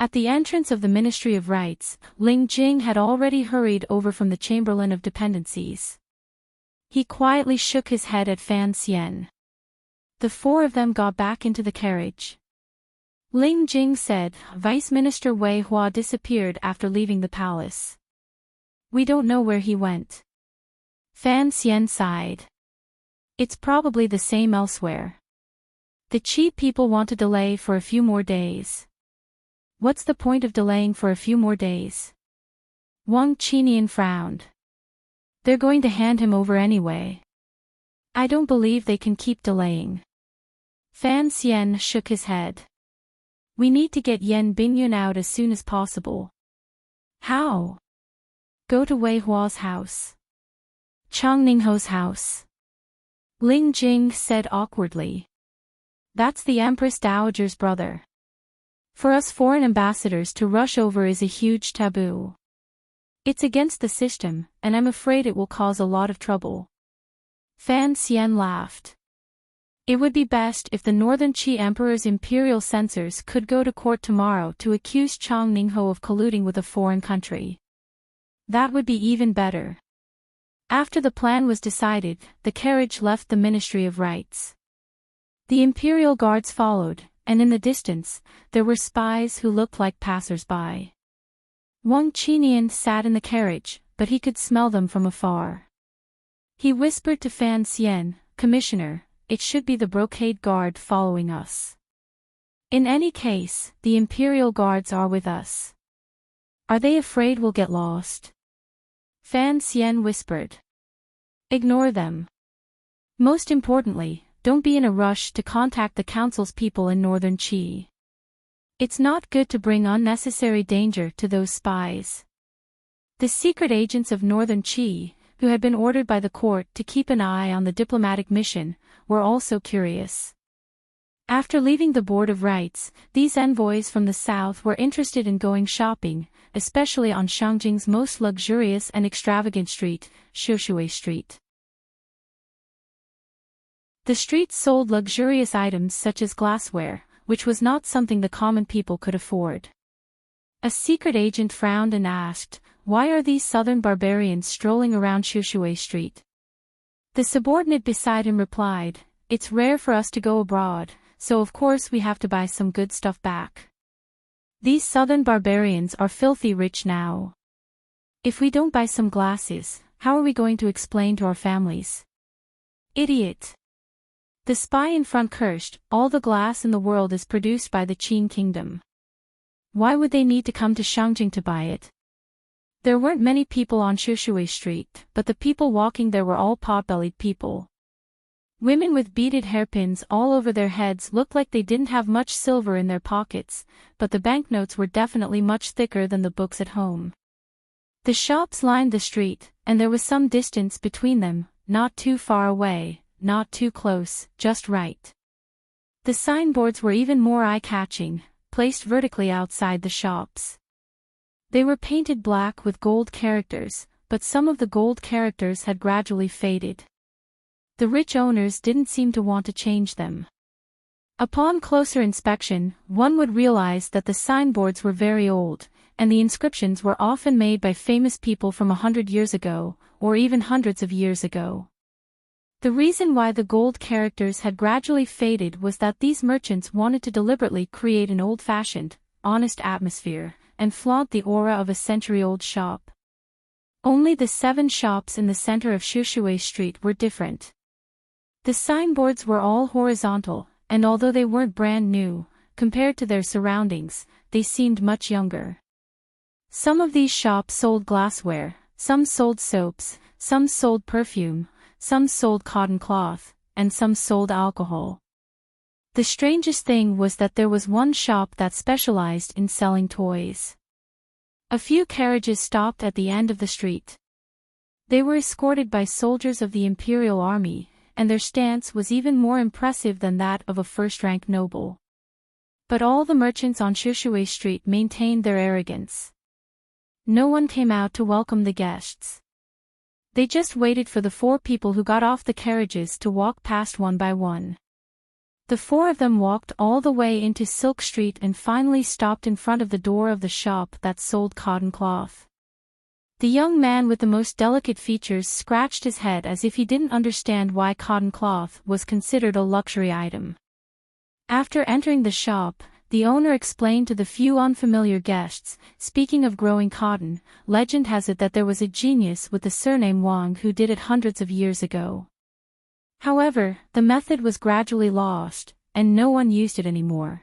Speaker 1: At the entrance of the Ministry of Rites, Ling Jing had already hurried over from the Chamberlain of Dependencies. He quietly shook his head at Fan Xian. The four of them got back into the carriage. Ling Jing said, Vice Minister Wei Hua disappeared after leaving the palace. We don't know where he went. Fan Xian sighed. It's probably the same elsewhere. The Qi people want to delay for a few more days. What's the point of delaying for a few more days? Wang Qinian frowned. They're going to hand him over anyway. I don't believe they can keep delaying. Fan Xian shook his head. We need to get Yan Bingyun out as soon as possible. How? Go to Wei Hua's house. Chang Ningho's house. Ling Jing said awkwardly. That's the Empress Dowager's brother. For us foreign ambassadors to rush over is a huge taboo. It's against the system, and I'm afraid it will cause a lot of trouble. Fan Xian laughed. It would be best if the Northern Qi Emperor's imperial censors could go to court tomorrow to accuse Chang Ningho of colluding with a foreign country. That would be even better. After the plan was decided, the carriage left the Ministry of Rites. The imperial guards followed, and in the distance, there were spies who looked like passers-by. Wang Qinian sat in the carriage, but he could smell them from afar. He whispered to Fan Xian, Commissioner, it should be the Brocade Guard following us. In any case, the Imperial Guards are with us. Are they afraid we'll get lost? Fan Xian whispered. Ignore them. Most importantly, don't be in a rush to contact the Council's people in Northern Qi. It's not good to bring unnecessary danger to those spies. The secret agents of Northern Qi, who had been ordered by the court to keep an eye on the diplomatic mission, were also curious. After leaving the Board of Rites, these envoys from the south were interested in going shopping, especially on Shangjing's most luxurious and extravagant street, Shushui Street. The street sold luxurious items such as glassware, which was not something the common people could afford. A secret agent frowned and asked, why are these southern barbarians strolling around Shushui Street? The subordinate beside him replied, it's rare for us to go abroad, so of course we have to buy some good stuff back. These southern barbarians are filthy rich now. If we don't buy some glasses, how are we going to explain to our families? Idiot! The spy in front cursed, all the glass in the world is produced by the Qin kingdom. Why would they need to come to Shangjing to buy it? There weren't many people on Shushui Street, but the people walking there were all pot-bellied people. Women with beaded hairpins all over their heads looked like they didn't have much silver in their pockets, but the banknotes were definitely much thicker than the books at home. The shops lined the street, and there was some distance between them, not too far away, not too close, just right. The signboards were even more eye-catching, placed vertically outside the shops. They were painted black with gold characters, but some of the gold characters had gradually faded. The rich owners didn't seem to want to change them. Upon closer inspection, one would realize that the signboards were very old, and the inscriptions were often made by famous people from 100 years ago, or even hundreds of years ago. The reason why the gold characters had gradually faded was that these merchants wanted to deliberately create an old-fashioned, honest atmosphere, and flaunt the aura of a century-old shop. Only the 7 shops in the center of Shushue Street were different. The signboards were all horizontal, and although they weren't brand new, compared to their surroundings, they seemed much younger. Some of these shops sold glassware, some sold soaps, some sold perfume, some sold cotton cloth, and some sold alcohol. The strangest thing was that there was one shop that specialized in selling toys. A few carriages stopped at the end of the street. They were escorted by soldiers of the Imperial Army, and their stance was even more impressive than that of a first-rank noble. But all the merchants on Shushue Street maintained their arrogance. No one came out to welcome the guests. They just waited for the 4 people who got off the carriages to walk past one by one. The 4 of them walked all the way into Silk Street and finally stopped in front of the door of the shop that sold cotton cloth. The young man with the most delicate features scratched his head as if he didn't understand why cotton cloth was considered a luxury item. After entering the shop, the owner explained to the few unfamiliar guests, speaking of growing cotton, legend has it that there was a genius with the surname Wang who did it hundreds of years ago. However, the method was gradually lost, and no one used it anymore.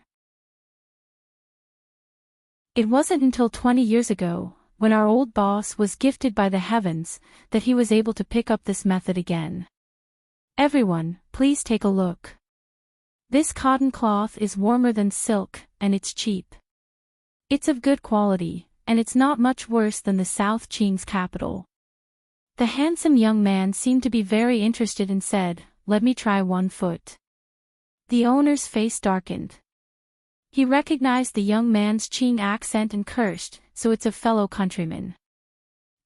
Speaker 1: It wasn't until 20 years ago, when our old boss was gifted by the heavens, that he was able to pick up this method again. Everyone, please take a look. This cotton cloth is warmer than silk, and it's cheap. It's of good quality, and it's not much worse than the South Qing's capital. The handsome young man seemed to be very interested and said, "Let me try 1 foot." The owner's face darkened. He recognized the young man's Qing accent and cursed, "So it's a fellow countryman.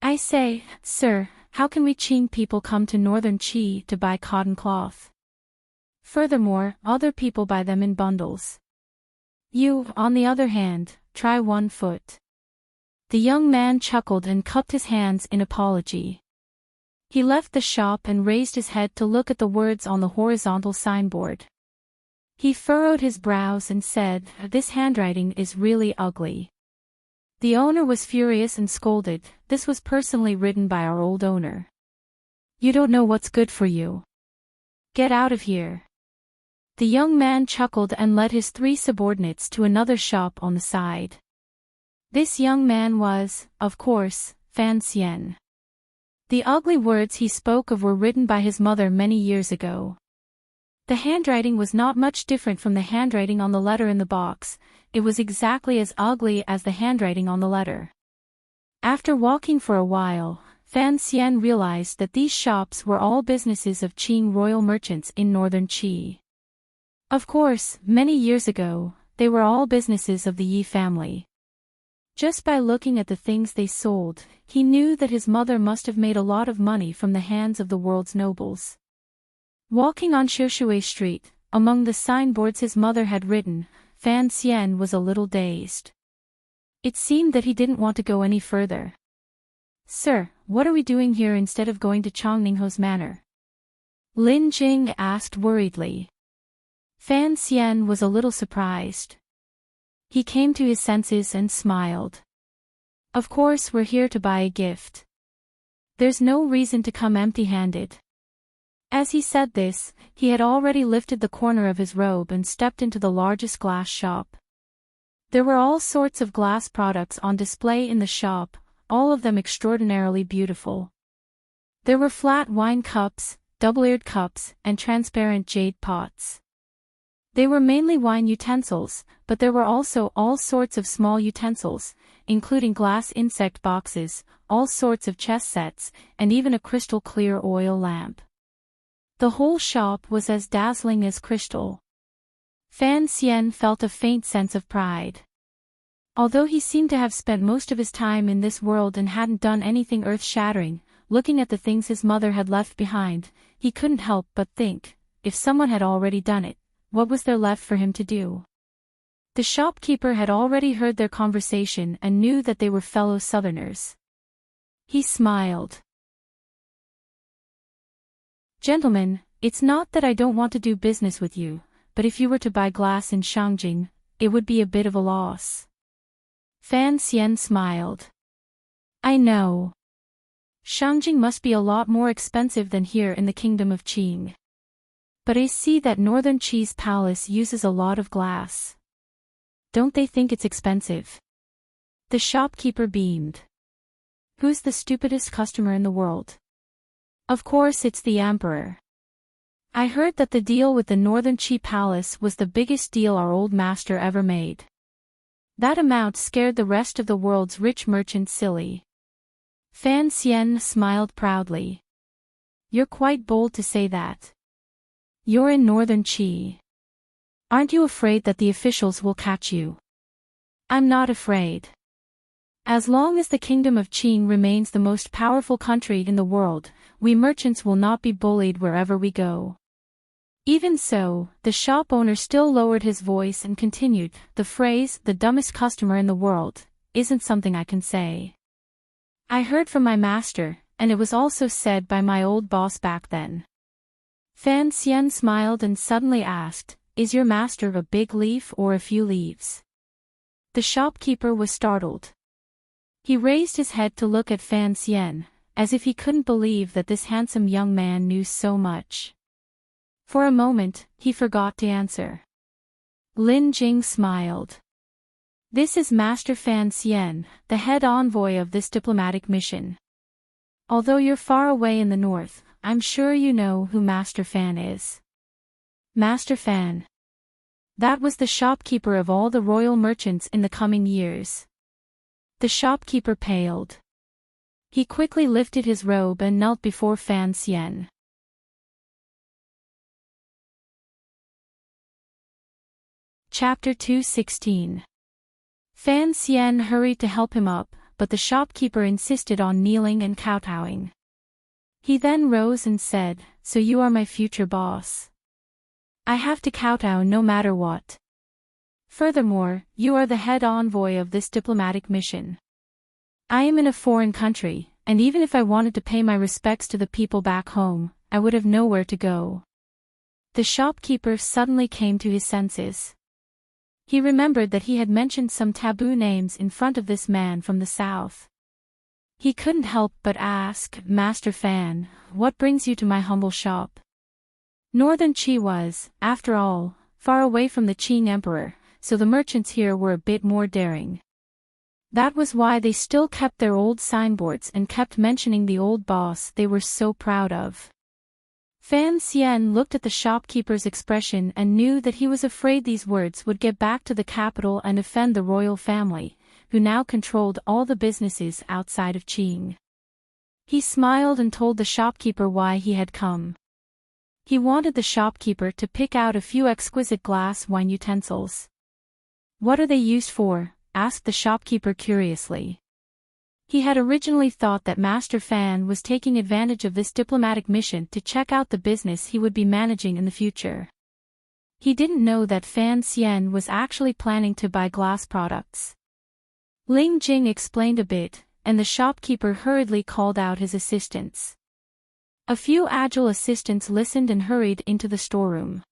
Speaker 1: I say, sir, how can we Qing people come to northern Qi to buy cotton cloth? Furthermore, other people buy them in bundles. You, on the other hand, try 1 foot." The young man chuckled and cupped his hands in apology. He left the shop and raised his head to look at the words on the horizontal signboard. He furrowed his brows and said, "This handwriting is really ugly." The owner was furious and scolded, "This was personally written by our old owner. You don't know what's good for you. Get out of here." The young man chuckled and led his 3 subordinates to another shop on the side. This young man was, of course, Fan Xian. The ugly words he spoke of were written by his mother many years ago. The handwriting was not much different from the handwriting on the letter in the box. It was exactly as ugly as the handwriting on the letter. After walking for a while, Fan Xian realized that these shops were all businesses of Qing royal merchants in northern Qi. Of course, many years ago, they were all businesses of the Yi family. Just by looking at the things they sold, he knew that his mother must have made a lot of money from the hands of the world's nobles. Walking on Shushue Street, among the signboards his mother had written, Fan Xian was a little dazed. It seemed that he didn't want to go any further. "Sir, what are we doing here instead of going to Chongningho's manor?" Lin Jing asked worriedly. Fan Xian was a little surprised. He came to his senses and smiled. "Of course we're here to buy a gift. There's no reason to come empty-handed." As he said this, he had already lifted the corner of his robe and stepped into the largest glass shop. There were all sorts of glass products on display in the shop, all of them extraordinarily beautiful. There were flat wine cups, double-eared cups, and transparent jade pots. They were mainly wine utensils, but there were also all sorts of small utensils, including glass insect boxes, all sorts of chess sets, and even a crystal-clear oil lamp. The whole shop was as dazzling as crystal. Fan Xian felt a faint sense of pride. Although he seemed to have spent most of his time in this world and hadn't done anything earth-shattering, looking at the things his mother had left behind, he couldn't help but think, if someone had already done it, what was there left for him to do? The shopkeeper had already heard their conversation and knew that they were fellow Southerners. He smiled. "Gentlemen, it's not that I don't want to do business with you, but if you were to buy glass in Shangjing, it would be a bit of a loss." Fan Xian smiled. "I know. Shangjing must be a lot more expensive than here in the kingdom of Qing. But I see that Northern Qi's palace uses a lot of glass. Don't they think it's expensive? The shopkeeper beamed. Who's the stupidest customer in the world? Of course it's the emperor. I heard that the deal with the Northern Qi Palace was the biggest deal our old master ever made. That amount scared the rest of the world's rich merchants silly. Fan Xian smiled proudly. You're quite bold to say that. You're in Northern Qi. Aren't you afraid that the officials will catch you? I'm not afraid. As long as the kingdom of Qing remains the most powerful country in the world, we merchants will not be bullied wherever we go. Even so, the shop owner still lowered his voice and continued, the phrase, the dumbest customer in the world, isn't something I can say. I heard from my master, and it was also said by my old boss back then. Fan Xian smiled and suddenly asked, is your master a big leaf or a few leaves? The shopkeeper was startled. He raised his head to look at Fan Xian, as if he couldn't believe that this handsome young man knew so much. For a moment, he forgot to answer. Lin Jing smiled. This is Master Fan Xian, the head envoy of this diplomatic mission. Although you're far away in the north, I'm sure you know who Master Fan is. Master Fan. That was the shopkeeper of all the royal merchants in the coming years. The shopkeeper paled. He quickly lifted his robe and knelt before Fan Xian. Chapter 216. Fan Xian hurried to help him up, but the shopkeeper insisted on kneeling and kowtowing. He then rose and said, so you are my future boss. I have to kowtow no matter what. Furthermore, you are the head envoy of this diplomatic mission. I am in a foreign country, and even if I wanted to pay my respects to the people back home, I would have nowhere to go. The shopkeeper suddenly came to his senses. He remembered that he had mentioned some taboo names in front of this man from the south. He couldn't help but ask, Master Fan, what brings you to my humble shop? Northern Qi was, after all, far away from the Qing emperor, so the merchants here were a bit more daring. That was why they still kept their old signboards and kept mentioning the old boss they were so proud of. Fan Xian looked at the shopkeeper's expression and knew that he was afraid these words would get back to the capital and offend the royal family, who now controlled all the businesses outside of Qing. He smiled and told the shopkeeper why he had come. He wanted the shopkeeper to pick out a few exquisite glass wine utensils. What are they used for? Asked the shopkeeper curiously. He had originally thought that Master Fan was taking advantage of this diplomatic mission to check out the business he would be managing in the future. He didn't know that Fan Xian was actually planning to buy glass products. Ling Jing explained a bit, and the shopkeeper hurriedly called out his assistants. A few agile assistants listened and hurried into the storeroom.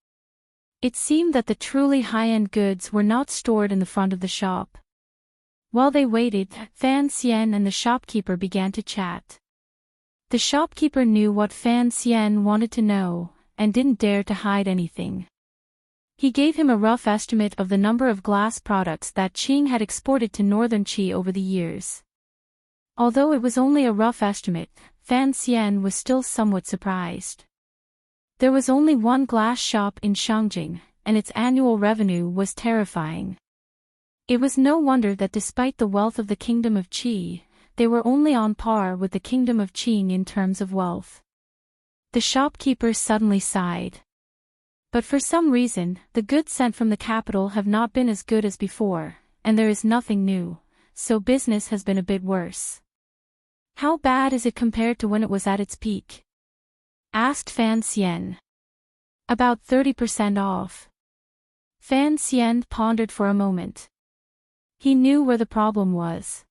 Speaker 1: It seemed that the truly high-end goods were not stored in the front of the shop. While they waited, Fan Xian and the shopkeeper began to chat. The shopkeeper knew what Fan Xian wanted to know, and didn't dare to hide anything. He gave him a rough estimate of the number of glass products that Qing had exported to Northern Qi over the years. Although it was only a rough estimate, Fan Xian was still somewhat surprised. There was only one glass shop in Shangjing, and its annual revenue was terrifying. It was no wonder that despite the wealth of the kingdom of Qi, they were only on par with the kingdom of Qing in terms of wealth. The shopkeeper suddenly sighed. But for some reason, the goods sent from the capital have not been as good as before, and there is nothing new, so business has been a bit worse. How bad is it compared to when it was at its peak? Asked Fan Xian. About 30% off. Fan Xian pondered for a moment. He knew where the problem was.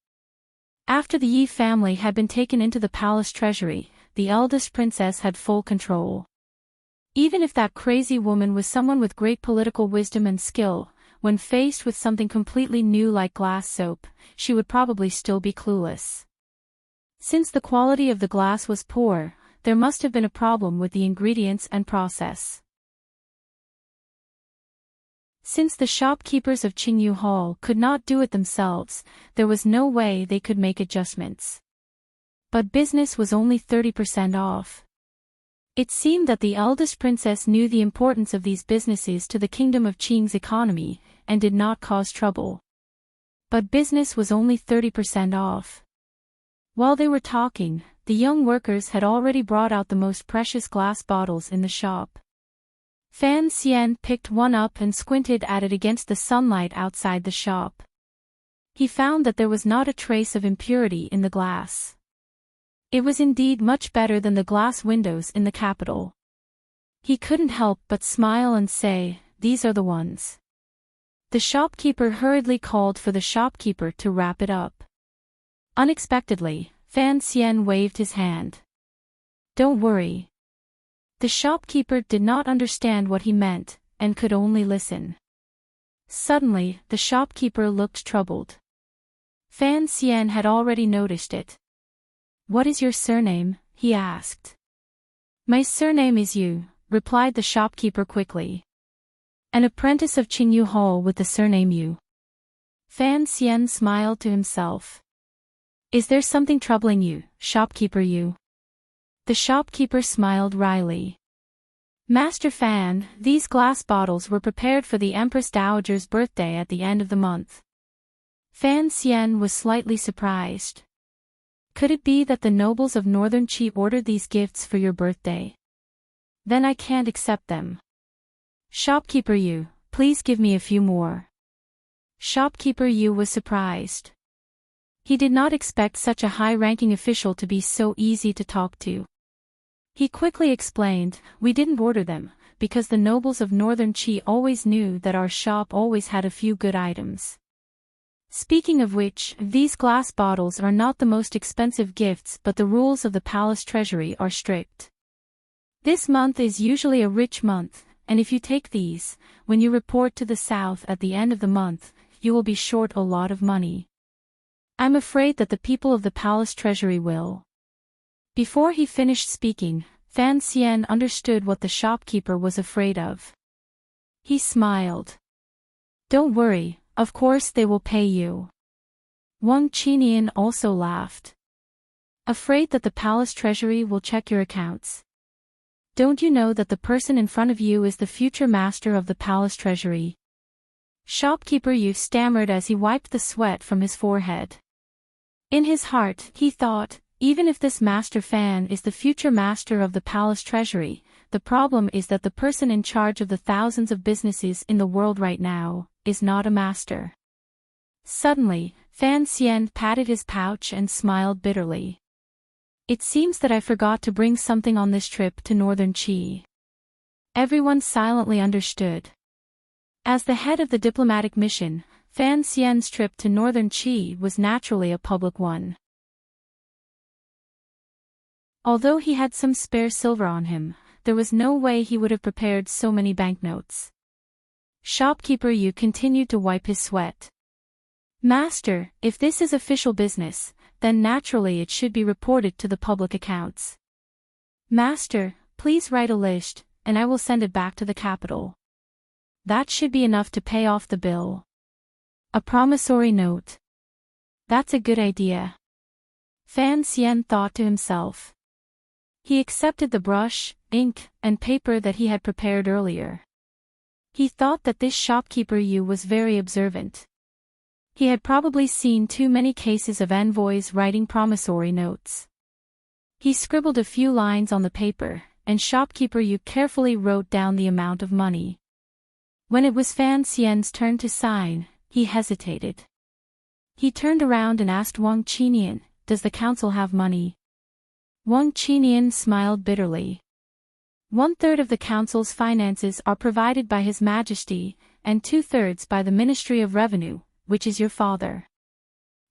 Speaker 1: After the Yi family had been taken into the palace treasury, the eldest princess had full control. Even if that crazy woman was someone with great political wisdom and skill, when faced with something completely new like glass soap, she would probably still be clueless. Since the quality of the glass was poor, there must have been a problem with the ingredients and process. Since the shopkeepers of Qingyu Hall could not do it themselves, there was no way they could make adjustments. But business was only 30% off. It seemed that the eldest princess knew the importance of these businesses to the kingdom of Qing's economy, and did not cause trouble. But business was only 30% off. While they were talking, the young workers had already brought out the most precious glass bottles in the shop. Fan Xian picked one up and squinted at it against the sunlight outside the shop. He found that there was not a trace of impurity in the glass. It was indeed much better than the glass windows in the capital. He couldn't help but smile and say, "These are the ones." The shopkeeper hurriedly called for the shopkeeper to wrap it up. Unexpectedly, Fan Xian waved his hand. "Don't worry." The shopkeeper did not understand what he meant, and could only listen. Suddenly, the shopkeeper looked troubled. Fan Xian had already noticed it. "What is your surname?" he asked. "My surname is Yu," replied the shopkeeper quickly. "An apprentice of Qingyu Hall with the surname Yu." Fan Xian smiled to himself. "Is there something troubling you, shopkeeper Yu?" The shopkeeper smiled wryly. "Master Fan, these glass bottles were prepared for the Empress Dowager's birthday at the end of the month." Fan Xian was slightly surprised. "Could it be that the nobles of Northern Qi ordered these gifts for your birthday? Then I can't accept them. Shopkeeper Yu, please give me a few more." Shopkeeper Yu was surprised. He did not expect such a high-ranking official to be so easy to talk to. He quickly explained, "We didn't order them, because the nobles of Northern Qi always knew that our shop always had a few good items. Speaking of which, these glass bottles are not the most expensive gifts, but the rules of the palace treasury are strict. This month is usually a rich month, and if you take these, when you report to the south at the end of the month, you will be short a lot of money. I'm afraid that the people of the palace treasury will." Before he finished speaking, Fan Xian understood what the shopkeeper was afraid of. He smiled. "Don't worry, of course they will pay you." Wang Qinian also laughed. "Afraid that the palace treasury will check your accounts? Don't you know that the person in front of you is the future master of the palace treasury?" Shopkeeper Yu stammered as he wiped the sweat from his forehead. In his heart, he thought, even if this Master Fan is the future master of the palace treasury, the problem is that the person in charge of the thousands of businesses in the world right now is not a master. Suddenly, Fan Xian patted his pouch and smiled bitterly. "It seems that I forgot to bring something on this trip to Northern Qi." Everyone silently understood. As the head of the diplomatic mission, Fan Xian's trip to Northern Qi was naturally a public one. Although he had some spare silver on him, there was no way he would have prepared so many banknotes. Shopkeeper Yu continued to wipe his sweat. "Master, if this is official business, then naturally it should be reported to the public accounts. Master, please write a list, and I will send it back to the capital. That should be enough to pay off the bill. A promissory note. That's a good idea." Fan Xian thought to himself. He accepted the brush, ink, and paper that he had prepared earlier. He thought that this shopkeeper Yu was very observant. He had probably seen too many cases of envoys writing promissory notes. He scribbled a few lines on the paper, and shopkeeper Yu carefully wrote down the amount of money. When it was Fan Xian's turn to sign, he hesitated. He turned around and asked Wang Qinian, "Does the council have money?" Wang Qinian smiled bitterly. 1/3 of the council's finances are provided by His Majesty, and 2/3 by the Ministry of Revenue, which is your father.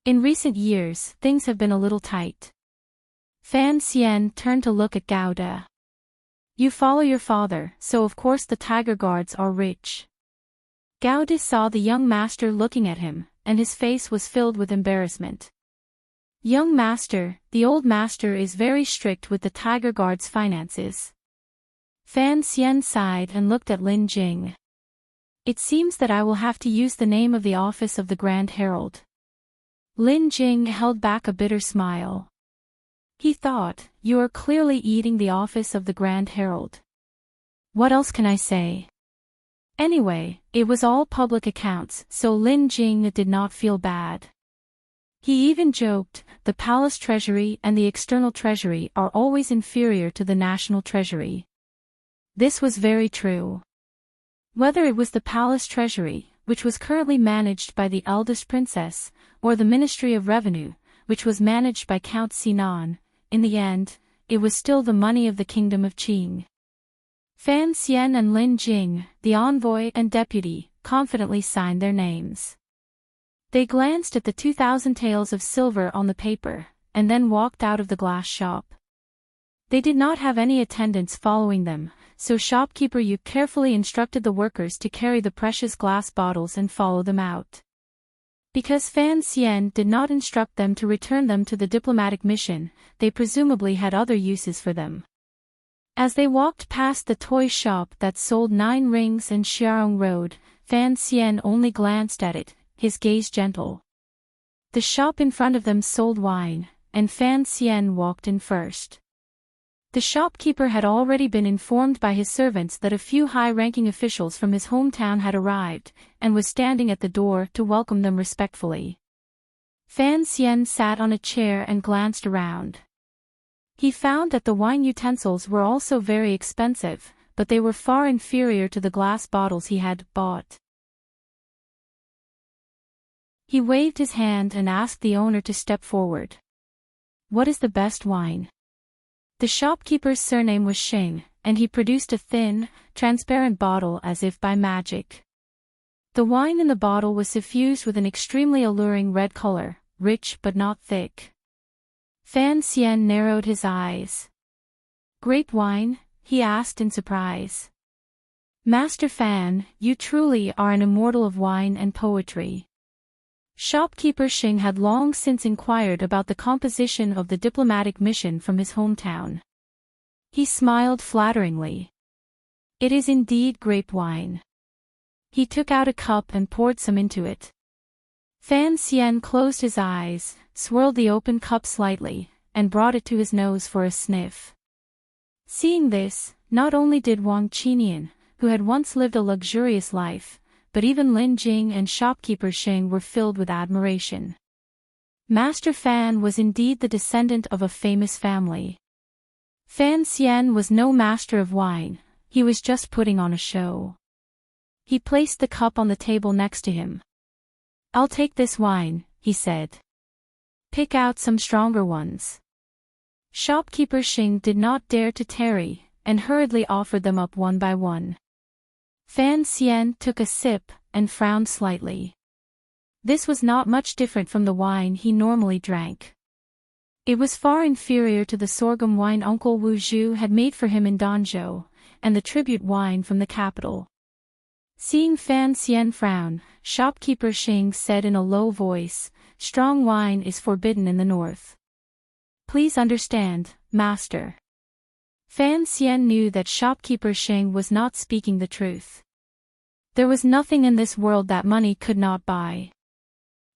Speaker 1: In recent years, things have been a little tight. Fan Xian turned to look at Gao De. "You follow your father, so of course the Tiger Guards are rich." Gao De saw the young master looking at him, and his face was filled with embarrassment. Young master, the old master is very strict with the Tiger Guard's finances. Fan Xian sighed and looked at Lin Jing. It seems that I will have to use the name of the office of the Grand Herald. Lin Jing held back a bitter smile. He thought, you are clearly eating the office of the Grand Herald. What else can I say? Anyway, it was all public accounts, so Lin Jing did not feel bad. He even joked, the palace treasury and the external treasury are always inferior to the national treasury. This was very true. Whether it was the palace treasury, which was currently managed by the eldest princess, or the Ministry of Revenue, which was managed by Count Sinan, in the end, it was still the money of the kingdom of Qing. Fan Xian and Lin Jing, the envoy and deputy, confidently signed their names. They glanced at the 2,000 taels of silver on the paper, and then walked out of the glass shop. They did not have any attendants following them, so shopkeeper Yu carefully instructed the workers to carry the precious glass bottles and follow them out. Because Fan Xian did not instruct them to return them to the diplomatic mission, they presumably had other uses for them. As they walked past the toy shop that sold 9 rings and Xiaorong Road, Fan Xian only glanced at it, his gaze gentle. The shop in front of them sold wine, and Fan Xian walked in first. The shopkeeper had already been informed by his servants that a few high-ranking officials from his hometown had arrived, and was standing at the door to welcome them respectfully. Fan Xian sat on a chair and glanced around. He found that the wine utensils were also very expensive, but they were far inferior to the glass bottles he had bought. He waved his hand and asked the owner to step forward. What is the best wine? The shopkeeper's surname was Xing, and he produced a thin, transparent bottle as if by magic. The wine in the bottle was suffused with an extremely alluring red color, rich but not thick. Fan Xian narrowed his eyes. Grape wine? He asked in surprise. Master Fan, you truly are an immortal of wine and poetry. Shopkeeper Xing had long since inquired about the composition of the diplomatic mission from his hometown. He smiled flatteringly. It is indeed grape wine. He took out a cup and poured some into it. Fan Xian closed his eyes, swirled the open cup slightly, and brought it to his nose for a sniff. Seeing this, not only did Wang Qinian, who had once lived a luxurious life, but even Lin Jing and shopkeeper Xing were filled with admiration. Master Fan was indeed the descendant of a famous family. Fan Xian was no master of wine, he was just putting on a show. He placed the cup on the table next to him. I'll take this wine, he said. Pick out some stronger ones. Shopkeeper Xing did not dare to tarry, and hurriedly offered them up one by one. Fan Xian took a sip, and frowned slightly. This was not much different from the wine he normally drank. It was far inferior to the sorghum wine Uncle Wu Zhu had made for him in Danzhou, and the tribute wine from the capital. Seeing Fan Xian frown, shopkeeper Xing said in a low voice, strong wine is forbidden in the north. Please understand, master. Fan Xian knew that shopkeeper Xing was not speaking the truth. There was nothing in this world that money could not buy.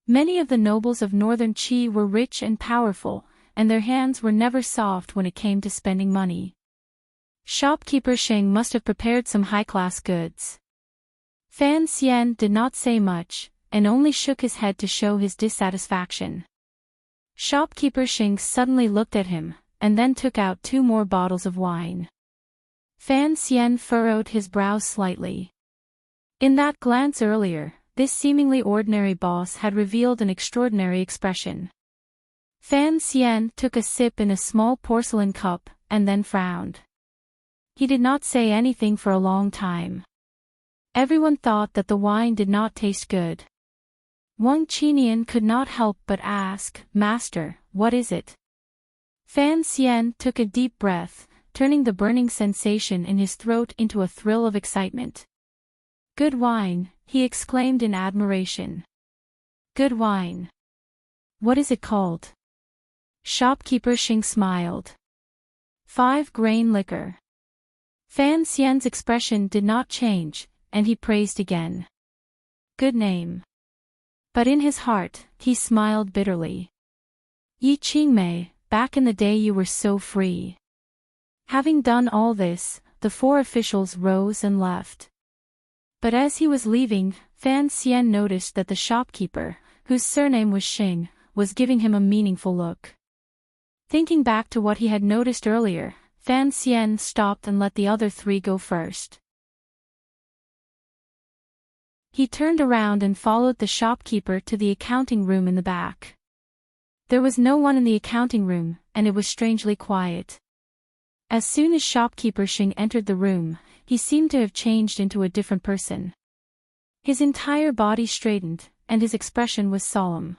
Speaker 1: Many of the nobles of northern Qi were rich and powerful, and their hands were never soft when it came to spending money. Shopkeeper Xing must have prepared some high-class goods. Fan Xian did not say much, and only shook his head to show his dissatisfaction. Shopkeeper Xing suddenly looked at him, and then took out 2 more bottles of wine. Fan Xian furrowed his brows slightly. In that glance earlier, this seemingly ordinary boss had revealed an extraordinary expression. Fan Xian took a sip in a small porcelain cup, and then frowned. He did not say anything for a long time. Everyone thought that the wine did not taste good. Wang Qinian could not help but ask, Master, what is it? Fan Xian took a deep breath, turning the burning sensation in his throat into a thrill of excitement. Good wine, he exclaimed in admiration. Good wine. What is it called? Shopkeeper Xing smiled. 5-grain liquor. Fan Xian's expression did not change, and he praised again. Good name. But in his heart, he smiled bitterly. Yi Qingmei, back in the day you were so free. Having done all this, the 4 officials rose and left. But as he was leaving, Fan Xian noticed that the shopkeeper, whose surname was Xing, was giving him a meaningful look. Thinking back to what he had noticed earlier, Fan Xian stopped and let the other 3 go first. He turned around and followed the shopkeeper to the accounting room in the back. There was no one in the accounting room, and it was strangely quiet. As soon as shopkeeper Xing entered the room, he seemed to have changed into a different person. His entire body straightened, and his expression was solemn.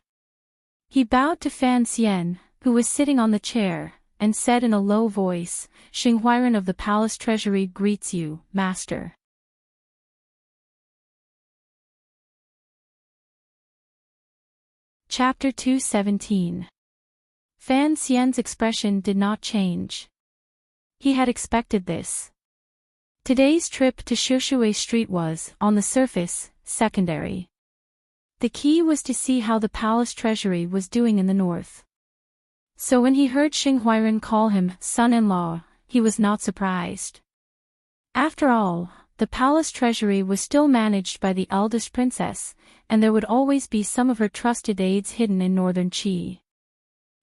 Speaker 1: He bowed to Fan Xian, who was sitting on the chair, and said in a low voice, Xing Huairan of the palace treasury greets you, master. Chapter 217. Fan Xian's expression did not change. He had expected this. Today's trip to Shishui Street was, on the surface, secondary. The key was to see how the palace treasury was doing in the north. So when he heard Xing Huairan call him son-in-law, he was not surprised. After all, the palace treasury was still managed by the eldest princess, and there would always be some of her trusted aides hidden in northern Qi.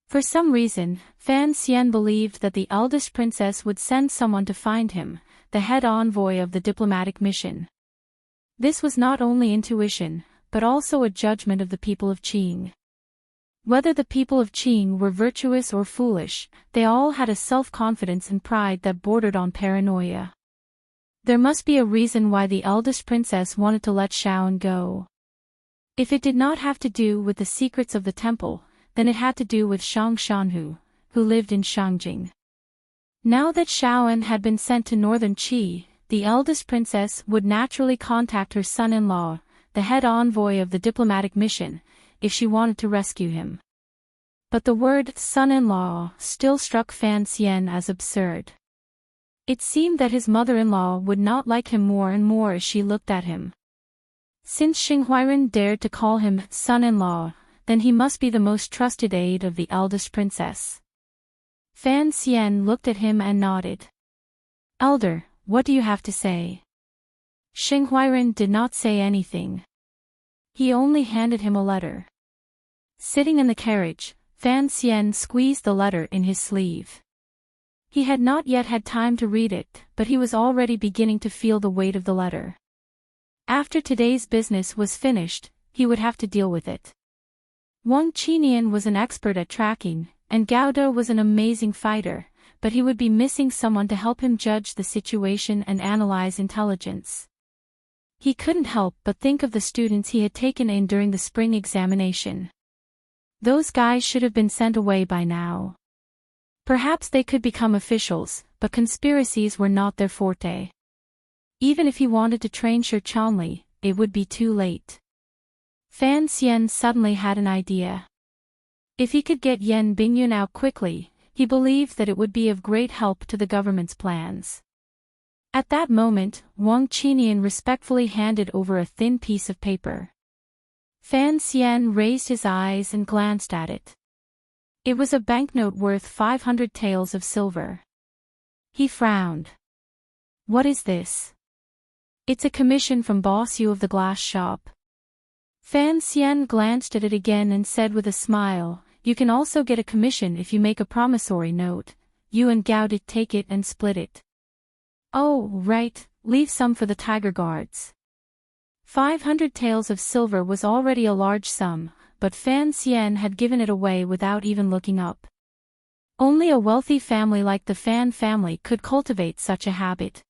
Speaker 1: For some reason, Fan Xian believed that the eldest princess would send someone to find him, the head envoy of the diplomatic mission. This was not only intuition, but also a judgment of the people of Qing. Whether the people of Qing were virtuous or foolish, they all had a self-confidence and pride that bordered on paranoia. There must be a reason why the eldest princess wanted to let Shaoan go. If it did not have to do with the secrets of the temple, then it had to do with Shang Shanhu, who lived in Shangjing. Now that Shaoan had been sent to northern Qi, the eldest princess would naturally contact her son-in-law, the head envoy of the diplomatic mission, if she wanted to rescue him. But the word son-in-law still struck Fan Xian as absurd. It seemed that his mother-in-law would not like him more and more as she looked at him. Since Xing Huairan dared to call him son-in-law, then he must be the most trusted aide of the eldest princess. Fan Xian looked at him and nodded. Elder, what do you have to say? Xing Huairan did not say anything. He only handed him a letter. Sitting in the carriage, Fan Xian squeezed the letter in his sleeve. He had not yet had time to read it, but he was already beginning to feel the weight of the letter. After today's business was finished, he would have to deal with it. Wang Qinian was an expert at tracking, and Gao De was an amazing fighter, but he would be missing someone to help him judge the situation and analyze intelligence. He couldn't help but think of the students he had taken in during the spring examination. Those guys should have been sent away by now. Perhaps they could become officials, but conspiracies were not their forte. Even if he wanted to train Shi Chanli, it would be too late. Fan Xian suddenly had an idea. If he could get Yan Bingyun out quickly, he believed that it would be of great help to the government's plans. At that moment, Wang Qinian respectfully handed over a thin piece of paper. Fan Xian raised his eyes and glanced at it. It was a banknote worth 500 taels of silver. He frowned. What is this? It's a commission from Boss Yu of the glass shop. Fan Xian glanced at it again and said with a smile, you can also get a commission if you make a promissory note. You and Gao De take it and split it. Oh, right, leave some for the tiger guards. 500 taels of silver was already a large sum, but Fan Xian had given it away without even looking up. Only a wealthy family like the Fan family could cultivate such a habit.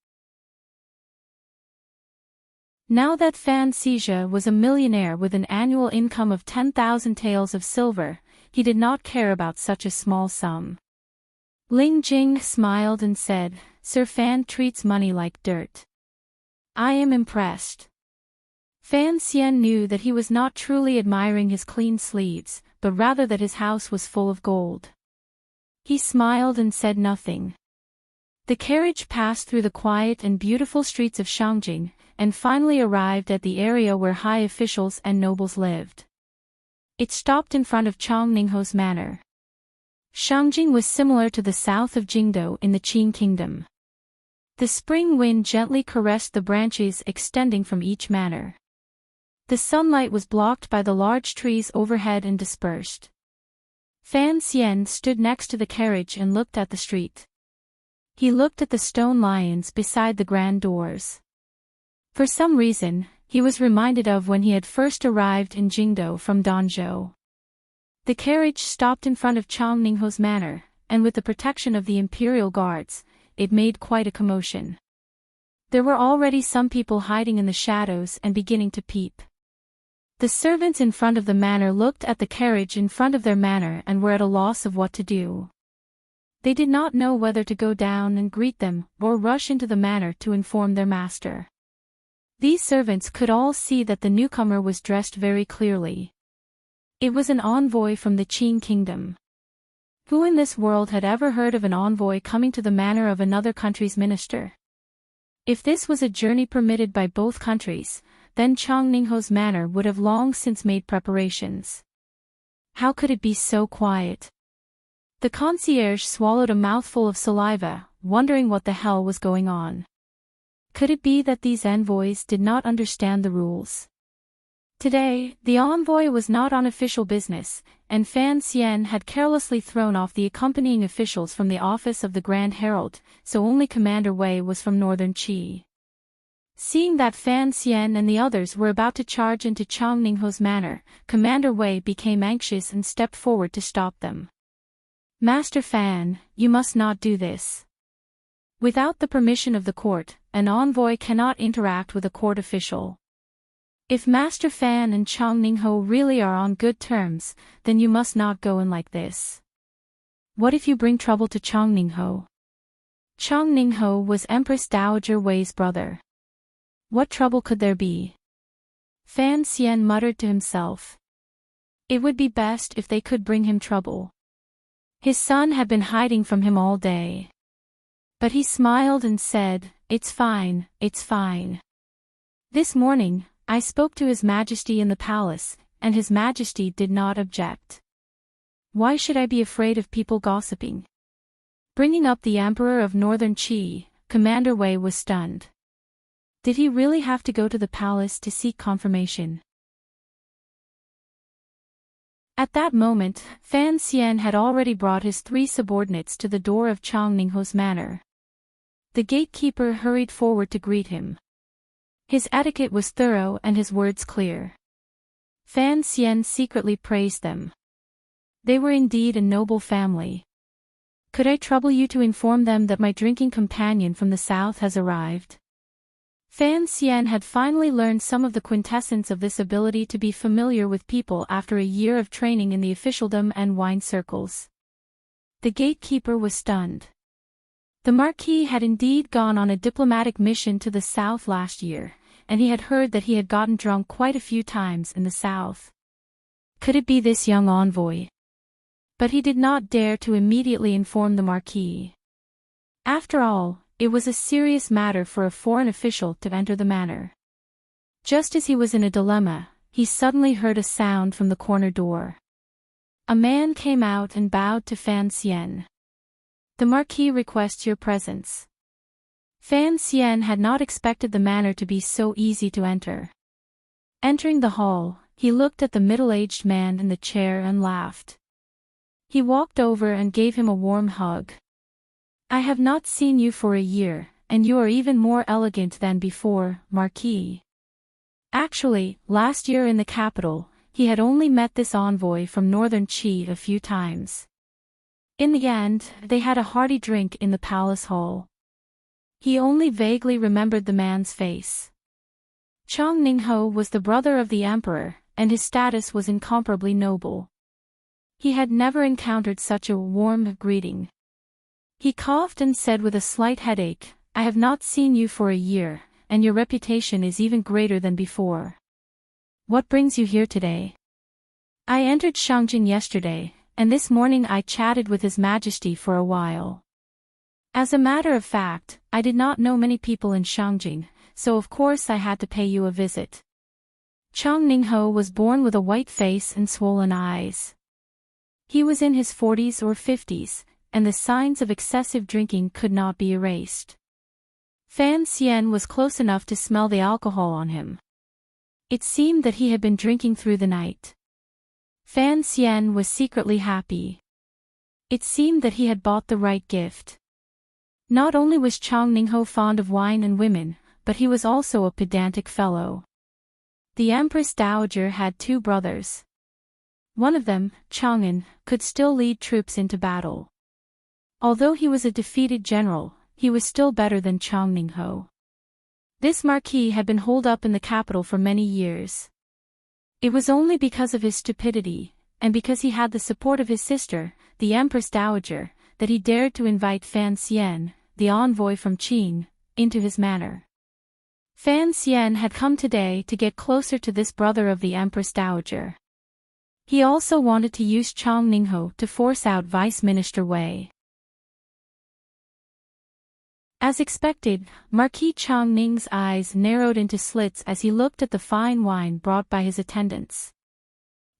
Speaker 1: Now that Fan Xizhe was a millionaire with an annual income of 10,000 taels of silver, he did not care about such a small sum. Ling Jing smiled and said, Sir Fan treats money like dirt. I am impressed. Fan Xian knew that he was not truly admiring his clean sleeves, but rather that his house was full of gold. He smiled and said nothing. The carriage passed through the quiet and beautiful streets of Shangjing, and finally arrived at the area where high officials and nobles lived. It stopped in front of Chang Ningho's manor. Shangjing was similar to the south of Jingdo in the Qin kingdom. The spring wind gently caressed the branches extending from each manor. The sunlight was blocked by the large trees overhead and dispersed. Fan Xian stood next to the carriage and looked at the street. He looked at the stone lions beside the grand doors. For some reason, he was reminded of when he had first arrived in Jingdo from Danzhou. The carriage stopped in front of Chang Ningho's manor, and with the protection of the imperial guards, it made quite a commotion. There were already some people hiding in the shadows and beginning to peep. The servants in front of the manor looked at the carriage in front of their manor and were at a loss of what to do. They did not know whether to go down and greet them or rush into the manor to inform their master. These servants could all see that the newcomer was dressed very clearly. It was an envoy from the Qin kingdom. Who in this world had ever heard of an envoy coming to the manor of another country's minister? If this was a journey permitted by both countries, then Chang Ningho's manor would have long since made preparations. How could it be so quiet? The concierge swallowed a mouthful of saliva, wondering what the hell was going on. Could it be that these envoys did not understand the rules? Today, the envoy was not on official business, and Fan Xian had carelessly thrown off the accompanying officials from the office of the Grand Herald, so only Commander Wei was from Northern Qi. Seeing that Fan Xian and the others were about to charge into Chang Ningho's manor, Commander Wei became anxious and stepped forward to stop them. Master Fan, you must not do this. Without the permission of the court, an envoy cannot interact with a court official. If Master Fan and Chang Ningho really are on good terms, then you must not go in like this. What if you bring trouble to Chang Ningho? Chang Ningho was Empress Dowager Wei's brother. What trouble could there be? Fan Xian muttered to himself. It would be best if they could bring him trouble. His son had been hiding from him all day. But he smiled and said, "It's fine, it's fine. This morning, I spoke to His Majesty in the palace, and His Majesty did not object. Why should I be afraid of people gossiping?" Bringing up the Emperor of Northern Qi, Commander Wei was stunned. Did he really have to go to the palace to seek confirmation? At that moment, Fan Xian had already brought his 3 subordinates to the door of Chang Ningho's manor. The gatekeeper hurried forward to greet him. His etiquette was thorough and his words clear. Fan Xian secretly praised them. They were indeed a noble family. Could I trouble you to inform them that my drinking companion from the south has arrived? Fan Xian had finally learned some of the quintessence of this ability to be familiar with people after a year of training in the officialdom and wine circles. The gatekeeper was stunned. The Marquis had indeed gone on a diplomatic mission to the south last year, and he had heard that he had gotten drunk quite a few times in the south. Could it be this young envoy? But he did not dare to immediately inform the Marquis. After all, it was a serious matter for a foreign official to enter the manor. Just as he was in a dilemma, he suddenly heard a sound from the corner door. A man came out and bowed to Fan Xian. The Marquis requests your presence. Fan Xian had not expected the manor to be so easy to enter. Entering the hall, he looked at the middle-aged man in the chair and laughed. He walked over and gave him a warm hug. I have not seen you for a year, and you are even more elegant than before, Marquis. Actually, last year in the capital, he had only met this envoy from Northern Qi a few times. In the end, they had a hearty drink in the palace hall. He only vaguely remembered the man's face. Chang Ningho was the brother of the emperor, and his status was incomparably noble. He had never encountered such a warm greeting. He coughed and said with a slight headache, I have not seen you for a year, and your reputation is even greater than before. What brings you here today? I entered Shangjing yesterday, and this morning I chatted with His Majesty for a while. As a matter of fact, I did not know many people in Shangjing, so of course I had to pay you a visit. Chang Ningho was born with a white face and swollen eyes. He was in his 40s or 50s, and the signs of excessive drinking could not be erased. Fan Xian was close enough to smell the alcohol on him. It seemed that he had been drinking through the night. Fan Xian was secretly happy. It seemed that he had bought the right gift. Not only was Chang Ningho fond of wine and women, but he was also a pedantic fellow. The Empress Dowager had 2 brothers. One of them, Chang'an, could still lead troops into battle. Although he was a defeated general, he was still better than Chang Ningho. This marquis had been holed up in the capital for many years. It was only because of his stupidity, and because he had the support of his sister, the Empress Dowager, that he dared to invite Fan Xian, the envoy from Qin, into his manor. Fan Xian had come today to get closer to this brother of the Empress Dowager. He also wanted to use Chang Ningho to force out Vice Minister Wei. As expected, Marquis Chang Ning's eyes narrowed into slits as he looked at the fine wine brought by his attendants.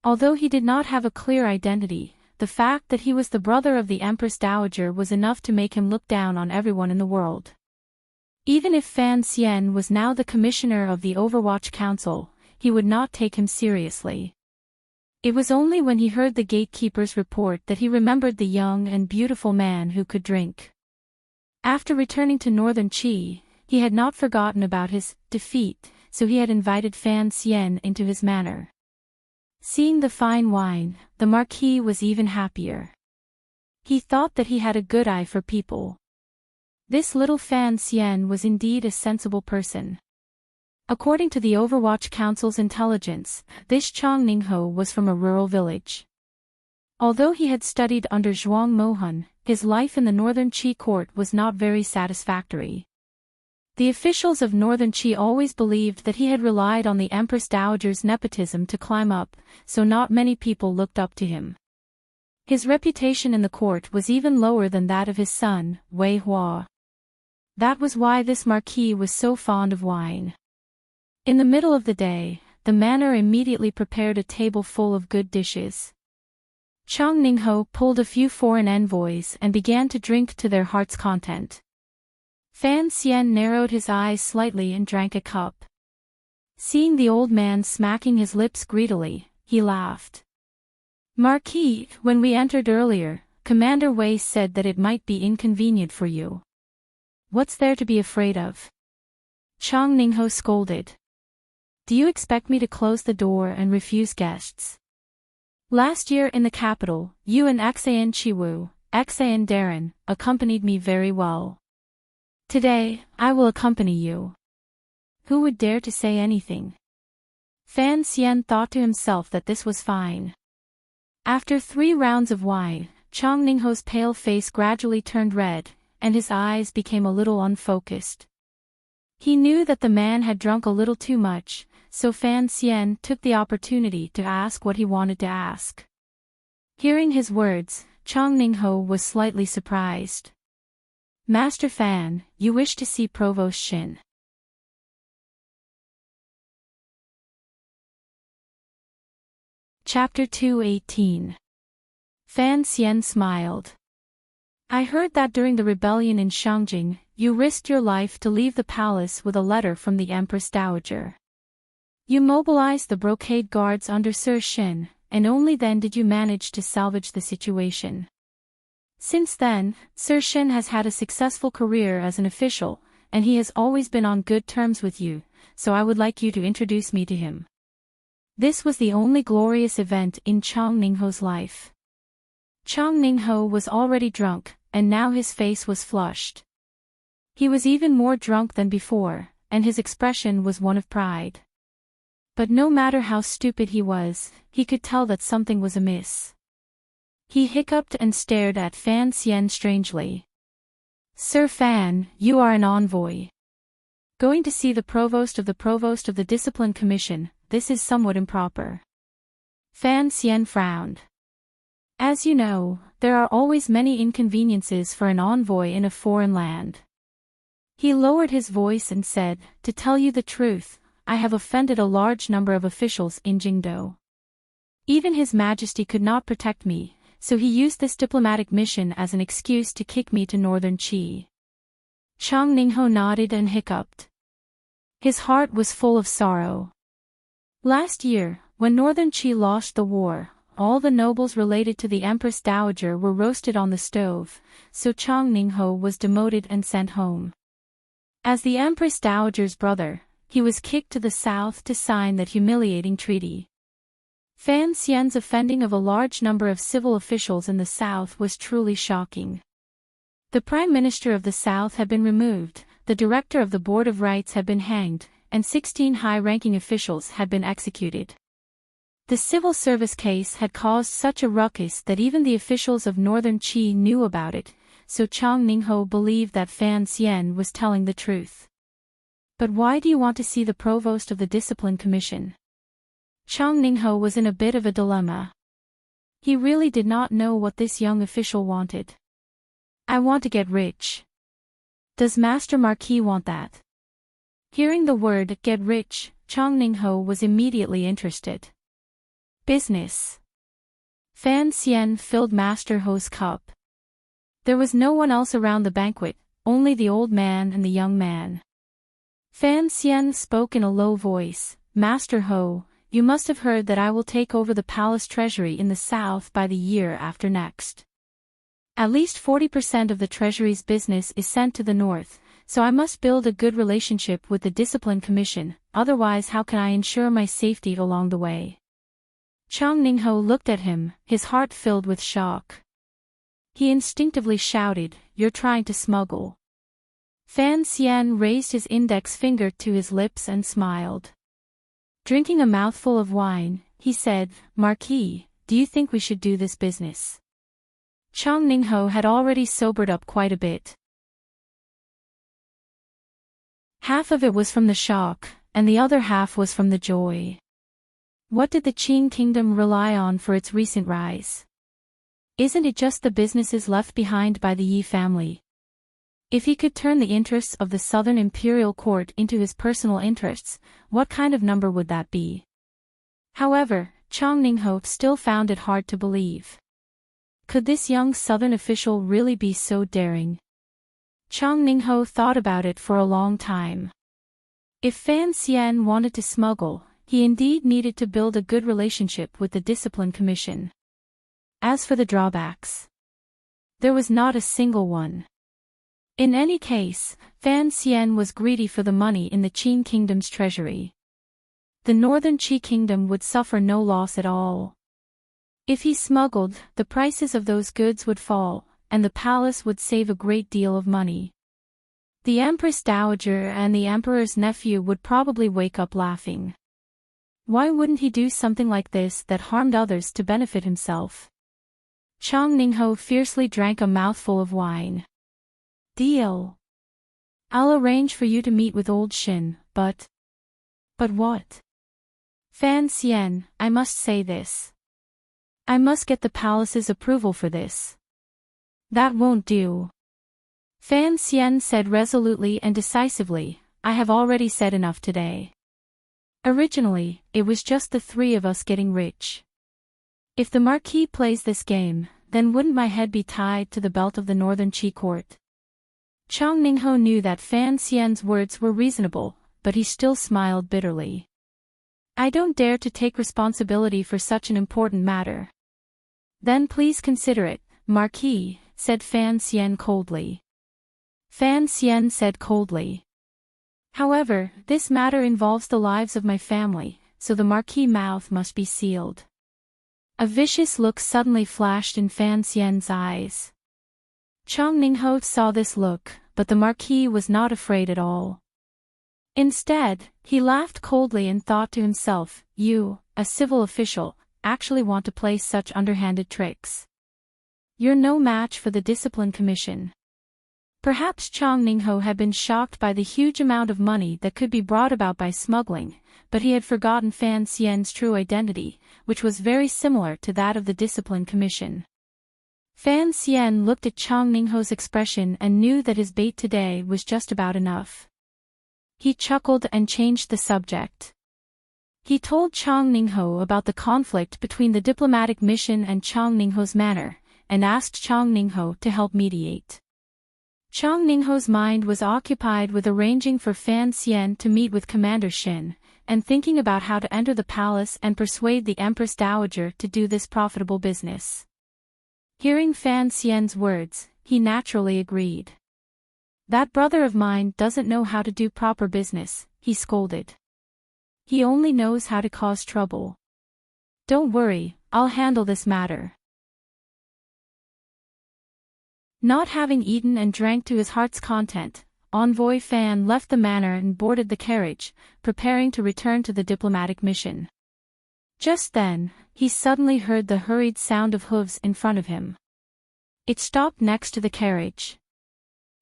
Speaker 1: Although he did not have a clear identity, the fact that he was the brother of the Empress Dowager was enough to make him look down on everyone in the world. Even if Fan Xian was now the commissioner of the Overwatch Council, he would not take him seriously. It was only when he heard the gatekeeper's report that he remembered the young and beautiful man who could drink. After returning to northern Qi, he had not forgotten about his defeat, so he had invited Fan Xian into his manor. Seeing the fine wine, the marquis was even happier. He thought that he had a good eye for people. This little Fan Xian was indeed a sensible person. According to the Overwatch Council's intelligence, this Chang Ningho was from a rural village. Although he had studied under Zhuang Mohan, his life in the northern Qi court was not very satisfactory. The officials of northern Qi always believed that he had relied on the Empress Dowager's nepotism to climb up, so not many people looked up to him. His reputation in the court was even lower than that of his son, Wei Hua. That was why this marquis was so fond of wine. In the middle of the day, the manor immediately prepared a table full of good dishes. Chang Ningho pulled a few foreign envoys and began to drink to their heart's content. Fan Xian narrowed his eyes slightly and drank a cup. Seeing the old man smacking his lips greedily, he laughed. Marquis, when we entered earlier, Commander Wei said that it might be inconvenient for you. What's there to be afraid of? Chang Ningho scolded. Do you expect me to close the door and refuse guests? Last year in the capital, you and Xan Chiwu, Xan Darren, accompanied me very well. Today, I will accompany you. Who would dare to say anything? Fan Xian thought to himself that this was fine. After 3 rounds of wine, Chang Ningho's pale face gradually turned red, and his eyes became a little unfocused. He knew that the man had drunk a little too much, so Fan Xian took the opportunity to ask what he wanted to ask. Hearing his words, Chang Ningho was slightly surprised. Master Fan, you wish to see Provost Shin. Chapter 218. Fan Xian smiled. I heard that during the rebellion in Shangjing, you risked your life to leave the palace with a letter from the Empress Dowager. You mobilized the brocade guards under Sir Shin, and only then did you manage to salvage the situation. Since then, Sir Shin has had a successful career as an official, and he has always been on good terms with you, so I would like you to introduce me to him. This was the only glorious event in Chang Ningho's life. Chang Ningho was already drunk, and now his face was flushed. He was even more drunk than before, and his expression was one of pride. But no matter how stupid he was, he could tell that something was amiss. He hiccuped and stared at Fan Xian strangely. Sir Fan, you are an envoy. Going to see the provost of the Discipline Commission, this is somewhat improper. Fan Xian frowned. As you know, there are always many inconveniences for an envoy in a foreign land. He lowered his voice and said, "To tell you the truth, I have offended a large number of officials in Jingdo. Even His Majesty could not protect me, so he used this diplomatic mission as an excuse to kick me to Northern Qi." Chang Ningho nodded and hiccuped. His heart was full of sorrow. Last year, when Northern Qi lost the war, all the nobles related to the Empress Dowager were roasted on the stove, so Chang Ningho was demoted and sent home. As the Empress Dowager's brother, he was kicked to the south to sign that humiliating treaty. Fan Xian's offending of a large number of civil officials in the south was truly shocking. The Prime Minister of the South had been removed, the Director of the Board of Rights had been hanged, and 16 high-ranking officials had been executed. The civil service case had caused such a ruckus that even the officials of Northern Qi knew about it, so Chang Ningho believed that Fan Xian was telling the truth. "But why do you want to see the provost of the Discipline Commission?" Chang Ningho was in a bit of a dilemma. He really did not know what this young official wanted. "I want to get rich." "Does Master Marquis want that?" Hearing the word "get rich," Chang Ningho was immediately interested. "Business." Fan Xian filled Master Ho's cup. There was no one else around the banquet, only the old man and the young man. Fan Xian spoke in a low voice, "Master Ho, you must have heard that I will take over the palace treasury in the south by the year after next. At least 40% of the treasury's business is sent to the north, so I must build a good relationship with the Discipline Commission, otherwise how can I ensure my safety along the way?" Chang Ningho looked at him, his heart filled with shock. He instinctively shouted, "You're trying to smuggle." Fan Xian raised his index finger to his lips and smiled. Drinking a mouthful of wine, he said, "Marquis, do you think we should do this business?" Chang Ningho had already sobered up quite a bit. Half of it was from the shock, and the other half was from the joy. What did the Qing kingdom rely on for its recent rise? Isn't it just the businesses left behind by the Yi family? If he could turn the interests of the southern imperial court into his personal interests, what kind of number would that be? However, Chang Ningho still found it hard to believe. Could this young southern official really be so daring? Chang Ningho thought about it for a long time. If Fan Xian wanted to smuggle, he indeed needed to build a good relationship with the Discipline Commission. As for the drawbacks, there was not a single one. In any case, Fan Xian was greedy for the money in the Qing kingdom's treasury. The northern Qi kingdom would suffer no loss at all. If he smuggled, the prices of those goods would fall, and the palace would save a great deal of money. The Empress Dowager and the Emperor's nephew would probably wake up laughing. Why wouldn't he do something like this that harmed others to benefit himself? Chang Ningho fiercely drank a mouthful of wine. "Deal. I'll arrange for you to meet with old Shin, but what? Fan Xian, I must say this. I must get the palace's approval for this." "That won't do." Fan Xian said resolutely and decisively, "I have already said enough today. Originally, it was just the three of us getting rich. If the Marquis plays this game, then wouldn't my head be tied to the belt of the Northern Qi court?" Chang Ningho knew that Fan Xian's words were reasonable, but he still smiled bitterly. "I don't dare to take responsibility for such an important matter." "Then please consider it, Marquis," said Fan Xian coldly. Fan Xian said coldly, "However, this matter involves the lives of my family, so the Marquis' mouth must be sealed." A vicious look suddenly flashed in Fan Xian's eyes. Chang Ningho saw this look, but the Marquis was not afraid at all. Instead, he laughed coldly and thought to himself, "You, a civil official, actually want to play such underhanded tricks. You're no match for the Discipline Commission. Perhaps Chang Ningho had been shocked by the huge amount of money that could be brought about by smuggling, but he had forgotten Fan Xian's true identity, which was very similar to that of the Discipline Commission. Fan Xian looked at Chang Ningho's expression and knew that his bait today was just about enough. He chuckled and changed the subject. He told Chang Ningho about the conflict between the diplomatic mission and Chang Ningho's manor, and asked Chang Ningho to help mediate. Chang Ningho's mind was occupied with arranging for Fan Xian to meet with Commander Shin, and thinking about how to enter the palace and persuade the Empress Dowager to do this profitable business. Hearing Fan Xian's words, he naturally agreed. "That brother of mine doesn't know how to do proper business," he scolded. "He only knows how to cause trouble. Don't worry, I'll handle this matter." Not having eaten and drank to his heart's content, Envoy Fan left the manor and boarded the carriage, preparing to return to the diplomatic mission. Just then, he suddenly heard the hurried sound of hooves in front of him. It stopped next to the carriage.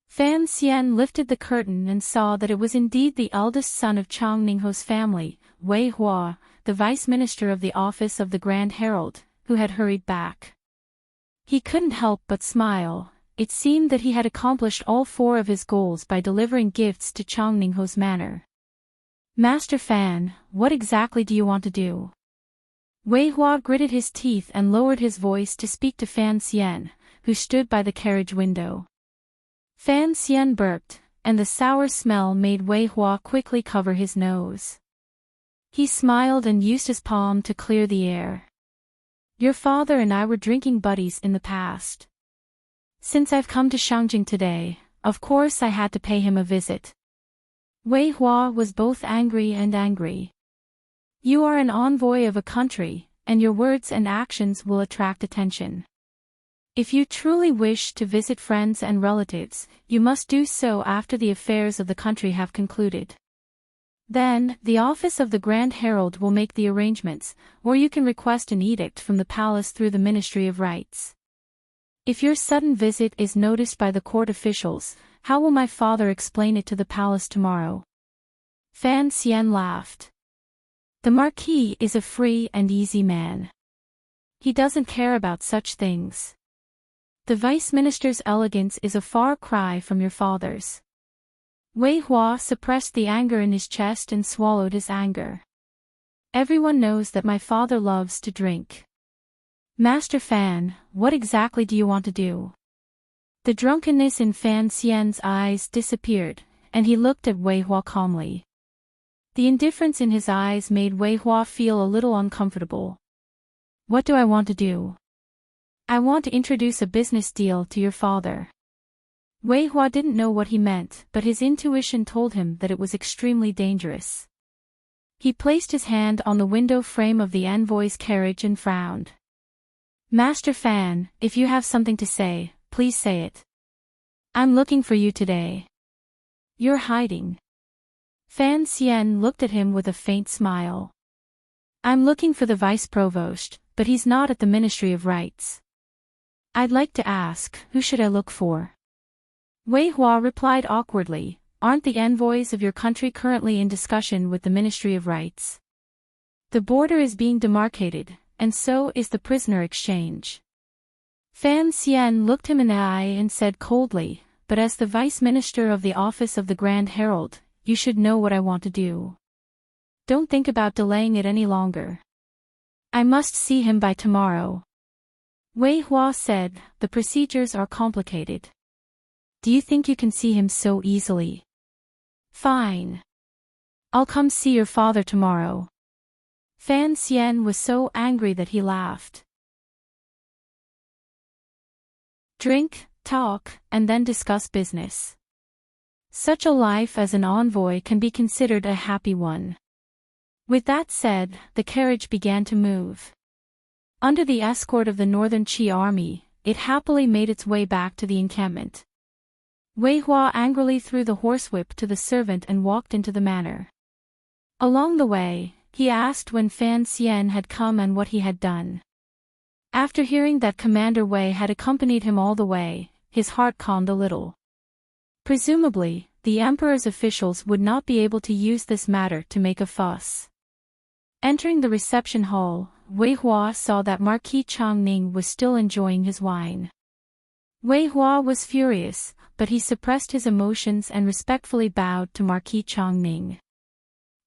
Speaker 1: Fan Xian lifted the curtain and saw that it was indeed the eldest son of Chang Ningho's family, Wei Hua, the vice minister of the office of the Grand Herald, who had hurried back. He couldn't help but smile. It seemed that he had accomplished all 4 of his goals by delivering gifts to Chang Ningho's manor. "Master Fan, what exactly do you want to do?" Wei Hua gritted his teeth and lowered his voice to speak to Fan Xian, who stood by the carriage window. Fan Xian burped, and the sour smell made Wei Hua quickly cover his nose. He smiled and used his palm to clear the air. "Your father and I were drinking buddies in the past. Since I've come to Shangjing today, of course I had to pay him a visit." Wei Hua was both angry and angry. "You are an envoy of a country, and your words and actions will attract attention. If you truly wish to visit friends and relatives, you must do so after the affairs of the country have concluded. Then, the office of the Grand Herald will make the arrangements, or you can request an edict from the palace through the Ministry of Rights. If your sudden visit is noticed by the court officials, how will my father explain it to the palace tomorrow?" Fan Xian laughed. "The Marquis is a free and easy man. He doesn't care about such things. The Vice Minister's elegance is a far cry from your father's." Wei Hua suppressed the anger in his chest and swallowed his anger. "Everyone knows that my father loves to drink. Master Fan, what exactly do you want to do?" The drunkenness in Fan Xian's eyes disappeared, and he looked at Wei Hua calmly. The indifference in his eyes made Wei Hua feel a little uncomfortable. "What do I want to do?" "I want to introduce a business deal to your father." Wei Hua didn't know what he meant, but his intuition told him that it was extremely dangerous. He placed his hand on the window frame of the envoy's carriage and frowned. "Master Fan, if you have something to say, please say it. I'm looking for you today." "You're hiding." Fan Xian looked at him with a faint smile. "I'm looking for the vice provost, but he's not at the Ministry of Rights." "I'd like to ask, who should I look for?" Wei Hua replied awkwardly, "Aren't the envoys of your country currently in discussion with the Ministry of Rights? The border is being demarcated, and so is the prisoner exchange." Fan Xian looked him in the eye and said coldly, "But as the Vice Minister of the Office of the Grand Herald, you should know what I want to do. Don't think about delaying it any longer. I must see him by tomorrow." Wei Hua said, "The procedures are complicated. Do you think you can see him so easily?" "Fine. I'll come see your father tomorrow." Fan Xian was so angry that he laughed. Drink, talk, and then discuss business. Such a life as an envoy can be considered a happy one. With that said, the carriage began to move. Under the escort of the Northern Qi army, it happily made its way back to the encampment. Wei Hua angrily threw the horsewhip to the servant and walked into the manor. Along the way, he asked when Fan Xian had come and what he had done. After hearing that Commander Wei had accompanied him all the way, his heart calmed a little. Presumably, the emperor's officials would not be able to use this matter to make a fuss. Entering the reception hall, Wei Hua saw that Marquis Chongning was still enjoying his wine. Wei Hua was furious, but he suppressed his emotions and respectfully bowed to Marquis Chongning.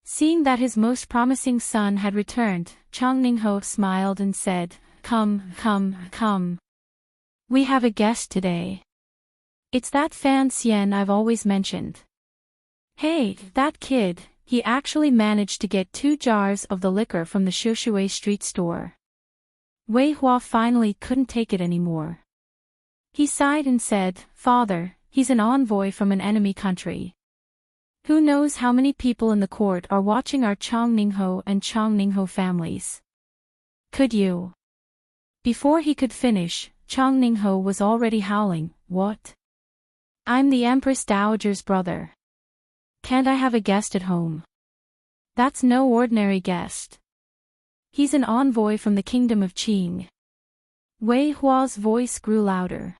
Speaker 1: Seeing that his most promising son had returned, Chongningho smiled and said, "Come, come, come. We have a guest today. It's that Fan Xian I've always mentioned. Hey, that kid, he actually managed to get 2 jars of the liquor from the Shushui street store." Wei Hua finally couldn't take it anymore. He sighed and said, "Father, he's an envoy from an enemy country. Who knows how many people in the court are watching our Chongningho and Chongningho families. Could you?" Before he could finish, Chongningho was already howling, "What? I'm the Empress Dowager's brother. Can't I have a guest at home? That's no ordinary guest. He's an envoy from the kingdom of Qing." Wei Hua's voice grew louder.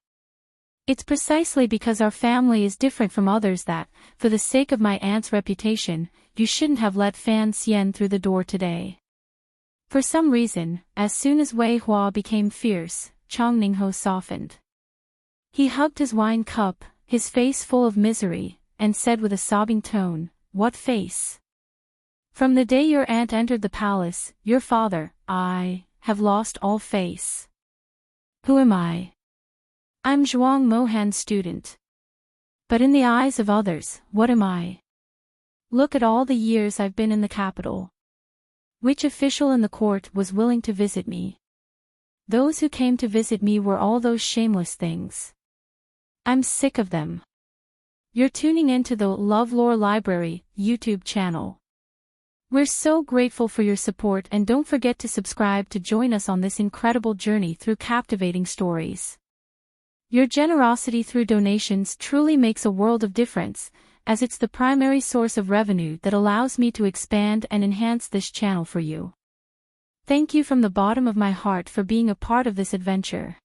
Speaker 1: "It's precisely because our family is different from others that, for the sake of my aunt's reputation, you shouldn't have let Fan Xian through the door today." For some reason, as soon as Wei Hua became fierce, Chongningho softened. He hugged his wine cup, his face full of misery, and said with a sobbing tone, "What face? From the day your aunt entered the palace, your father, I, have lost all face. Who am I? I'm Zhuang Mohan's student. But in the eyes of others, what am I? Look at all the years I've been in the capital. Which official in the court was willing to visit me? Those who came to visit me were all those shameless things. I'm sick of them." You're tuning into the LoveLore Library YouTube channel. We're so grateful for your support, and don't forget to subscribe to join us on this incredible journey through captivating stories. Your generosity through donations truly makes a world of difference, as it's the primary source of revenue that allows me to expand and enhance this channel for you. Thank you from the bottom of my heart for being a part of this adventure.